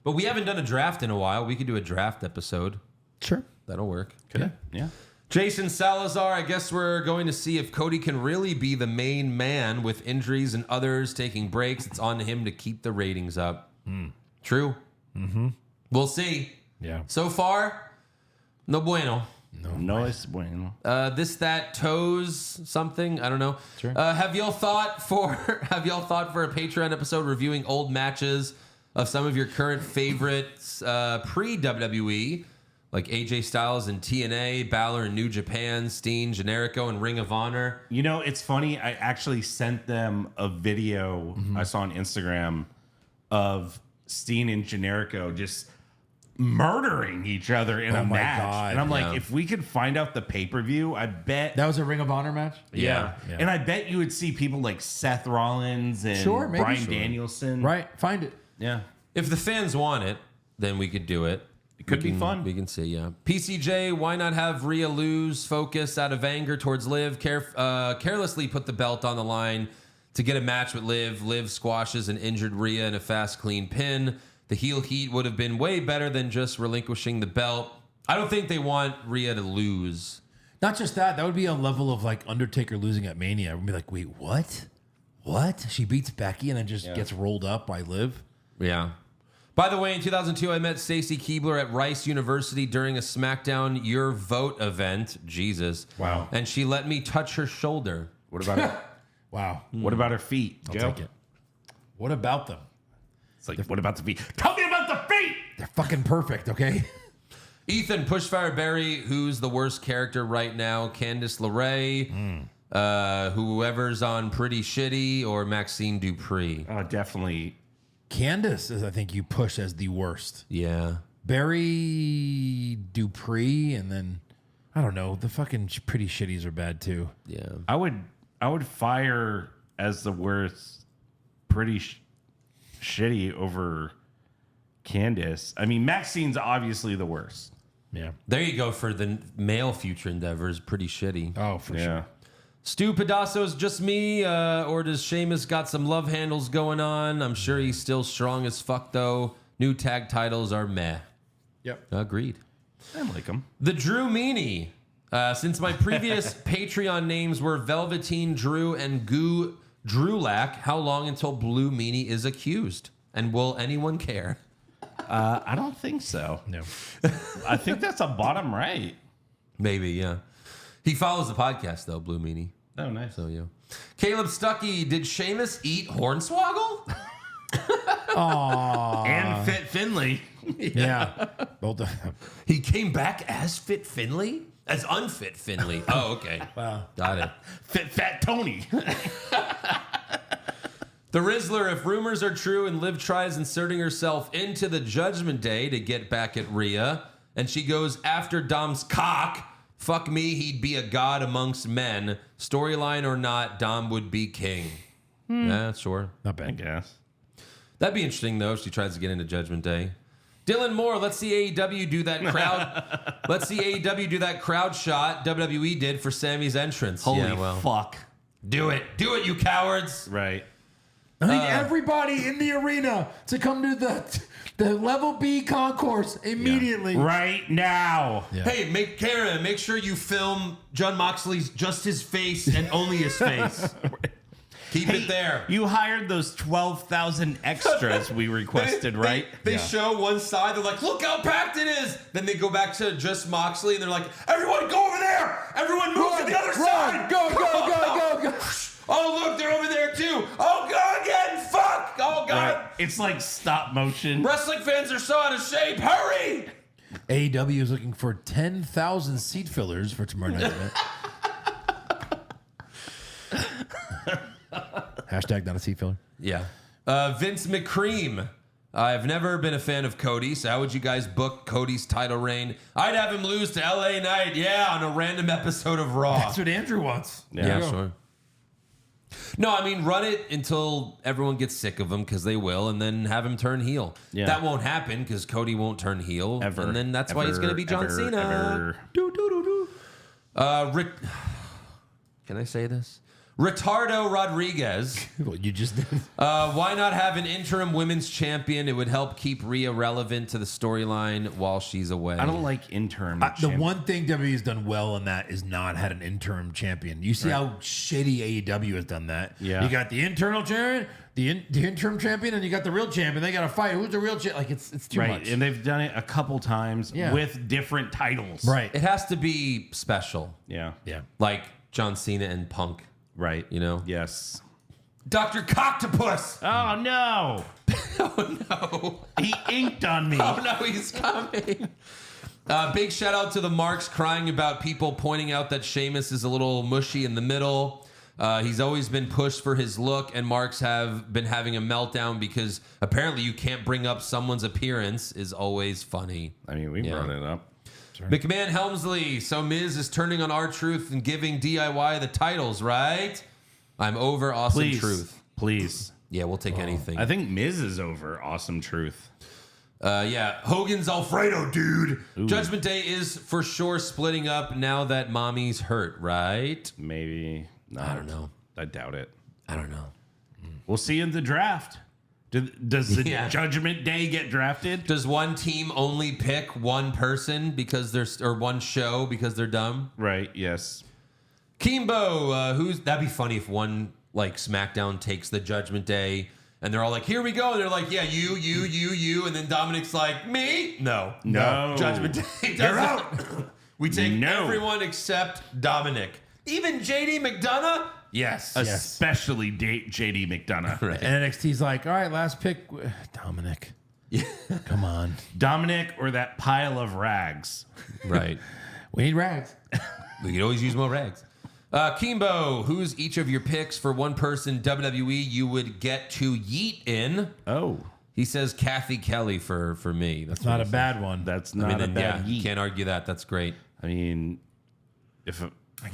But we haven't done a draft in a while. We could do a draft episode. Sure. That'll work. Yeah. Jason Salazar, I guess we're going to see if Cody can really be the main man with injuries and others taking breaks. It's on him to keep the ratings up. True. Mm-hmm. We'll see. Yeah. So far, no bueno. No es bueno. This, that, toes, something. I don't know. Sure. Have y'all thought for a Patreon episode reviewing old matches of some of your current favorites pre-WWE? Like AJ Styles and TNA, Balor and New Japan, Steen, Generico, and Ring of Honor. You know, it's funny. I actually sent them a video I saw on Instagram of Steen and Generico just murdering each other in a my match. God. And I'm Yeah. like, if we could find out the pay-per-view, I bet. That was a Ring of Honor match? Yeah. Yeah. And I bet you would see people like Seth Rollins and Sure, maybe. Bryan Sure. Danielson. Right. Find it. Yeah. If the fans want it, then we could do it. It could be fun. We can see, yeah. PCJ, why not have Rhea lose focus out of anger towards Liv? Carelessly put the belt on the line to get a match with Liv. Liv squashes an injured Rhea in a fast, clean pin. The heel heat would have been way better than just relinquishing the belt. I don't think they want Rhea to lose. Not just that. That would be a level of like Undertaker losing at Mania. We'd be like, wait, what? What? She beats Becky and then just gets rolled up by Liv? Yeah. By the way, in 2002, I met Stacy Keibler at Rice University during a SmackDown Your Vote event. Jesus. Wow. And she let me touch her shoulder. What about her? Wow. What about her feet? I'll Joe? take it. What about them? It's like, what about the feet? Tell me about the feet! They're fucking perfect, okay? Ethan Pushfire Berry, who's the worst character right now? Candice LeRae, whoever's on Pretty Shitty, or Maxine Dupree. Oh, definitely. Candace is, I think, you push as the worst. Yeah. Barry Dupree, and then, I don't know, the fucking Pretty Shitties are bad too. Yeah. I would fire as the worst Pretty Shitty over Candace. I mean, Maxine's obviously the worst. Yeah. There you go for the male future endeavors. Pretty Shitty. Oh, for sure. Stu Pedasso's just me, or does Sheamus got some love handles going on? I'm sure he's still strong as fuck, though. New tag titles are meh. Yep. Agreed. I like him. The Drew Meanie. Since my previous Patreon names were Velveteen Drew and Goo Drewlack, how long until Blue Meanie is accused? And will anyone care? I don't think so. No. I think that's a bottom right. Maybe, yeah. He follows the podcast, though, Blue Meanie. Oh, nice. So, yeah. Caleb Stuckey, did Sheamus eat Hornswoggle? Aww. And Fit Finley. Yeah. Both of them. He came back as Fit Finley? As unfit Finley. Oh, okay. Wow. Got it. Fit Fat Tony. The Rizzler, if rumors are true and Liv tries inserting herself into the Judgment Day to get back at Rhea, and she goes after Dom's cock, fuck me, he'd be a god amongst men. Storyline or not, Dom would be king. Yeah, sure. Not bad. I guess. That'd be interesting, though, if she tries to get into Judgment Day. Dylan Moore, let's see AEW do that crowd. Let's see AEW do that crowd shot WWE did for Sammy's entrance. Holy fuck. Do it. Do it, you cowards. Right. I need everybody in the arena to come to the level B concourse immediately. Right now. Yeah. Hey, Karen, make sure you film John Moxley's just his face and only his face. Keep it there. You hired those 12,000 extras we requested, right? They show one side. They're like, look how packed it is. Then they go back to just Moxley, and they're like, everyone go over there. Everyone move to the other side. Go. Oh, look, they're over there, too. Oh, go again. Fuck. Oh, God. Right. It's like stop motion. Wrestling fans are so out of shape. Hurry. AEW is looking for 10,000 seat fillers for tomorrow night event. Hashtag not a seat filler. Yeah. Vince McCream. I've never been a fan of Cody, so how would you guys book Cody's title reign? I'd have him lose to LA Knight, on a random episode of Raw. That's what Andrew wants. Yeah, sure. No, I mean, run it until everyone gets sick of him, because they will, and then have him turn heel. Yeah. That won't happen, because Cody won't turn heel. Ever. And then that's why he's going to be John Cena. Can I say this? Ritardo Rodriguez. Well, you just did. Why not have an interim women's champion? It would help keep Rhea relevant to the storyline while she's away. I don't like interim. The one thing WWE has done well in that is not had an interim champion. You see how shitty AEW has done that. Yeah. You got the internal champion, the interim champion, and you got the real champion. They got to fight. Who's the real champion? Like, it's too much. And they've done it a couple times with different titles. Right. It has to be special. Yeah. Yeah. Like John Cena and Punk. Right. You know? Yes. Dr. Coctopus. Oh, no. Oh, no. He inked on me. Oh, no, he's coming. Big shout out to the Marks crying about people pointing out that Sheamus is a little mushy in the middle. He's always been pushed for his look, and Marks have been having a meltdown because apparently you can't bring up someone's appearance is always funny. I mean, we brought it up. McMahon Helmsley. So Miz is turning on R-Truth and giving DIY the titles, right? I'm over Awesome Truth. Please. Yeah, we'll take anything. I think Miz is over Awesome Truth. Hogan's Alfredo, dude. Ooh. Judgment Day is for sure splitting up now that Mommy's hurt, right? Maybe not. I don't know. I doubt it. I don't know. We'll see in the draft. Does the Judgment Day get drafted? Does one team only pick one person because or one show because they're dumb? Right. Yes. Kimbo, that'd be funny if one like SmackDown takes the Judgment Day and they're all like, "Here we go," and they're like, "Yeah, you," and then Dominic's like, "Me? No. Judgment Day. You're out. We take everyone except Dominic, even JD McDonough." Yes. Especially JD McDonough. Right. And NXT's like, all right, last pick, Dominic. Yeah. Come on. Dominic or that pile of rags. Right. We need rags. We could always use more rags. Kimbo, who's each of your picks for one person WWE you would get to yeet in? Oh. He says Kathy Kelly for me. That's not a bad one. That's not a bad yeet. You can't argue that. That's great. I mean, if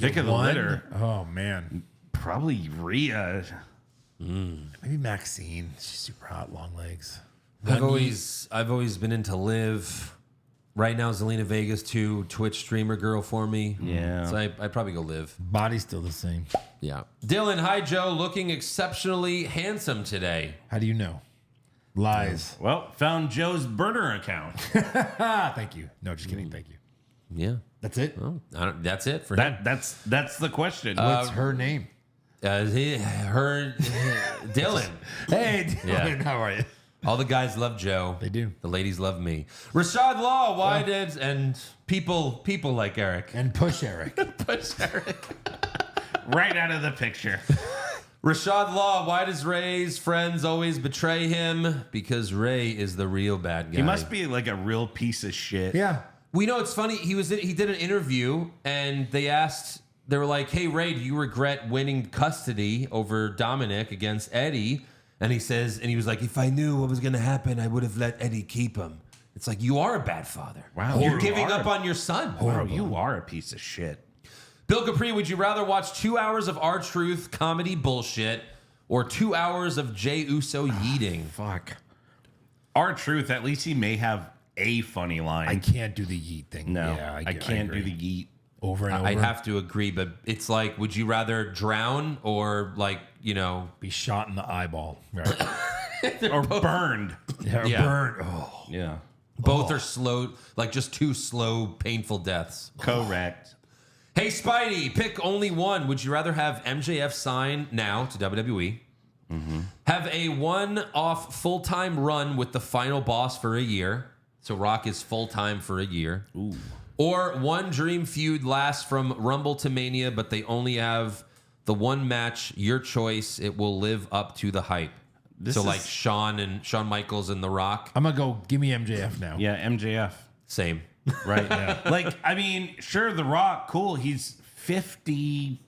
pick of the litter. Oh, man. Probably Rhea. Maybe Maxine. She's super hot, long legs. I've always been into Liv. Right now, Zelina Vega's too Twitch streamer girl for me. Yeah. So I'd probably go Liv. Body's still the same. Yeah. Dylan, hi Joe, looking exceptionally handsome today. How do you know? Lies. Well, found Joe's burner account. Thank you. No, just kidding. Thank you. Yeah. That's it. Well, that's it for him. That's the question. What's her name? Dylan. Hey, Dylan. Yeah. How are you? All the guys love Joe. They do. The ladies love me. Rashad Law, why did and people like Eric and push Eric. Push Eric right out of the picture. Rashad Law, why does Ray's friends always betray him? Because Ray is the real bad guy. He must be like a real piece of shit. Yeah. We know it's funny. He did an interview and they were like, "Hey Ray, do you regret winning custody over Dominic against Eddie?" And he was like, "If I knew what was going to happen, I would have let Eddie keep him." It's like, you are a bad father. Wow. You're giving up on your son. Wow, you are a piece of shit. Bill Capri, would you rather watch 2 hours of R-Truth comedy bullshit or 2 hours of Jey Uso yeeting? Fuck. R-Truth, at least he may have a funny line. I can't do the yeet thing. No, Yeah, I can't do agree. the yeet. Over and over. I'd have to agree, but it's like, would you rather drown or be shot in the eyeball. Right. or burned. Yeah. Burned. Oh. Yeah. Both are slow, like just two slow, painful deaths. Correct. Hey, Spidey, pick only one. Would you rather have MJF sign now to WWE? Mm-hmm. Have a one-off full-time run with the final boss for a year. So Rock is full-time for a year. Ooh. Or one dream feud lasts from Rumble to Mania, but they only have the one match, your choice. It will live up to the hype. Like Shawn Michaels and The Rock. I'm going to go, give me MJF now. Yeah, MJF. Same. Right. Yeah. Like, I mean, sure, The Rock, cool. He's 55.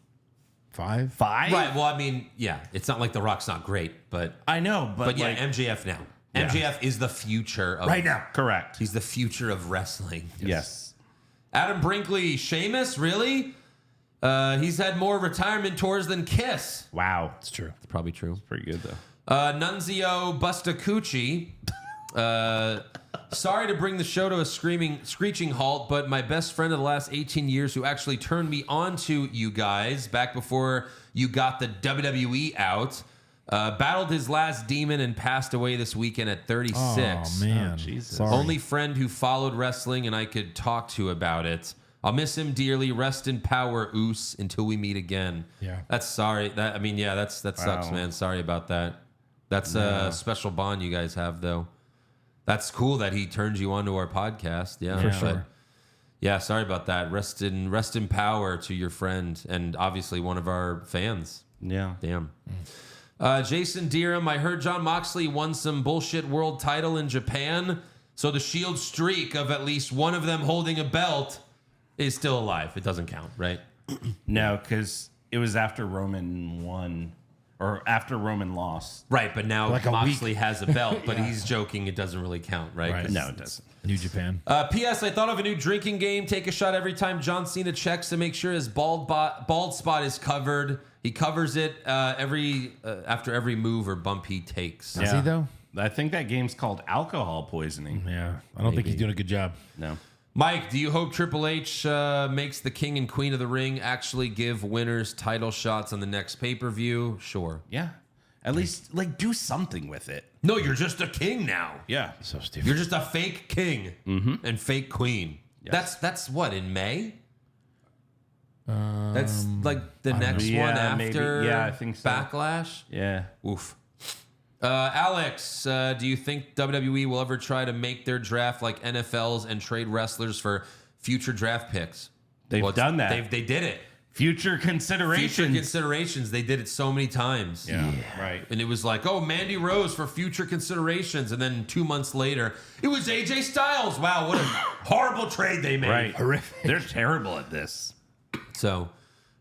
Right. Well, I mean, yeah. It's not like The Rock's not great, but I know, but yeah, like, MJF now. MJF is the future of Right now. Correct. He's the future of wrestling. Yes. Adam Brinkley, Sheamus, really? He's had more retirement tours than Kiss. Wow. It's true. It's probably true. Pretty good, though. Nunzio Bustacucci. Sorry to bring the show to a screeching halt, but my best friend of the last 18 years who actually turned me on to you guys back before you got the WWE out, battled his last demon and passed away this weekend at 36. Oh, man. Jesus. Sorry. Only friend who followed wrestling and I could talk to about it. I'll miss him dearly. Rest in power, Oos, until we meet again. Yeah. That's sorry. That sucks, man. Sorry about that. That's a special bond you guys have, though. That's cool that he turned you on to our podcast. Yeah, For sure. But yeah, sorry about that. Rest in power to your friend and obviously one of our fans. Yeah. Damn. Jason Deerham, I heard John Moxley won some bullshit world title in Japan, so the Shield streak of at least one of them holding a belt is still alive. It doesn't count, right? No, because it was after Roman won, or after Roman lost. Right, but now Like a Moxley week. has a belt, but he's joking it doesn't really count, right? Right. 'Cause No, it doesn't. New Japan. P.S. I thought of a new drinking game. Take a shot every time John Cena checks to make sure his bald spot is covered. He covers it after every move or bump he takes. Does he, though? I think that game's called alcohol poisoning. Yeah. I don't think he's doing a good job. No. Mike, do you hope Triple H makes the King and Queen of the Ring actually give winners title shots on the next pay-per-view? Sure. Yeah. At least, do something with it. No, you're just a king now. Yeah. So stupid. You're just a fake king and fake queen. Yes. That's what, in May? That's like the next know. one Yeah, after maybe. Yeah, I think so. Backlash? Yeah. Oof. Alex, do you think WWE will ever try to make their draft like NFL's and trade wrestlers for future draft picks? They've done that. They did it. Future considerations. Future considerations. They did it so many times. Yeah. Right. And it was like, oh, Mandy Rose for future considerations. And then 2 months later, it was AJ Styles. Wow, what a horrible trade they made. Right. Horrific. They're terrible at this. So,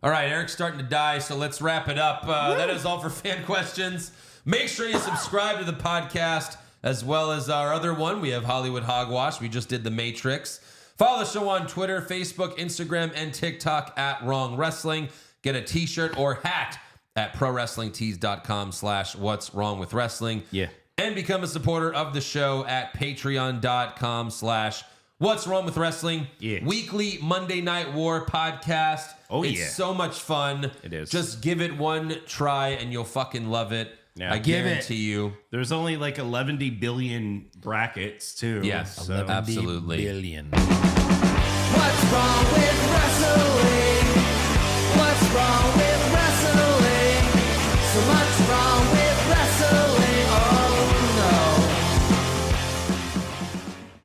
all right, Eric's starting to die, so let's wrap it up. That is all for fan questions. Make sure you subscribe to the podcast as well as our other one. We have Hollywood Hogwash. We just did The Matrix. Follow the show on Twitter, Facebook, Instagram, and TikTok at Wrong Wrestling. Get a t-shirt or hat at prowrestlingtees.com/what's wrong with wrestling. Yeah. And become a supporter of the show at patreon.com/what's wrong with wrestling. Yeah. Weekly Monday Night War podcast. Oh, it's yeah. so much fun. It is. Just give it one try and you'll fucking love it. Yeah. I Give it. guarantee you. There's only 11 billion brackets, too. Yes, So. absolutely. Billion. What's wrong with wrestling? What's wrong with wrestling? So much